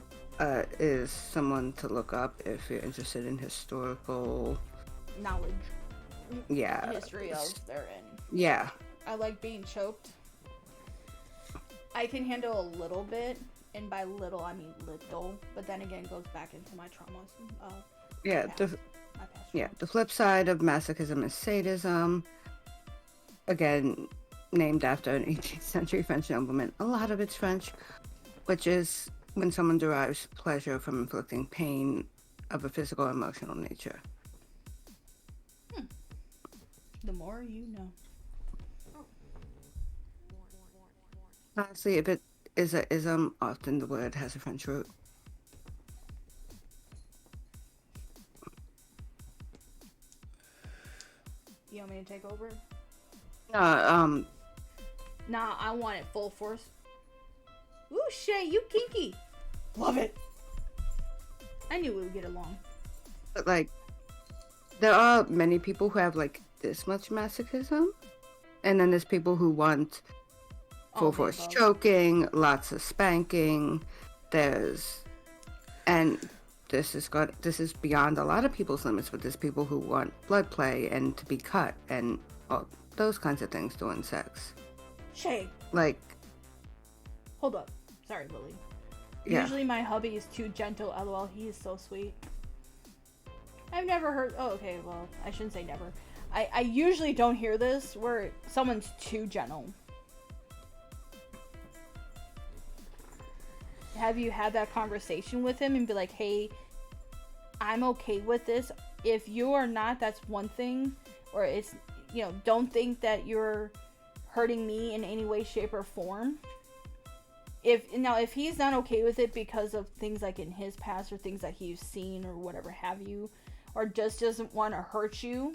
is someone to look up if you're interested in historical. Knowledge, Yeah. history of therein. Yeah. I like being choked. I can handle a little bit, and by little I mean little. But then again, it goes back into my traumas. Yeah. my past Yeah, traumas. the flip side of masochism is sadism. Again, named after an 18th century French nobleman. A lot of it's French, which is when someone derives pleasure from inflicting pain of a physical or emotional nature. The more you know. Honestly, if it is a ism, often the word has a French root. You want me to take over? Uh, Nah, I want it full force. Ooh, Shay, you kinky. Love it. I knew we would get along. but like, there are many people who have like this much masochism, and then there's people who want All full the force above. choking, lots of spanking. And this is beyond a lot of people's limits, but there's people who want blood play and to be cut and all those kinds of things during sex. Shay, Like, hold up. Sorry, Lily. yeah, Usually my hubby is too gentle. LOL, he is so sweet. I've never heard. Oh, okay. Well, I shouldn't say never. I usually don't hear this where someone's too gentle. Have you had that conversation with him and be like, hey, I'm okay with this. If you are not, that's one thing. Or it's, don't think that you're hurting me in any way, shape, or form. If he's not okay with it because of things like in his past or things that he's seen or whatever have you, or just doesn't want to hurt you,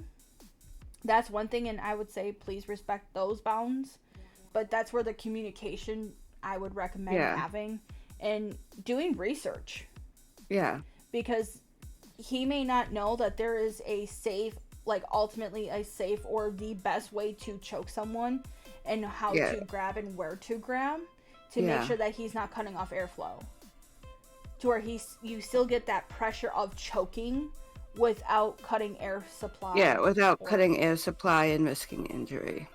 that's one thing, and I would say please respect those bounds. But that's where the communication I would recommend Yeah. having and doing research, yeah, because he may not know that there is a safe, like ultimately a safe or the best way to choke someone and how Yeah. to grab and where to grab to Yeah. make sure that he's not cutting off airflow, to where you still get that pressure of choking without cutting air supply. yeah, without or- cutting air supply and risking injury.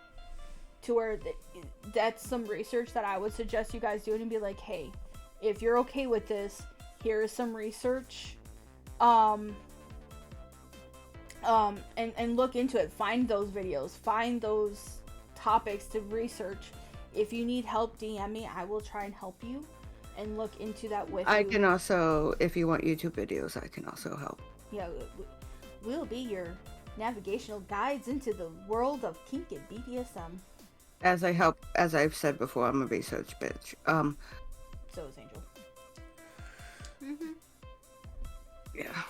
to where that's some research that I would suggest you guys do and be like, hey, if you're okay with this, here is some research. And look into it. Find those videos. Find those topics to research. If you need help, DM me. I will try and help you and look into that with I you. can also, if you want YouTube videos, I can also help. Yeah, we'll be your navigational guides into the world of kink and BDSM. As I've said before, I'm a research bitch. So is Angel. Yeah.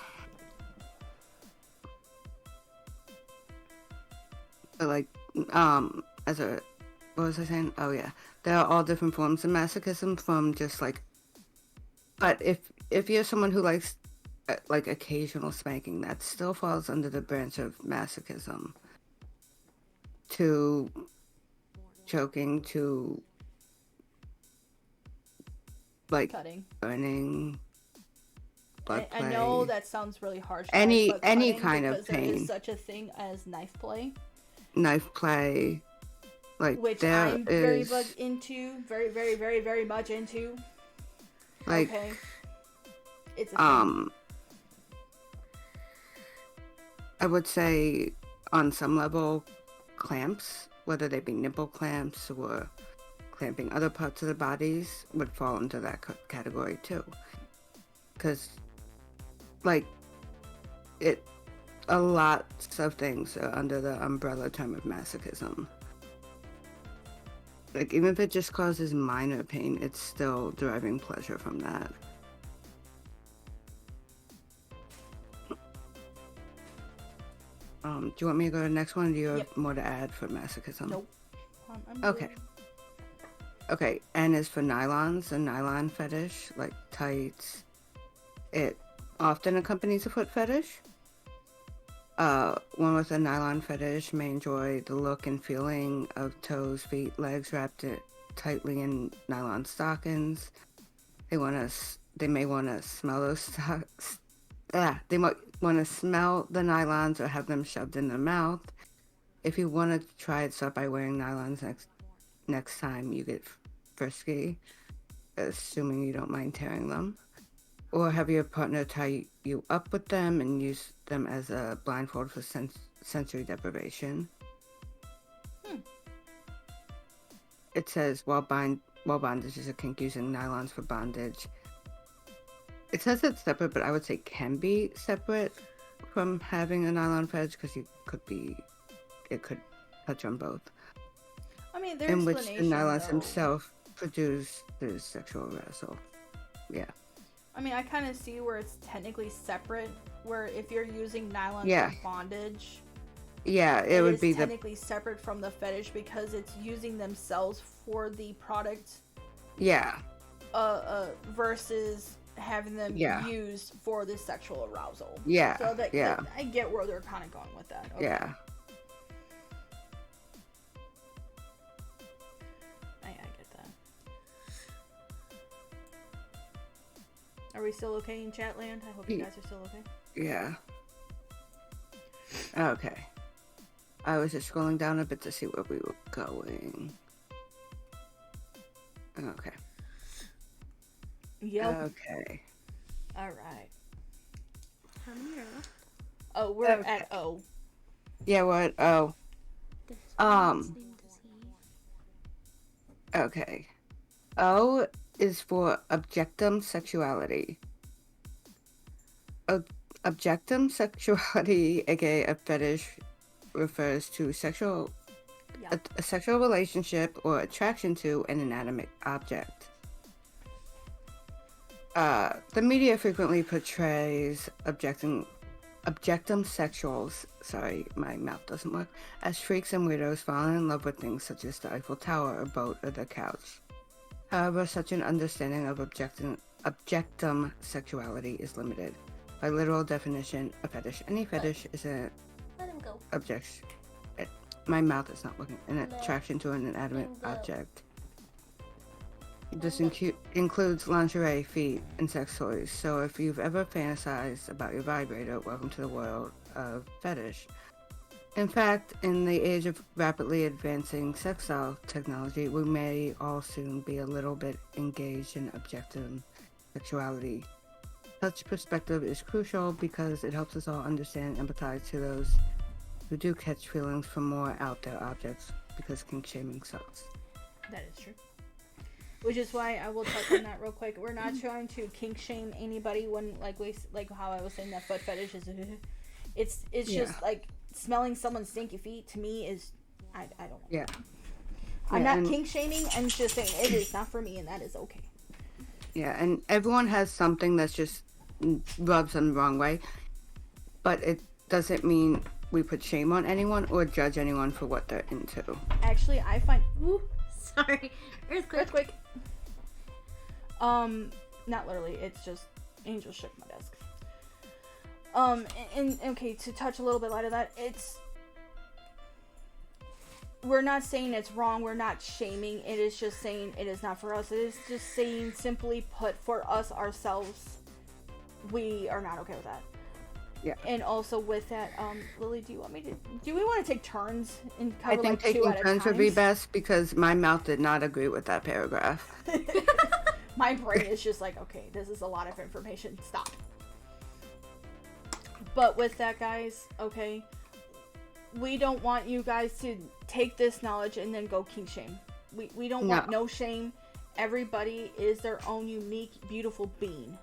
But like, what was I saying? Oh yeah, there are all different forms of masochism from just like, but if you're someone who likes like occasional spanking, that still falls under the branch of masochism. To choking, to like Cutting. burning, blood I play. know that sounds really harsh. Any- guys, but any cutting, kind of because there pain. is such a thing as knife play, Knife play, like which there I'm very is much into, very, very, very, very much into. like Okay, it's a thing. I would say on some level, clamps, whether they be nipple clamps or clamping other parts of the bodies, would fall into that category too. Because, like, a lot of things are under the umbrella term of masochism. Like, even if it just causes minor pain, it's still deriving pleasure from that. Do you want me to go to the next one, or do you have Yep. more to add for masochism? Nope. I'm Okay. good. Okay, N is for nylons, a nylon fetish, like tights. It often accompanies a foot fetish. One with a nylon fetish may enjoy the look and feeling of toes, feet, legs wrapped tightly in nylon stockings. They may want to smell those stocks. They might want to smell the nylons or have them shoved in their mouth. If you want to try it, start by wearing nylons next time you get frisky, assuming you don't mind tearing them. Or have your partner tie you up with them and use them as a blindfold for sensory deprivation. It says while bondage is a kink, using nylons for bondage. It says it's separate, but I would say can be separate from having a nylon fetish, because it could touch on both. I mean, there's In which the explanation, nylons though. themselves produce the sexual arousal. Yeah. I mean, I kind of see where it's technically separate. Where if you're using nylon Yeah. for bondage, Yeah, it would is be the technically separate from the fetish because it's using themselves for the product, yeah. versus having them Yeah. used for the sexual arousal. Yeah. So that yeah. I get where they're kind of going with that. Okay. Yeah. I get that. Are we still okay in Chatland? I hope you guys are still okay. Yeah. Okay. I was just scrolling down a bit to see where we were going. Okay. Yep. Okay. All right. How many are left? Oh, we're Okay. at O. Yeah, what? Oh, This Um. one's name does he- okay. O is for objectum sexuality. Objectum sexuality, aka a fetish, refers to a sexual relationship or attraction to an inanimate object. The media frequently portrays objectum sexuals, sorry, my mouth doesn't work, as freaks and weirdos falling in love with things such as the Eiffel Tower, a boat, or the couch. However, such an understanding of objectum sexuality is limited. By literal definition, a fetish. Any fetish is an Let him go. objection. My mouth is not working. An attraction to an inanimate object. This includes lingerie, feet, and sex toys. So if you've ever fantasized about your vibrator, welcome to the world of fetish. In fact, in the age of rapidly advancing sextile technology, we may all soon be a little bit engaged in objective sexuality. Such perspective is crucial because it helps us all understand and empathize to those who do catch feelings for more out there objects, because kink shaming sucks. That is true. Which is why I will touch on that real quick. We're not trying to kink shame anybody when like how I was saying that foot fetish is. It's just like smelling someone's stinky feet to me is I don't know. Yeah. I'm Yeah, not and- kink shaming. I'm just saying it is not for me, and that is okay. Yeah, and everyone has something that's just rubs them the wrong way, but it doesn't mean we put shame on anyone or judge anyone for what they're into. Actually, I find Sorry. Earthquake. not literally. It's just Angel shook my desk. And okay, to touch a little bit light of that, we're not saying it's wrong, we're not shaming, it is just saying it is not for us. It is just saying, simply put, for us ourselves, we are not okay with that. Yeah. And also with that, Lily, do we want to take turns and I cover think like two taking at a turns time? would be best, because my mouth did not agree with that paragraph. My brain is just like, okay, this is a lot of information. Stop. But with that, guys, okay, we don't want you guys to take this knowledge and then go kink shame. We don't want no shame. Everybody is their own unique, beautiful being.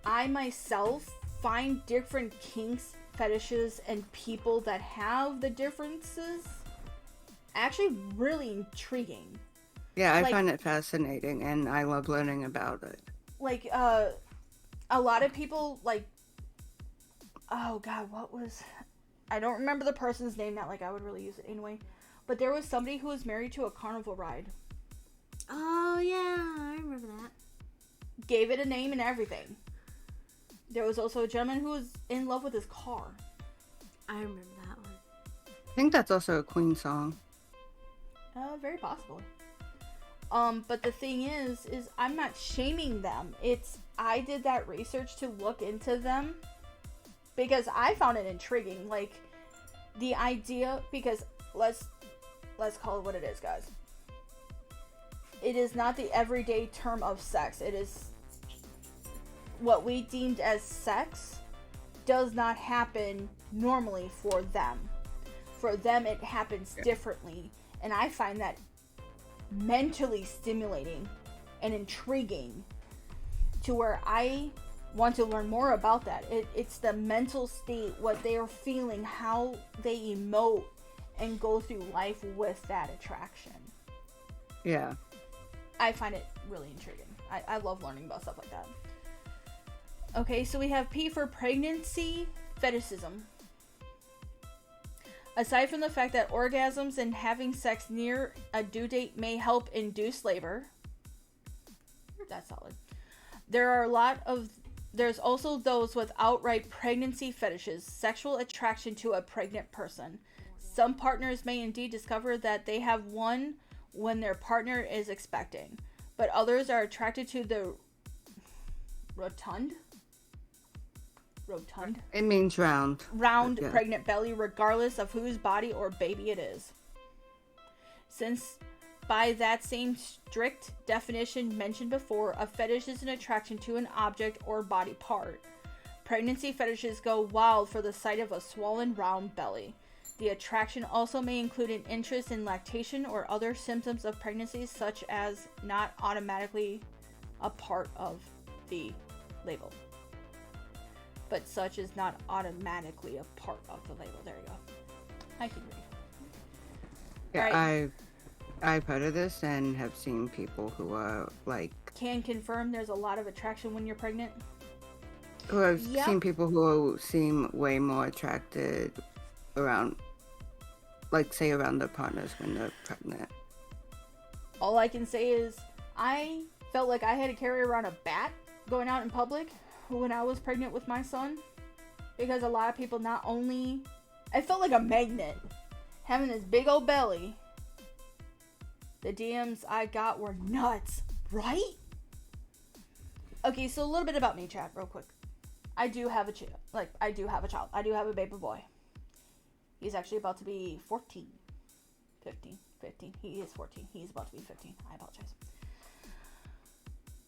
I myself find different kinks, fetishes, and people that have the differences actually really intriguing. Yeah, I Like- find it fascinating, and I love learning about it. Like, a lot of people, like, oh god, what was, I don't remember the person's name, not like I would really use it anyway, but there was somebody who was married to a carnival ride, Oh yeah, I remember that. gave it a name and everything. There was also a gentleman who was in love with his car. I remember that one. I think that's also a Queen song. Very possibly. But the thing is I'm not shaming them. It's, I did that research to look into them because I found it intriguing. Like, the idea, because let's call it what it is, guys. It is not the everyday term of sex. It is what we deemed as sex does not happen normally for them. For them, it happens differently. And I find that mentally stimulating and intriguing to where I want to learn more about that. It's the mental state, what they are feeling, how they emote and go through life with that attraction. Yeah. I find it really intriguing. I love learning about stuff like that. Okay, so we have P for pregnancy fetishism. Aside from the fact that orgasms and having sex near a due date may help induce labor, that's solid. There's also those with outright pregnancy fetishes, sexual attraction to a pregnant person. Some partners may indeed discover that they have one when their partner is expecting, but others are attracted to the rotund? It means round. Round Yeah. pregnant belly, regardless of whose body or baby it is. Since by that same strict definition mentioned before, a fetish is an attraction to an object or body part. Pregnancy fetishes go wild for the sight of a swollen round belly. The attraction also may include an interest in lactation or other symptoms of pregnancy, such as not automatically a part of the label. But such is not automatically a part of the label. There you go. I can read. Yeah, Alright. I've heard of this and have seen people who are like, Can confirm there's a lot of attraction when you're pregnant. who have Yep. seen people who seem way more attracted around, like, say, around their partners when they're pregnant. All I can say is I felt like I had to carry around a bat going out in public when I was pregnant with my son, because a lot of people, not only, I felt like a magnet having this big old belly. The DMs I got were nuts, right? Okay, so a little bit about me, chat, real quick. I do have a child. I do have a baby boy. He's actually about to be 14. 15. He is 14. He's about to be 15. I apologize.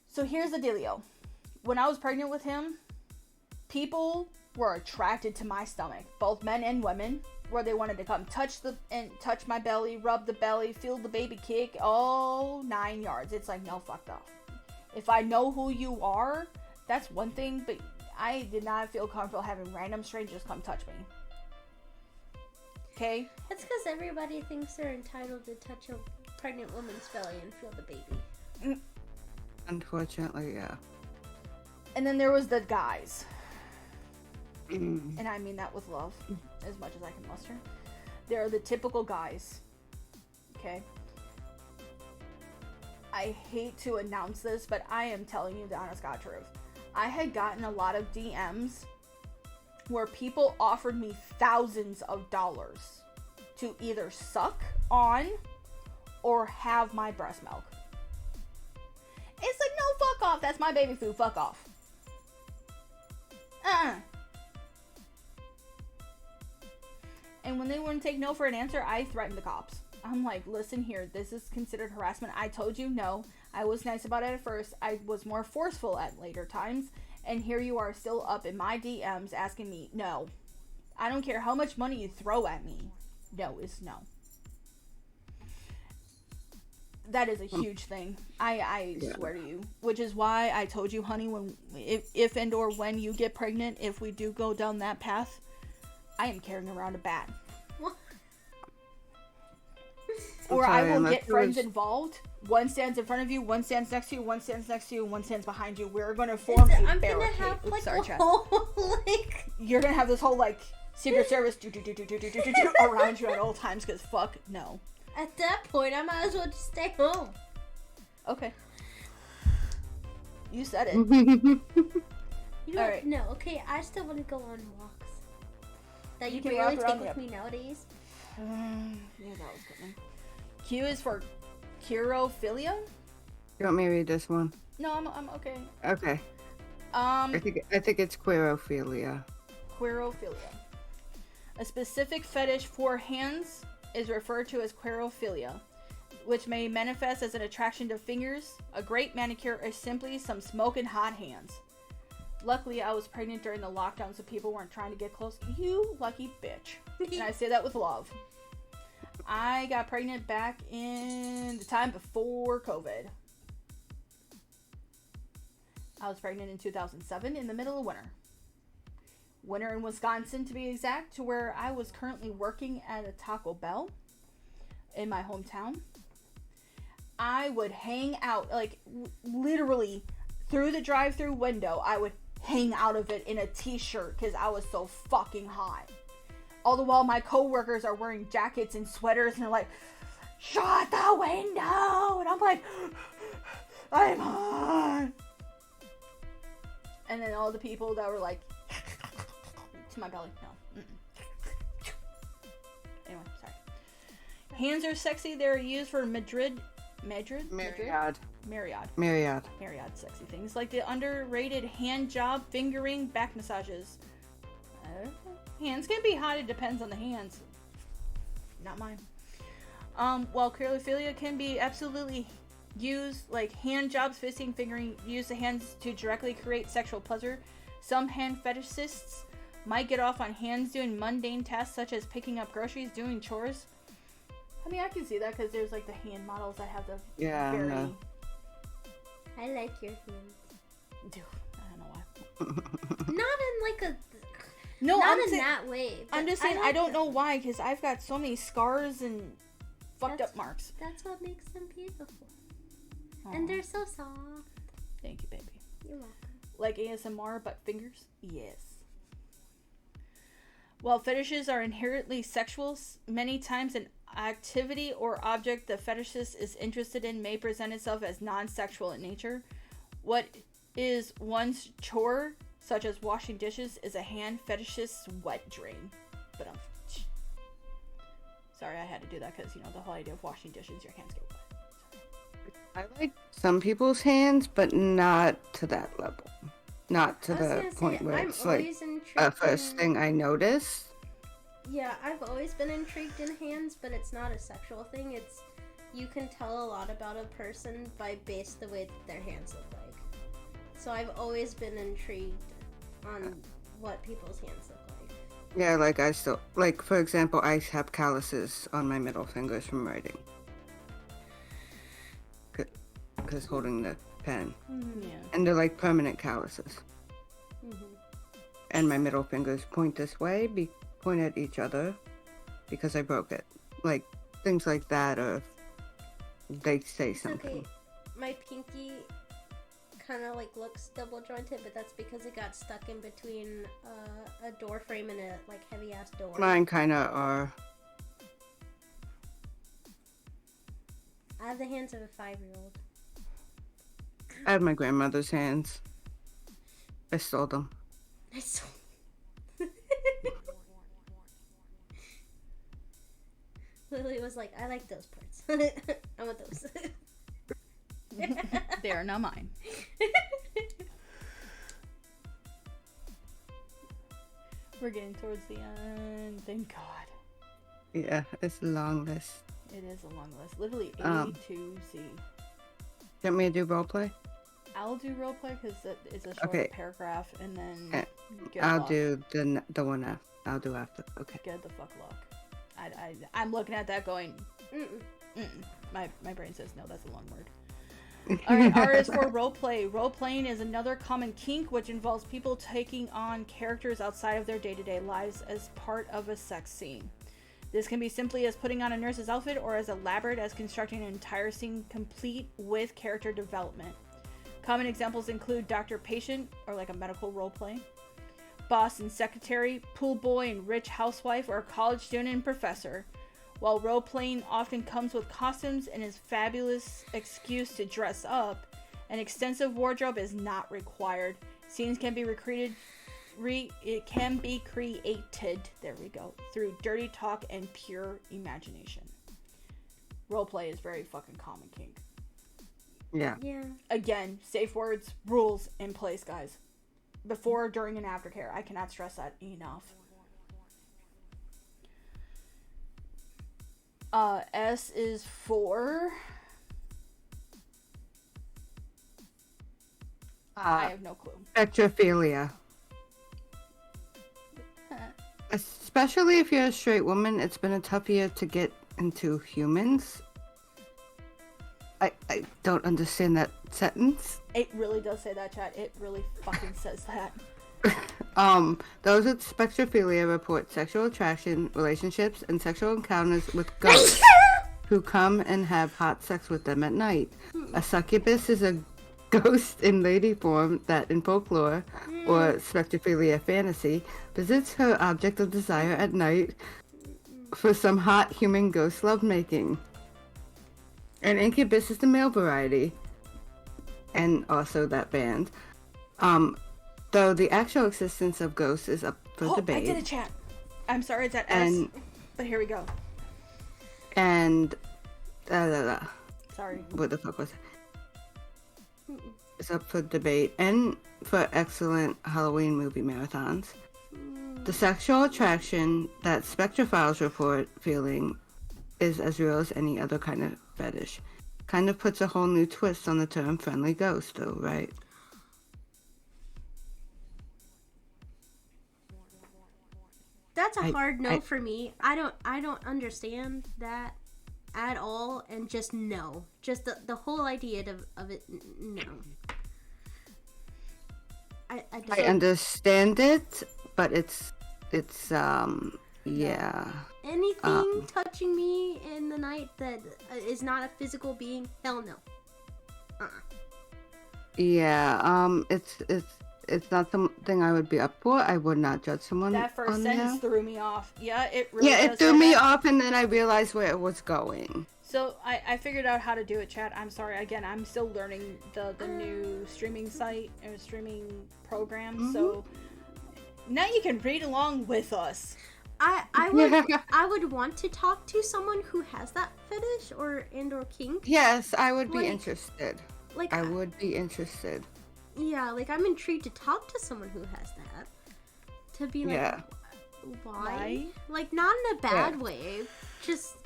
So here's the dealio. When I was pregnant with him, people were attracted to my stomach, both men and women, where they wanted to come touch my belly, rub the belly, feel the baby kick, all 9 yards. It's like, no, fuck off. If I know who you are, that's one thing, but I did not feel comfortable having random strangers come touch me. Okay? That's because everybody thinks they're entitled to touch a pregnant woman's belly and feel the baby. Unfortunately, yeah. And then there was the guys. And I mean that with love, as much as I can muster. They're the typical guys. Okay? I hate to announce this, but I am telling you the honest God truth. I had gotten a lot of DMs where people offered me thousands of dollars to either suck on or have my breast milk. It's like, no, fuck off. That's my baby food. Fuck off. And when they wouldn't take no for an answer, I threatened the cops. I'm like, listen here, this is considered harassment. I told you no. I was nice about it at first. I was more forceful at later times. And here you are still up in my DMs asking me, no. I don't care how much money you throw at me. No is no. That is a huge thing. I swear to you. Which is why I told you, honey, if and or when you get pregnant, if we do go down that path, I am carrying around a bat. What? Or sorry, I will unless get it friends was- involved. One stands in front of you, one stands next to you, one stands next to you, one stands behind you. We're gonna form a I'm gonna barricade. have Oops, like sorry, a chat. whole like. You're gonna have this whole like Secret Service around you at all times because fuck no. At that point, I might as well just stay home. Okay. You said it. You know, Alright. no, okay, I still want to go on walks. That You you can barely walk around take with the- me nowadays. Yeah, that was good. Q is for Chirophilia? You want me to read this one? No, I'm okay. Okay. I think it's queerophilia. Queerophilia. A specific fetish for hands is referred to as queerophilia, which may manifest as an attraction to fingers, a great manicure, or simply some smoking hot hands. Luckily, I was pregnant during the lockdown, so people weren't trying to get close. You lucky bitch. And I say that with love. I got pregnant back in the time before COVID. I was pregnant in 2007 in the middle of winter. Winter in Wisconsin, to be exact, to where I was currently working at a Taco Bell in my hometown. I would hang out, like, literally through the drive-through window. I would hang out of it in a t-shirt because I was so fucking hot. All the while my coworkers are wearing jackets and sweaters and they're like, shut the window! And I'm like, I'm hot! And then all the people that were like, to my belly, no. Mm-mm. Anyway, sorry. Hands are sexy. They're used for myriad sexy things like the underrated hand job, fingering, back massages. Hands can be hot. It depends on the hands. Not mine. While queerophilia can be absolutely used, like hand jobs, fisting, fingering, use the hands to directly create sexual pleasure. Some hand fetishists might get off on hands doing mundane tasks such as picking up groceries, doing chores. I mean, I can see that because there's like the hand models that have the very... I like your hands. Dude, I don't know why. Not in like a. No, not I'm in saying, that way. I'm but just saying I like don't it. know why because I've got so many scars and fucked That's- up marks. That's what makes them beautiful. Aw, And they're so soft. thank you, baby. You're welcome. Like ASMR, but fingers? Yes. While fetishes are inherently sexual, many times an activity or object the fetishist is interested in may present itself as non-sexual in nature. What is one's chore, such as washing dishes, is a hand fetishist's wet dream. But sorry, I had to do that because, you know, the whole idea of washing dishes, your hands get wet. I like some people's hands, but not to that level. Not to I was the gonna say, point where I'm it's like always intrigued a first in- thing I notice. Yeah, I've always been intrigued in hands, but it's not a sexual thing. It's you can tell a lot about a person by the way that their hands look like. So I've always been intrigued on what people's hands look like. Yeah, like I still, like for example, I have calluses on my middle fingers from writing. Because holding the pen. Yeah. And they're like permanent calluses. Mm-hmm. And my middle fingers point this way, point at each other, because I broke it. Like, things like that, or they say something. Okay, my pinky kind of like looks double jointed, but that's because it got stuck in between a door frame and a like heavy ass door. Mine kind of are. I have the hands of a 5-year-old. I have my grandmother's hands. I stole them. I saw. Lily was like, I like those parts. I want those. They are not mine. We're getting towards the end. Thank God. Yeah, it's a long list. It is a long list. Literally A to Z. You want me to do roleplay? I'll do roleplay because it's a short Okay. paragraph, and then good I'll luck. do the one after. I'll do after. Okay. Good the fuck luck. I'm looking at that going, Mm-mm. my brain says no, that's a long word. Alright, R is for roleplay. Role-playing is another common kink which involves people taking on characters outside of their day-to-day lives as part of a sex scene. This can be simply as putting on a nurse's outfit or as elaborate as constructing an entire scene complete with character development. Common examples include Doctor Patient, or like a medical roleplay, boss and secretary, pool boy and rich housewife, or college student and professor. While role-playing often comes with costumes and is a fabulous excuse to dress up, an extensive wardrobe is not required. Scenes can be created, there we go, through dirty talk and pure imagination. Roleplay is very fucking common, kink. Yeah. Yeah. Again, safe words, rules in place, guys. Before, during, and aftercare. I cannot stress that enough. S is for... I have no clue. Spectrophilia. Especially if you're a straight woman, it's been a tough year to get into humans. I don't understand that sentence. It really does say that, chat. It really fucking says that. Those with spectrophilia report sexual attraction, relationships, and sexual encounters with ghosts who come and have hot sex with them at night. A succubus is a ghost in lady form that, in folklore or spectrophilia fantasy, visits her object of desire at night for some hot human ghost lovemaking. An incubus is the male variety, and also that band. Though the actual existence of ghosts is up for debate. I did a chat. I'm sorry, it's at S, but here we go. And Sorry. what the fuck was it? It's up for debate and for excellent Halloween movie marathons. The sexual attraction that spectrophiles report feeling is as real as any other kind of fetish. Kind of puts a whole new twist on the term friendly ghost, though, right? That's a hard no for me. I don't understand that at all, and just no. Just the whole idea of it, no. I understand it, but it's yeah. Anything touching me in the night that is not a physical being, hell no. Yeah, it's not something I would be up for. I would not judge someone. That first on sentence that. threw me off. Yeah, it really Yeah, does it threw say me that. off, and then I realized where it was going. So I figured out how to do it, chat. I'm sorry. Again, I'm still learning the new streaming site and streaming program. So now you can read along with us. I would want to talk to someone who has that fetish or kink. Yes, I would be Like- interested. Like I would be interested. yeah, like I'm intrigued to talk to someone who has that. To be like, Yeah. why? Like not in a bad way. Just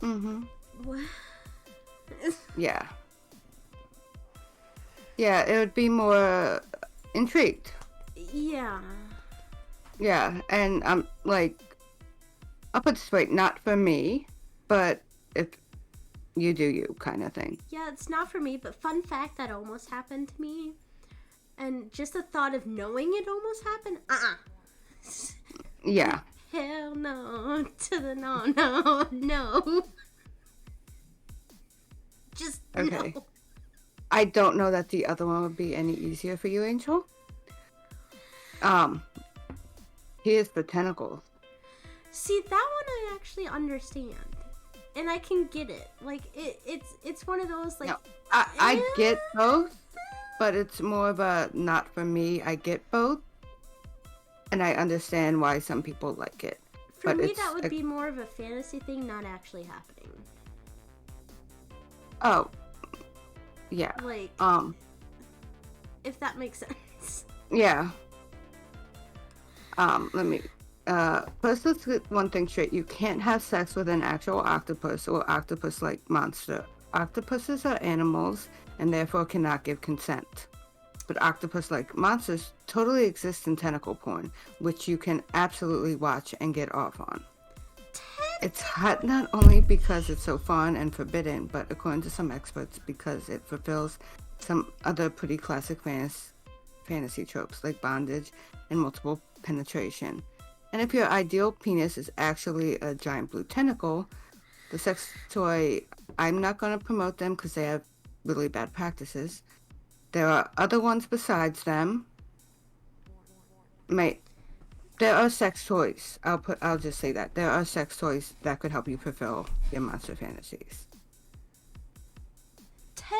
what? Yeah. Yeah, it would be more intrigued. Yeah. Yeah, and I'm like, I'll put it this way, not for me, but if you do you kind of thing. Yeah, it's not for me, but fun fact that almost happened to me. And just the thought of knowing it almost happened, Yeah. hell no, to the no. Just Okay. no. I don't know that the other one would be any easier for you, Angel. Here's the tentacles. See, that one I actually understand. And I can get it. Like, it's one of those, like... No, I get both, but it's more of a not for me. I get both, and I understand why some people like it. For but me, it's that would be more of a fantasy thing, not actually happening. Oh, yeah. Like, if that makes sense. Yeah. First let's get one thing straight. You can't have sex with an actual octopus or octopus-like monster. Octopuses are animals and therefore cannot give consent. But octopus-like monsters totally exist in tentacle porn, which you can absolutely watch and get off on. It's hot not only because it's so fun and forbidden, but according to some experts, because it fulfills some other pretty classic fantasy tropes like bondage and multiple penetration. And if your ideal penis is actually a giant blue tentacle, the sex toy, I'm not going to promote them because they have really bad practices. There are other ones besides them. There are sex toys. I'll just say that. There are sex toys that could help you fulfill your monster fantasies.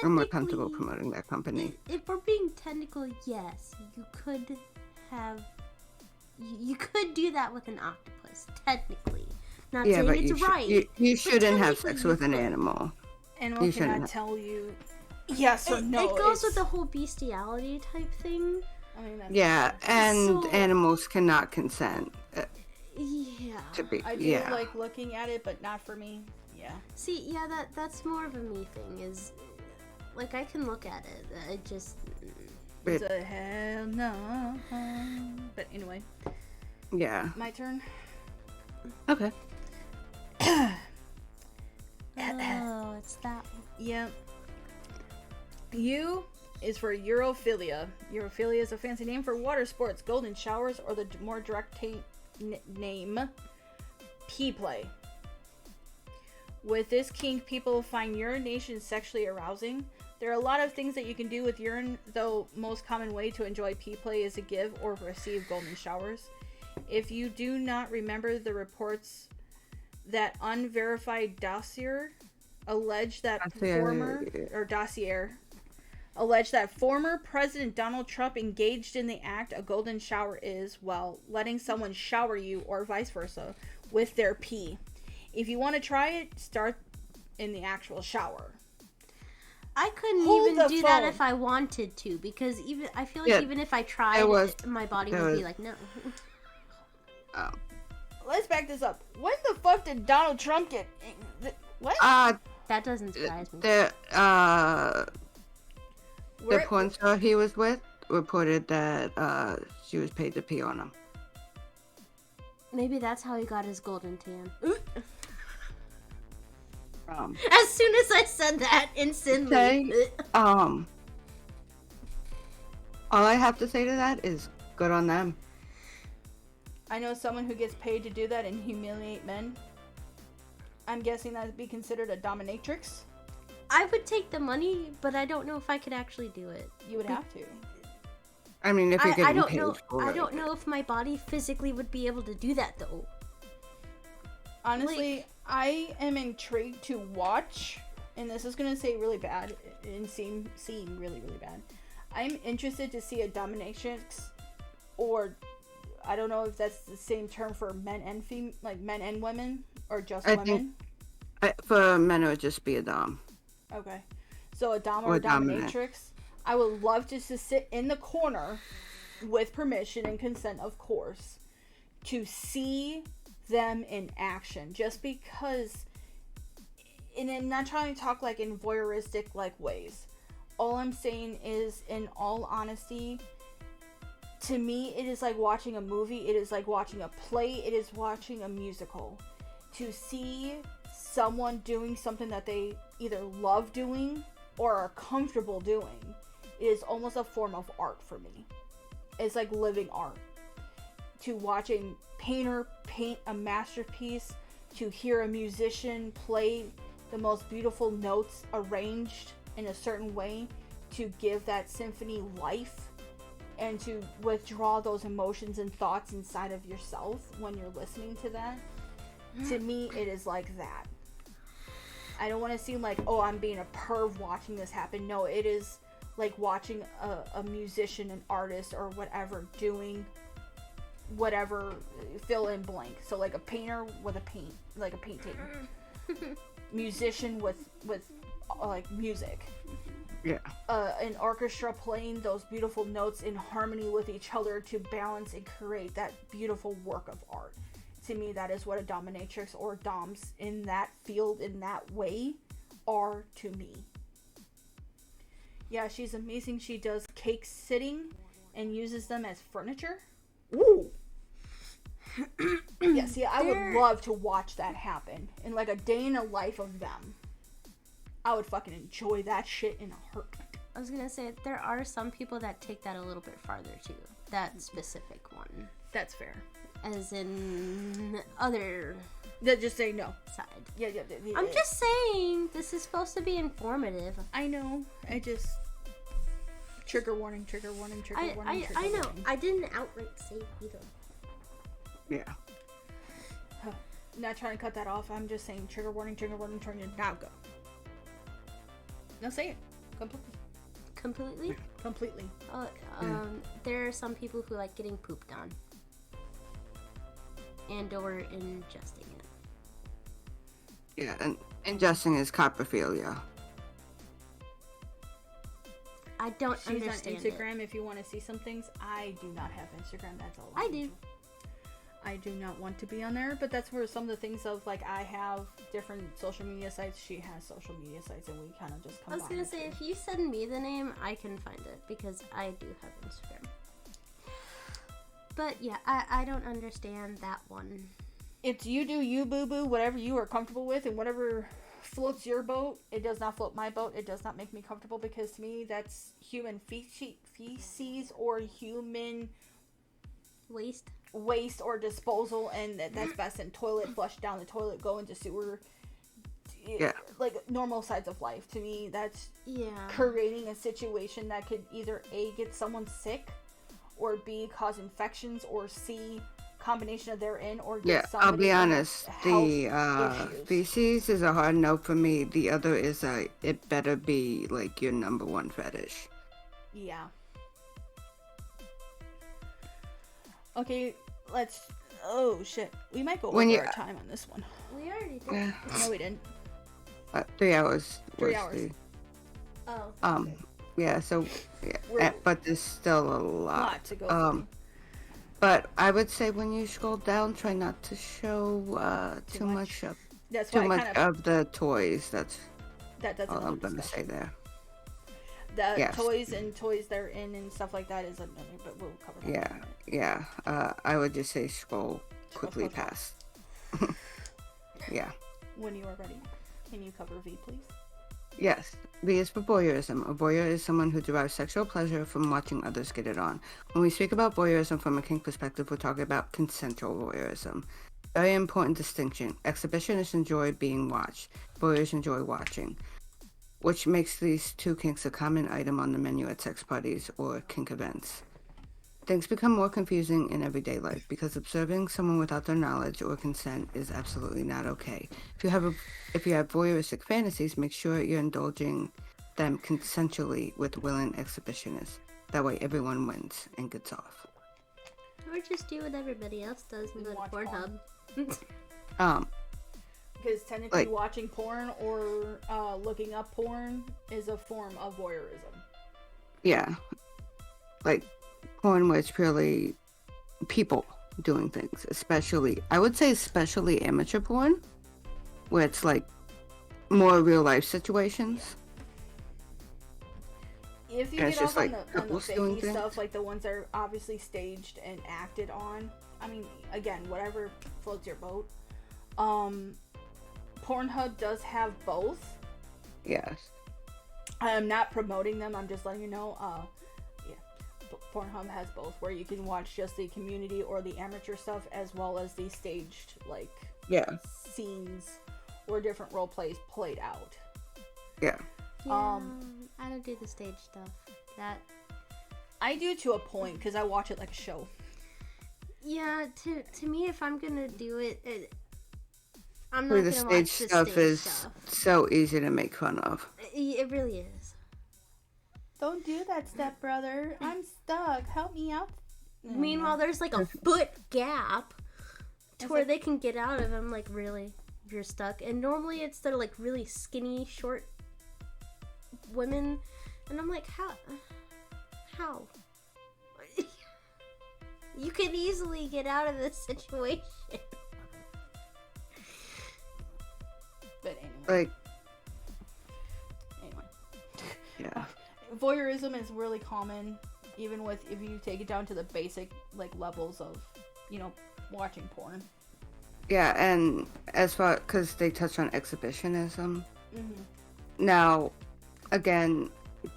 I'm more comfortable promoting that company. If we're being technical, yes, you could do that with an octopus, technically. Not Yeah, saying but it's right. you but shouldn't have technically sex you with an could. animal. Animal You shouldn't cannot have. tell you yes or no. It goes It's- with the whole bestiality type thing. I mean, that's Yeah, and So- animals cannot consent Yeah. to be. I do Yeah. like looking at it, but not for me. Yeah. See, yeah, that's more of a me thing. Is like I can look at it. I just It's a hell no. But anyway, Yeah. my turn. Okay. oh, it's that. Yep. U is for Europhilia. Europhilia is a fancy name for water sports, golden showers, or the more direct name, pee play. With this kink, people find urination sexually arousing. There are a lot of things that you can do with urine, though most common way to enjoy pee play is to give or receive golden showers. If you do not remember the reports that unverified dossier alleged that former President Donald Trump engaged in the act a golden shower is, well, letting someone shower you or vice versa with their pee. If you want to try it, start in the actual shower. I couldn't Hold even the do that phone. if I wanted to, because I feel like Yeah, even if I tried, my body would be like, no. Let's back this up. When the fuck did Donald Trump get... What? That doesn't surprise me. The Where- porn star he was with reported that she was paid to pee on him. Maybe that's how he got his golden tan. As soon as I said that, instantly. Okay. All I have to say to that is good on them. I know someone who gets paid to do that and humiliate men. I'm guessing that would be considered a dominatrix. I would take the money, but I don't know if I could actually do it. You would have to. I mean, if you're getting I don't paid know. for I it. don't know if my body physically would be able to do that though. Honestly, I am intrigued to watch, and this is gonna say really bad and seem really, really bad. I'm interested to see a dominatrix, or I don't know if that's the same term for men and men and women, or just I women. For men, it would just be a dom. Okay, so a dom Or or a dominant. dominatrix. I would love just to sit in the corner, with permission and consent, of course, to see them in action. Just because, and I'm not trying to talk like in voyeuristic like ways. All I'm saying is, in all honesty, to me, it is like watching a movie. It is like watching a play. It is watching a musical. To see someone doing something that they either love doing or are comfortable doing is almost a form of art for me. It's like living art. To watch a painter paint a masterpiece, to hear a musician play the most beautiful notes arranged in a certain way to give that symphony life, and to withdraw those emotions and thoughts inside of yourself when you're listening to that. To me, it is like that. I don't want to seem like, oh, I'm being a perv watching this happen. No, it is like watching a musician, an artist, or whatever doing whatever, fill in blank. So like a painter with a paint, like a painting. Musician with like music. Yeah. An orchestra playing those beautiful notes in harmony with each other to balance and create that beautiful work of art. To me, that is what a dominatrix or doms in that field, in that way, are to me. Yeah, she's amazing. She does cake sitting and uses them as furniture. Ooh. Yeah, see, I would love to watch that happen in like a day in the life of them. I would fucking enjoy that shit in a heartbeat. I was gonna say there are some people that take that a little bit farther too. That specific one. That's fair. as in other Just say no. side. Yeah. I'm just saying, this is supposed to be informative. I know. I just. Trigger warning, trigger warning, trigger warning. I know. I didn't outright say either. Yeah. Not trying to cut that off. I'm just saying trigger warning, trigger warning, trigger. Now go. Now say it. Completely? Completely. There are some people who like getting pooped on. And or ingesting it. Yeah, and ingesting is coprophilia. I don't She's understand on Instagram if you want to see some things. I do not have Instagram. That's all. I do. I do not want to be on there, but that's where some of the things of like I have different social media sites. She has social media sites, and we kind of just I combine. was gonna say, if you send me the name, I can find it because I do have Instagram. But yeah, I don't understand that one. It's you do you, boo boo, whatever you are comfortable with, and whatever floats your boat. It does not float my boat. It does not make me comfortable because to me that's human feces or human waste or disposal, and that's best in toilet, flush down the toilet, go into sewer. Yeah. Like normal sides of life. To me, that's Yeah. creating a situation that could either A, get someone sick, or B, cause infections, or C, combination of therein, or get Yeah, I'll somebody be honest. The issues. feces is a hard no for me. The other is it better be like your number one fetish. Yeah. Okay, let's. Oh shit, we might go When over you- our time on this one. We already did. Yeah. No, we didn't. 3 hours. 3 was hours. Oh. Yeah. So. Yeah. We're- But there's still a A lot. lot to go through. But I would say when you scroll down, try not to show too much of That's too why I much kind of of the toys. That's that's all another I'm gonna discussion. say there. The Yes. toys they're in and stuff like that is another, but we'll cover that. in a Yeah, minute. yeah. I would just say scroll quickly Scroll. past. Yeah. When you are ready, can you cover V, please? Yes. V is for voyeurism. A voyeur is someone who derives sexual pleasure from watching others get it on. When we speak about voyeurism from a kink perspective, we're talking about consensual voyeurism. Very important distinction. Exhibitionists enjoy being watched. Voyeurs enjoy watching, which makes these two kinks a common item on the menu at sex parties or kink events. Things become more confusing in everyday life because observing someone without their knowledge or consent is absolutely not okay. If you have voyeuristic fantasies, make sure you're indulging them consensually with willing exhibitionists. That way everyone wins and gets off. Or just do what everybody else does and go to Watch Pornhub. Because technically, Like- watching porn or looking up porn is a form of voyeurism. Yeah. Like porn where it's purely people doing things, I would say especially amateur porn, where it's like more real life situations. If you And it's get just, off like, on the couples doing fakey things. stuff, like the ones that are obviously staged and acted on, I mean, again, whatever floats your boat. Pornhub does have both. Yes. I am not promoting them. I'm just letting you know. Yeah, Pornhub has both, where you can watch just the community or the amateur stuff, as well as the staged like Yeah. scenes or different role plays played out. Yeah. Yeah, I don't do the stage stuff. That I do to a point because I watch it like a show. yeah, to me, if I'm gonna do it, I'm not Where gonna the watch stage the stuff stage is stuff. so easy to make fun of. It really is. Don't do that, stepbrother. I'm stuck. Help me out. Meanwhile, there's like a foot gap to It's where like- they can get out of. I'm like, really, you're stuck. And normally it's the like really skinny, short women, and I'm like, how? You could easily get out of this situation. But anyway, Like, anyway. yeah. Voyeurism is really common, even with if you take it down to the basic like levels of, watching porn. Yeah, and as far, because they touch on exhibitionism. Mm-hmm. Now, again,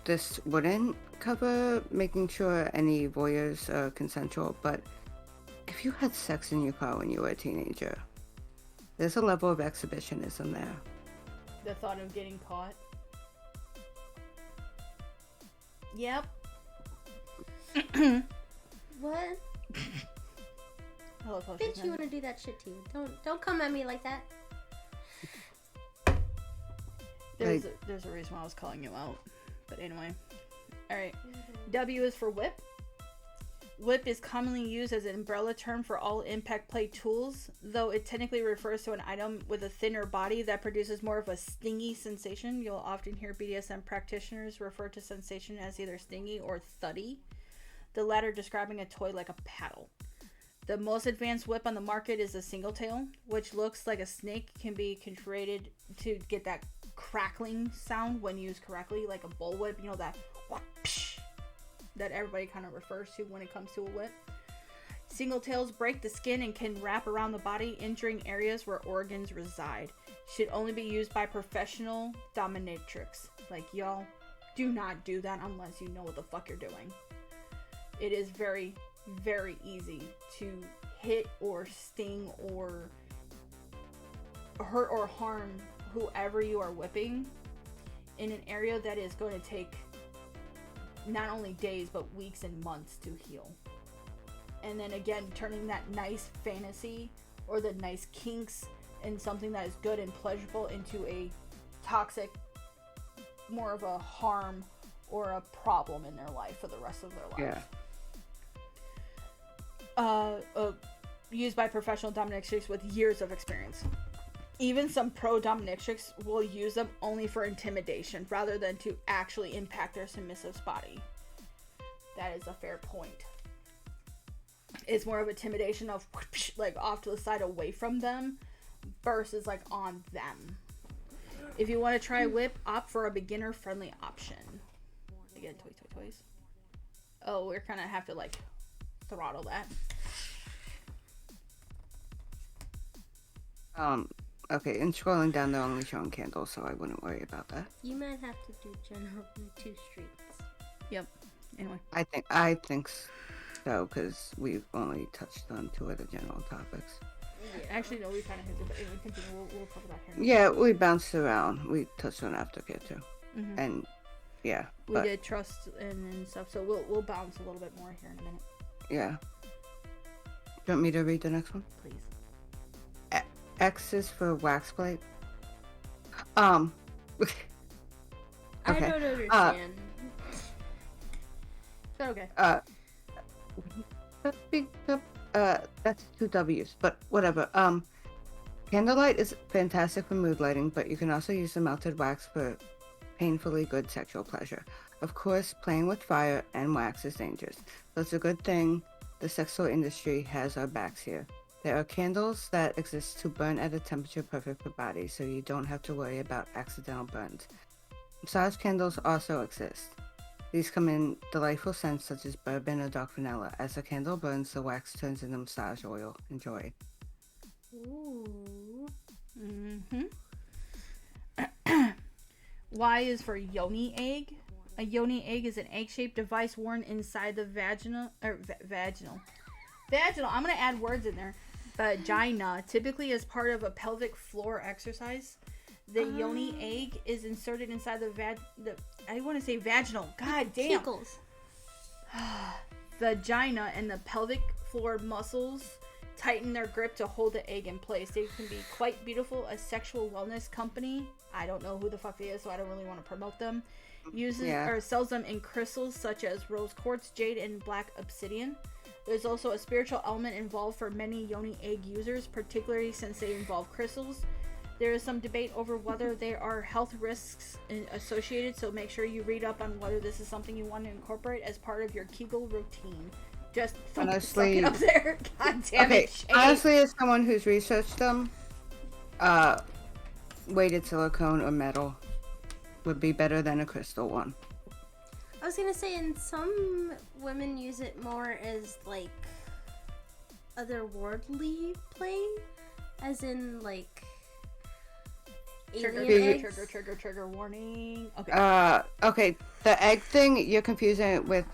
this wouldn't cover making sure any voyeurs are consensual, but if you had sex in your car when you were a teenager, there's a level of exhibitionism there. The thought of getting caught. Yep. What? I love how Bitch, you want to do that shit too. Don't come at me like that. there's a reason why I was calling you out. But anyway. Alright. W is for whip. Whip is commonly used as an umbrella term for all impact play tools, though it technically refers to an item with a thinner body that produces more of a stingy sensation. You'll often hear BDSM practitioners refer to sensation as either stingy or thuddy, the latter describing a toy like a paddle. The most advanced whip on the market is a single tail, which looks like a snake, can be configured to get that crackling sound when used correctly, like a bullwhip, you know, that whoosh that everybody kind of refers to when it comes to a whip. Single tails break the skin and can wrap around the body, injuring areas where organs reside. Should only be used by professional dominatrix. Like, y'all, do not do that unless you know what the fuck you're doing. It is very, very easy to hit or sting or hurt or harm whoever you are whipping in an area that is going to take not only days but weeks and months to heal. And then again, turning that nice fantasy or the nice kinks and something that is good and pleasurable into a toxic, more of a harm or a problem in their life for the rest of their life. Used by professional dominatrix with years of experience. Even some pro dominatrix will use them only for intimidation rather than to actually impact their submissive's body. That is a fair point. It's more of intimidation of like off to the side away from them versus like on them. If you want to try whip, opt for a beginner friendly option. Again, toys. Oh, we're gonna have to like throttle that. Okay, and scrolling down, they're only showing candles, so I wouldn't worry about that. You might have to do general 2 streets. Yep. Anyway. I think so, because we've only touched on 2 of the general topics. Actually, no, we kind of hit it, but anyway, continue. We'll talk about hair. Yeah, we bounced around. We touched on aftercare too, and yeah, we did trust and stuff, so we'll bounce a little bit more here in a minute. Yeah. Do you want me to read the next one? Please. X is for wax plate. Okay. I don't understand. But okay. That's 2 W's, but whatever. Candlelight is fantastic for mood lighting, but you can also use the melted wax for painfully good sexual pleasure. Of course, playing with fire and wax is dangerous, so it's a good thing the sex toy industry has our backs here. There are candles that exist to burn at a temperature perfect for bodies, so you don't have to worry about accidental burns. Massage candles also exist. These come in delightful scents such as bourbon or dark vanilla. As the candle burns, the wax turns into massage oil. Enjoy. Ooh. Y is for yoni egg. A yoni egg is an egg-shaped device worn inside the vaginal. I'm gonna add words in there. Vagina, typically as part of a pelvic floor exercise. The yoni egg is inserted inside I want to say vaginal. God damn. Tickles. Vagina and the pelvic floor muscles tighten their grip to hold the egg in place. They can be quite beautiful. A sexual wellness company, I don't know who the fuck they is, so I don't really want to promote them, or sells them in crystals such as rose quartz, jade, and black obsidian. There's also a spiritual element involved for many yoni egg users, particularly since they involve crystals. There is some debate over whether there are health risks associated, so make sure you read up on whether this is something you want to incorporate as part of your Kegel routine. Just suck it up there. God damn it, Shane. Honestly, as someone who's researched them, weighted silicone or metal would be better than a crystal one. I was gonna say, and some women use it more as like otherworldly play, as in like alien eggs. Trigger warning. Okay. Okay. The egg thing, you're confusing it with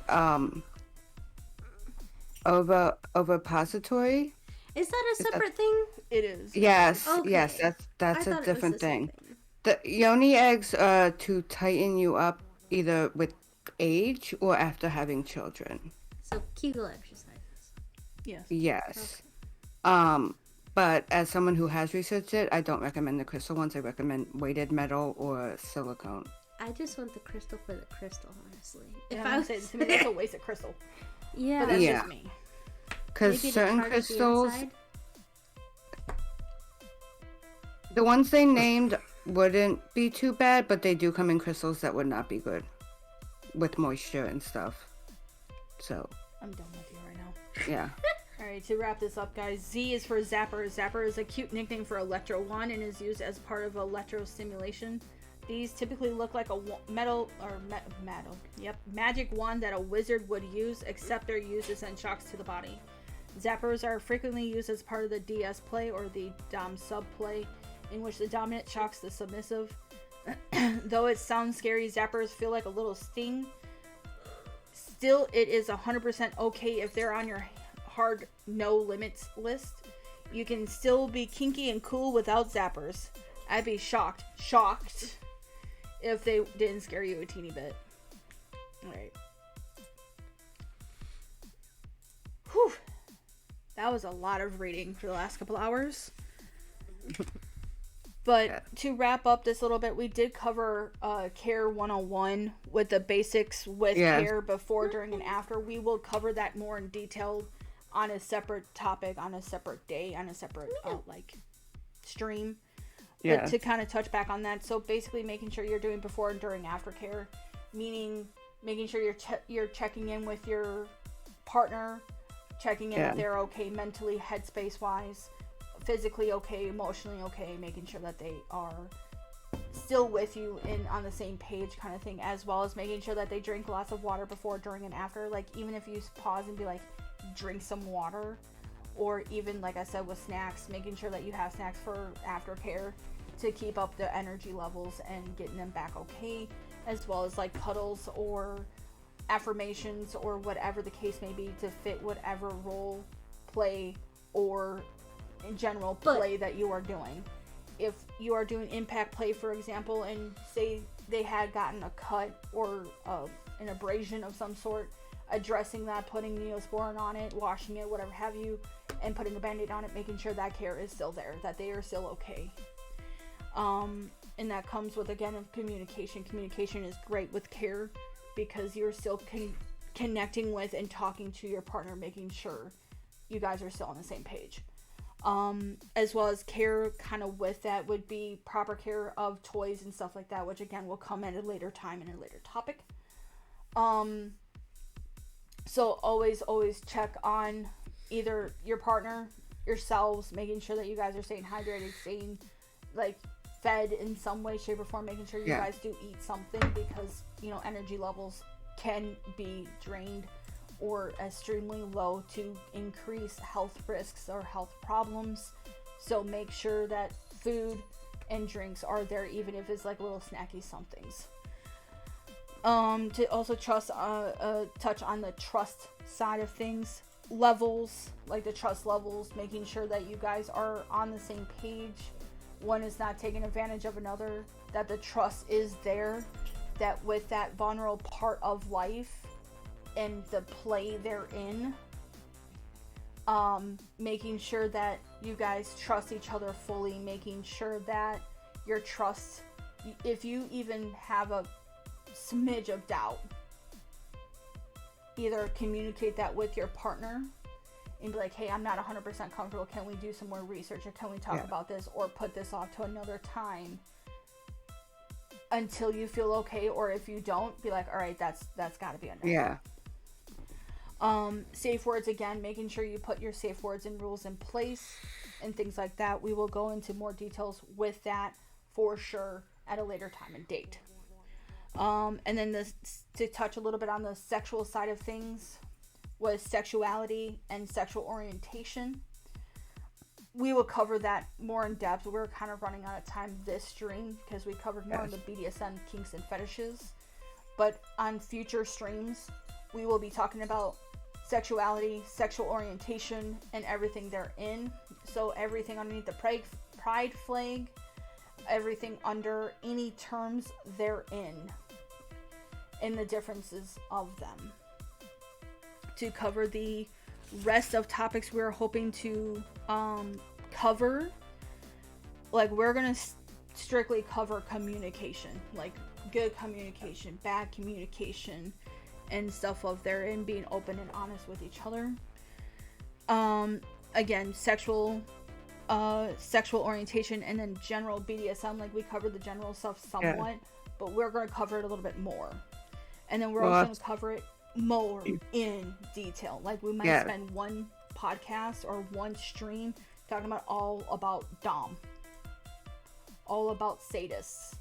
Ovipository. Is that a Is that- separate thing? It is. Yes, Okay. yes, I that's a thought it was different the same thing. The yoni eggs are to tighten you up either with age or after having children. So Kegel exercises. Yes. Yes. But as someone who has researched it, I don't recommend the crystal ones. I recommend weighted metal or silicone. I just want the crystal for the crystal, honestly. If I would say to me, that's a waste of crystal. Yeah. But that's Yeah. just me. Because Maybe to certain charge the crystals, inside? the ones they named wouldn't be too bad, but they do come in crystals that would not be good with moisture and stuff. So, I'm done with you right now. yeah. Alright, to wrap this up, guys, Z is for Zapper. Zapper is a cute nickname for Electro Wand and is used as part of electrostimulation. These typically look like a magic wand that a wizard would use, except they're used to send shocks to the body. Zappers are frequently used as part of the DS play or the Dom sub play, in which the dominant shocks the submissive. Though it sounds scary, zappers feel like a little sting. Still, it is 100% okay if they're on your hard no limits list. You can still be kinky and cool without zappers. I'd be shocked if they didn't scare you a teeny bit. Alright. Whew. That was a lot of reading for the last couple hours. But to wrap up this little bit, we did cover Care 101 with the basics with care before, during, and after. We will cover that more in detail on a separate topic, on a separate day, on a separate stream. Yeah. But to kind of touch back on that, so basically making sure you're doing before and during aftercare, meaning making sure you're checking in with your partner, checking in if they're okay mentally, headspace wise, physically okay, emotionally okay, making sure that they are still with you and on the same page kind of thing, as well as making sure that they drink lots of water before, during, and after. Like, even if you pause and be like, drink some water, or even like I said with snacks, making sure that you have snacks for aftercare to keep up the energy levels and getting them back okay, as well as like cuddles or affirmations or whatever the case may be to fit whatever role play or in general play that you are doing. If you are doing impact play, for example, and say they had gotten a cut or an abrasion of some sort, addressing that, putting Neosporin on it, washing it, whatever have you, and putting a band-aid on it, making sure that care is still there, that they are still okay. And that comes with, again, communication. Communication is great with care because you're still connecting with and talking to your partner, making sure you guys are still on the same page. As well as care kind of with that would be proper care of toys and stuff like that, which again will come at a later time in a later topic. So always check on either your partner, yourselves, making sure that you guys are staying hydrated, staying like fed in some way, shape, or form, making sure you guys do eat something, because energy levels can be drained or extremely low to increase health risks or health problems. So make sure that food and drinks are there, even if it's like little snacky somethings. To also touch on the trust side of things, levels, like the trust levels, making sure that you guys are on the same page. One is not taking advantage of another, that the trust is there, that with that vulnerable part of life and the play they're in, making sure that you guys trust each other fully, making sure that your trust, if you even have a smidge of doubt, either communicate that with your partner and be like, hey, I'm not 100% comfortable, can we do some more research, or can we talk about this, or put this off to another time until you feel okay. Or if you don't, be like, all right, that's got to be under. Safe words, again, making sure you put your safe words and rules in place and things like that. We will go into more details with that for sure at a later time and date. And then to touch a little bit on the sexual side of things, was sexuality and sexual orientation. We will cover that more in depth. We're kind of running out of time this stream because we covered more of the BDSM, kinks, and fetishes. But on future streams, we will be talking about sexuality, sexual orientation, and everything therein. So everything underneath the pride flag, everything under any terms therein, and the differences of them. To cover the rest of topics we're hoping to cover, like we're gonna strictly cover communication, like good communication, bad communication, and stuff of there, and being open and honest with each other. Again, sexual orientation, and then general BDSM. Like we covered the general stuff somewhat, but we're going to cover it a little bit more, and then we're also going to cover it more in detail. Like we might spend one podcast or one stream talking about all about dom, all about sadists,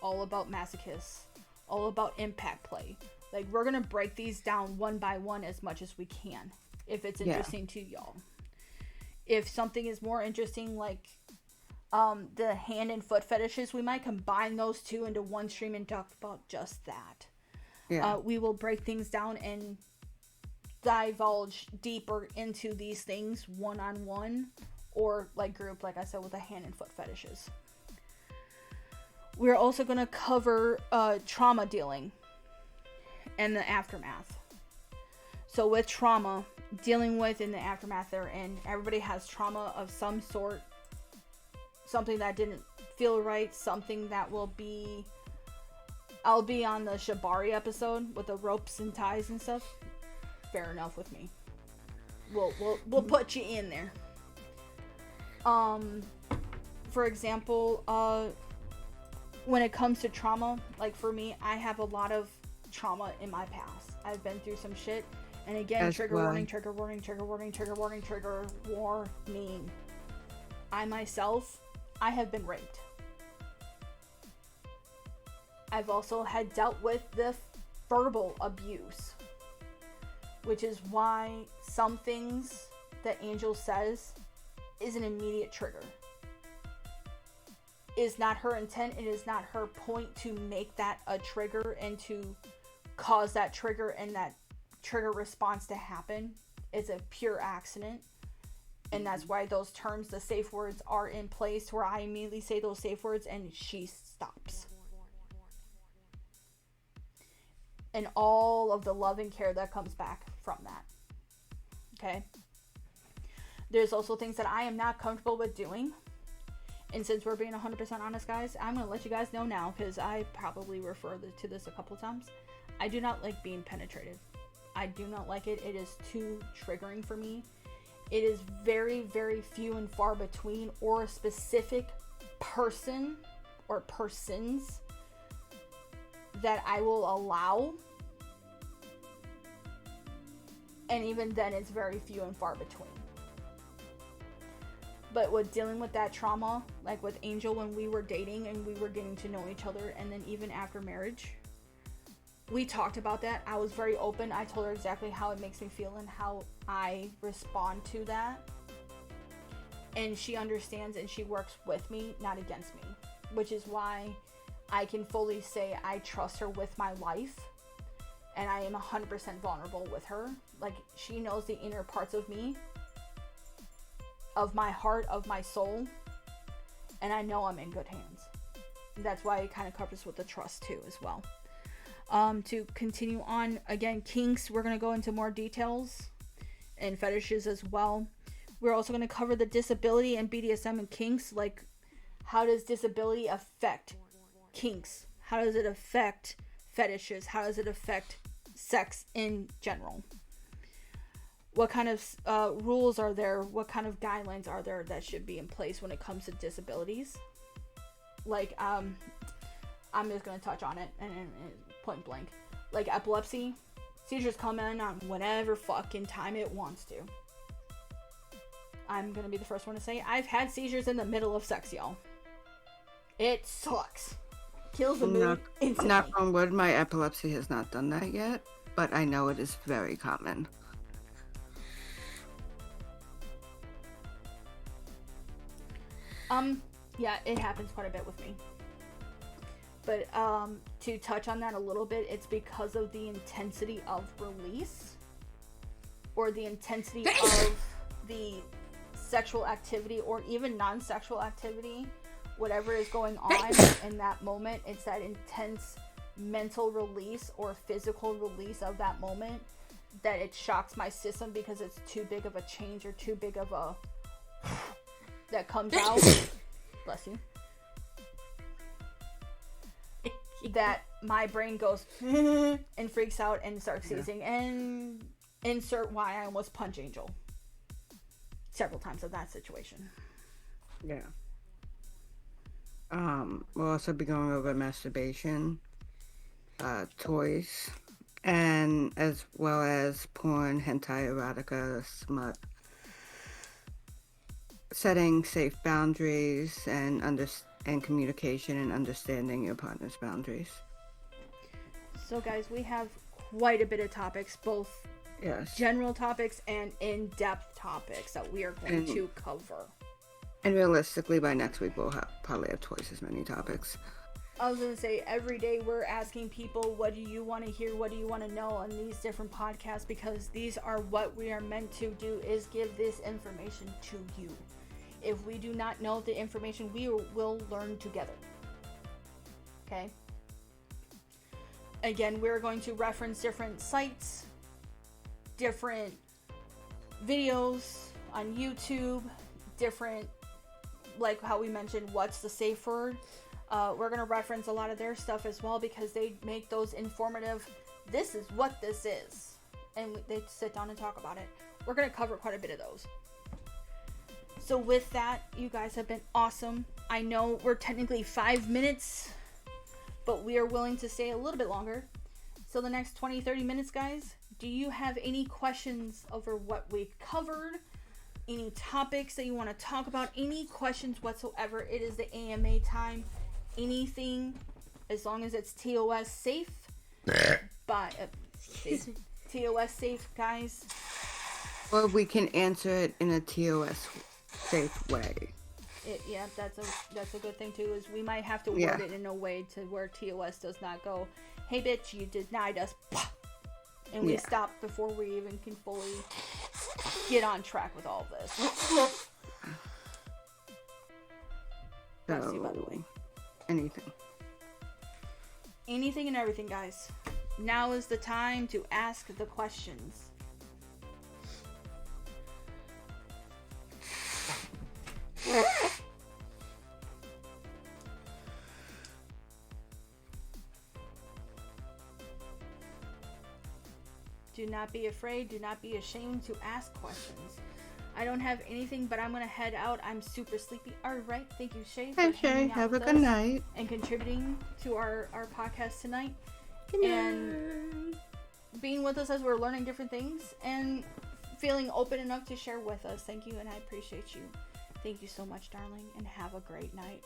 all about masochists, all about impact play. Like, we're going to break these down one by one as much as we can, if it's interesting to y'all. If something is more interesting, like the hand and foot fetishes, we might combine those two into one stream and talk about just that. Yeah. We will break things down and divulge deeper into these things one-on-one, or like group, like I said, with the hand and foot fetishes. We're also going to cover trauma dealing and the aftermath. So with trauma, dealing with in the aftermath therein, everybody has trauma of some sort. Something that didn't feel right, something that will be... I'll be on the Shibari episode with the ropes and ties and stuff. Fair enough with me. We'll put you in there. For example, when it comes to trauma, like for me, I have a lot of trauma in my past. I've been through some shit, and again, trigger warning. I myself, I have been raped. I've also had dealt with the verbal abuse, which is why some things that Angel says is an immediate trigger. Is not her intent, it is not her point to make that a trigger and to cause that trigger and that trigger response to happen. It's a pure accident. And that's why those terms, the safe words, are in place, where I immediately say those safe words and she stops. And all of the love and care that comes back from that. Okay? There's also things that I am not comfortable with doing. And since we're being 100% honest, guys, I'm going to let you guys know now, because I probably referred to this a couple times. I do not like being penetrated. I do not like it. It is too triggering for me. It is very, very few and far between, or a specific person or persons that I will allow. And even then, it's very few and far between. But with dealing with that trauma, like with Angel when we were dating and we were getting to know each other, and then even after marriage, we talked about that. I was very open. I told her exactly how it makes me feel and how I respond to that. And she understands and she works with me, not against me. Which is why I can fully say I trust her with my life. And I am 100% vulnerable with her. Like, she knows the inner parts of me, of my heart, of my soul. And I know I'm in good hands. That's why it kind of covers with the trust too as well. To continue on, again, kinks, we're going to go into more details, and fetishes as well. We're also going to cover the disability and BDSM and kinks, like how does disability affect kinks? How does it affect fetishes? How does it affect sex in general? What kind of rules are there? What kind of guidelines are there that should be in place when it comes to disabilities? Like, I'm just going to touch on it and point blank. Like epilepsy, seizures come in on whatever fucking time it wants to. I'm gonna be the first one to say I've had seizures in the middle of sex, y'all. It sucks. Kills the mood instantly. Knock on wood, my epilepsy has not done that yet, but I know it is very common. Yeah, it happens quite a bit with me. But to touch on that a little bit, it's because of the intensity of release. or the intensity of the sexual activity or even non-sexual activity, whatever is going on in that moment, it's that intense mental release or physical release of that moment that it shocks my system because it's too big of a change or too big of a that comes out. Bless you. That my brain goes and freaks out and starts seizing, and insert why I almost punch Angel several times of that situation. Yeah. We'll also be going over masturbation, toys, and as well as porn, hentai, erotica, smut. Setting safe boundaries and communication and understanding your partner's boundaries. So guys, we have quite a bit of topics, both general topics and in-depth topics that we are going to cover. And realistically, by next week, we'll probably have twice as many topics. I was going to say, every day we're asking people, what do you want to hear? What do you want to know on these different podcasts? Because these are what we are meant to do, is give this information to you. If we do not know the information, we will learn together. Okay? Again, we're going to reference different sites, different videos on YouTube, different, like how we mentioned, what's the safe word? We're going to reference a lot of their stuff as well because they make those informative, this is what this is. And they sit down and talk about it. We're going to cover quite a bit of those. So with that, you guys have been awesome. I know we're technically 5 minutes, but we are willing to stay a little bit longer. So the next 20-30 minutes, guys, do you have any questions over what we covered? Any topics that you want to talk about? Any questions whatsoever? It is the AMA time. Anything, as long as it's TOS safe. TOS safe, guys. Or we can answer it in a TOS safe way. That's a good thing too, is we might have to word it in a way to where TOS does not go, hey bitch, you denied us, and we stop before we even can fully get on track with all of this. Bless you, by the way. Anything and everything, guys. Now is the time to ask the questions. Do not be afraid. Do not be ashamed to ask questions. I don't have anything, but I'm going to head out. I'm super sleepy. All right. Thank you, Shay. Hey, Shay. Have a good night. And contributing to our podcast tonight. Good night. And being with us as we're learning different things and feeling open enough to share with us. Thank you, and I appreciate you. Thank you so much, darling, and have a great night.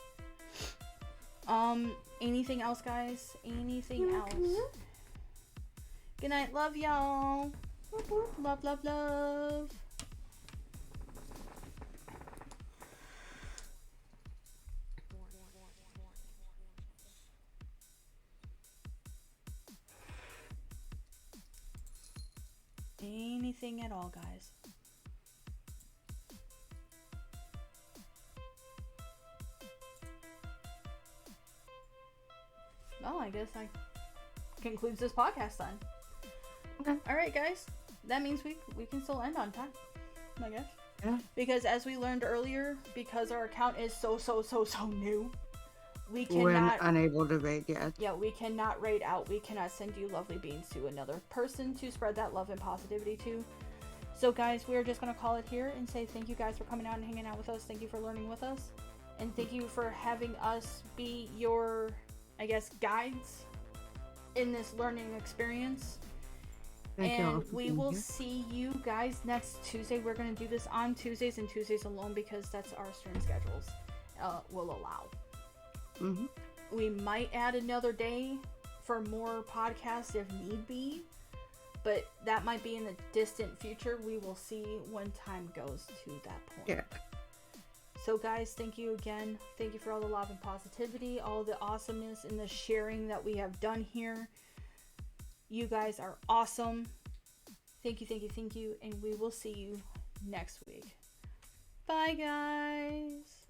Anything else, guys? Anything else? Good night. Love y'all. Love, love, love. Anything at all, guys. Well, I guess that concludes this podcast then. Okay. All right, guys. That means we can still end on time, I guess. Yeah. Because as we learned earlier, because our account is so new, we cannot. We're unable to rate yet. Yeah, we cannot rate out. We cannot send you lovely beans to another person to spread that love and positivity to. So, guys, we're just going to call it here and say thank you guys for coming out and hanging out with us. Thank you for learning with us. And thank you for having us be your, I guess, guides in this learning experience. Thank you all And for we being will here. see you guys next Tuesday. We're going to do this on Tuesdays and Tuesdays alone because that's our stream schedules will allow. Mm-hmm. We might add another day for more podcasts if need be, but that might be in the distant future. We will see when time goes to that point. Yeah. So guys, thank you again. Thank you for all the love and positivity, all the awesomeness and the sharing that we have done here. You guys are awesome. Thank you, and we will see you next week. Bye, guys.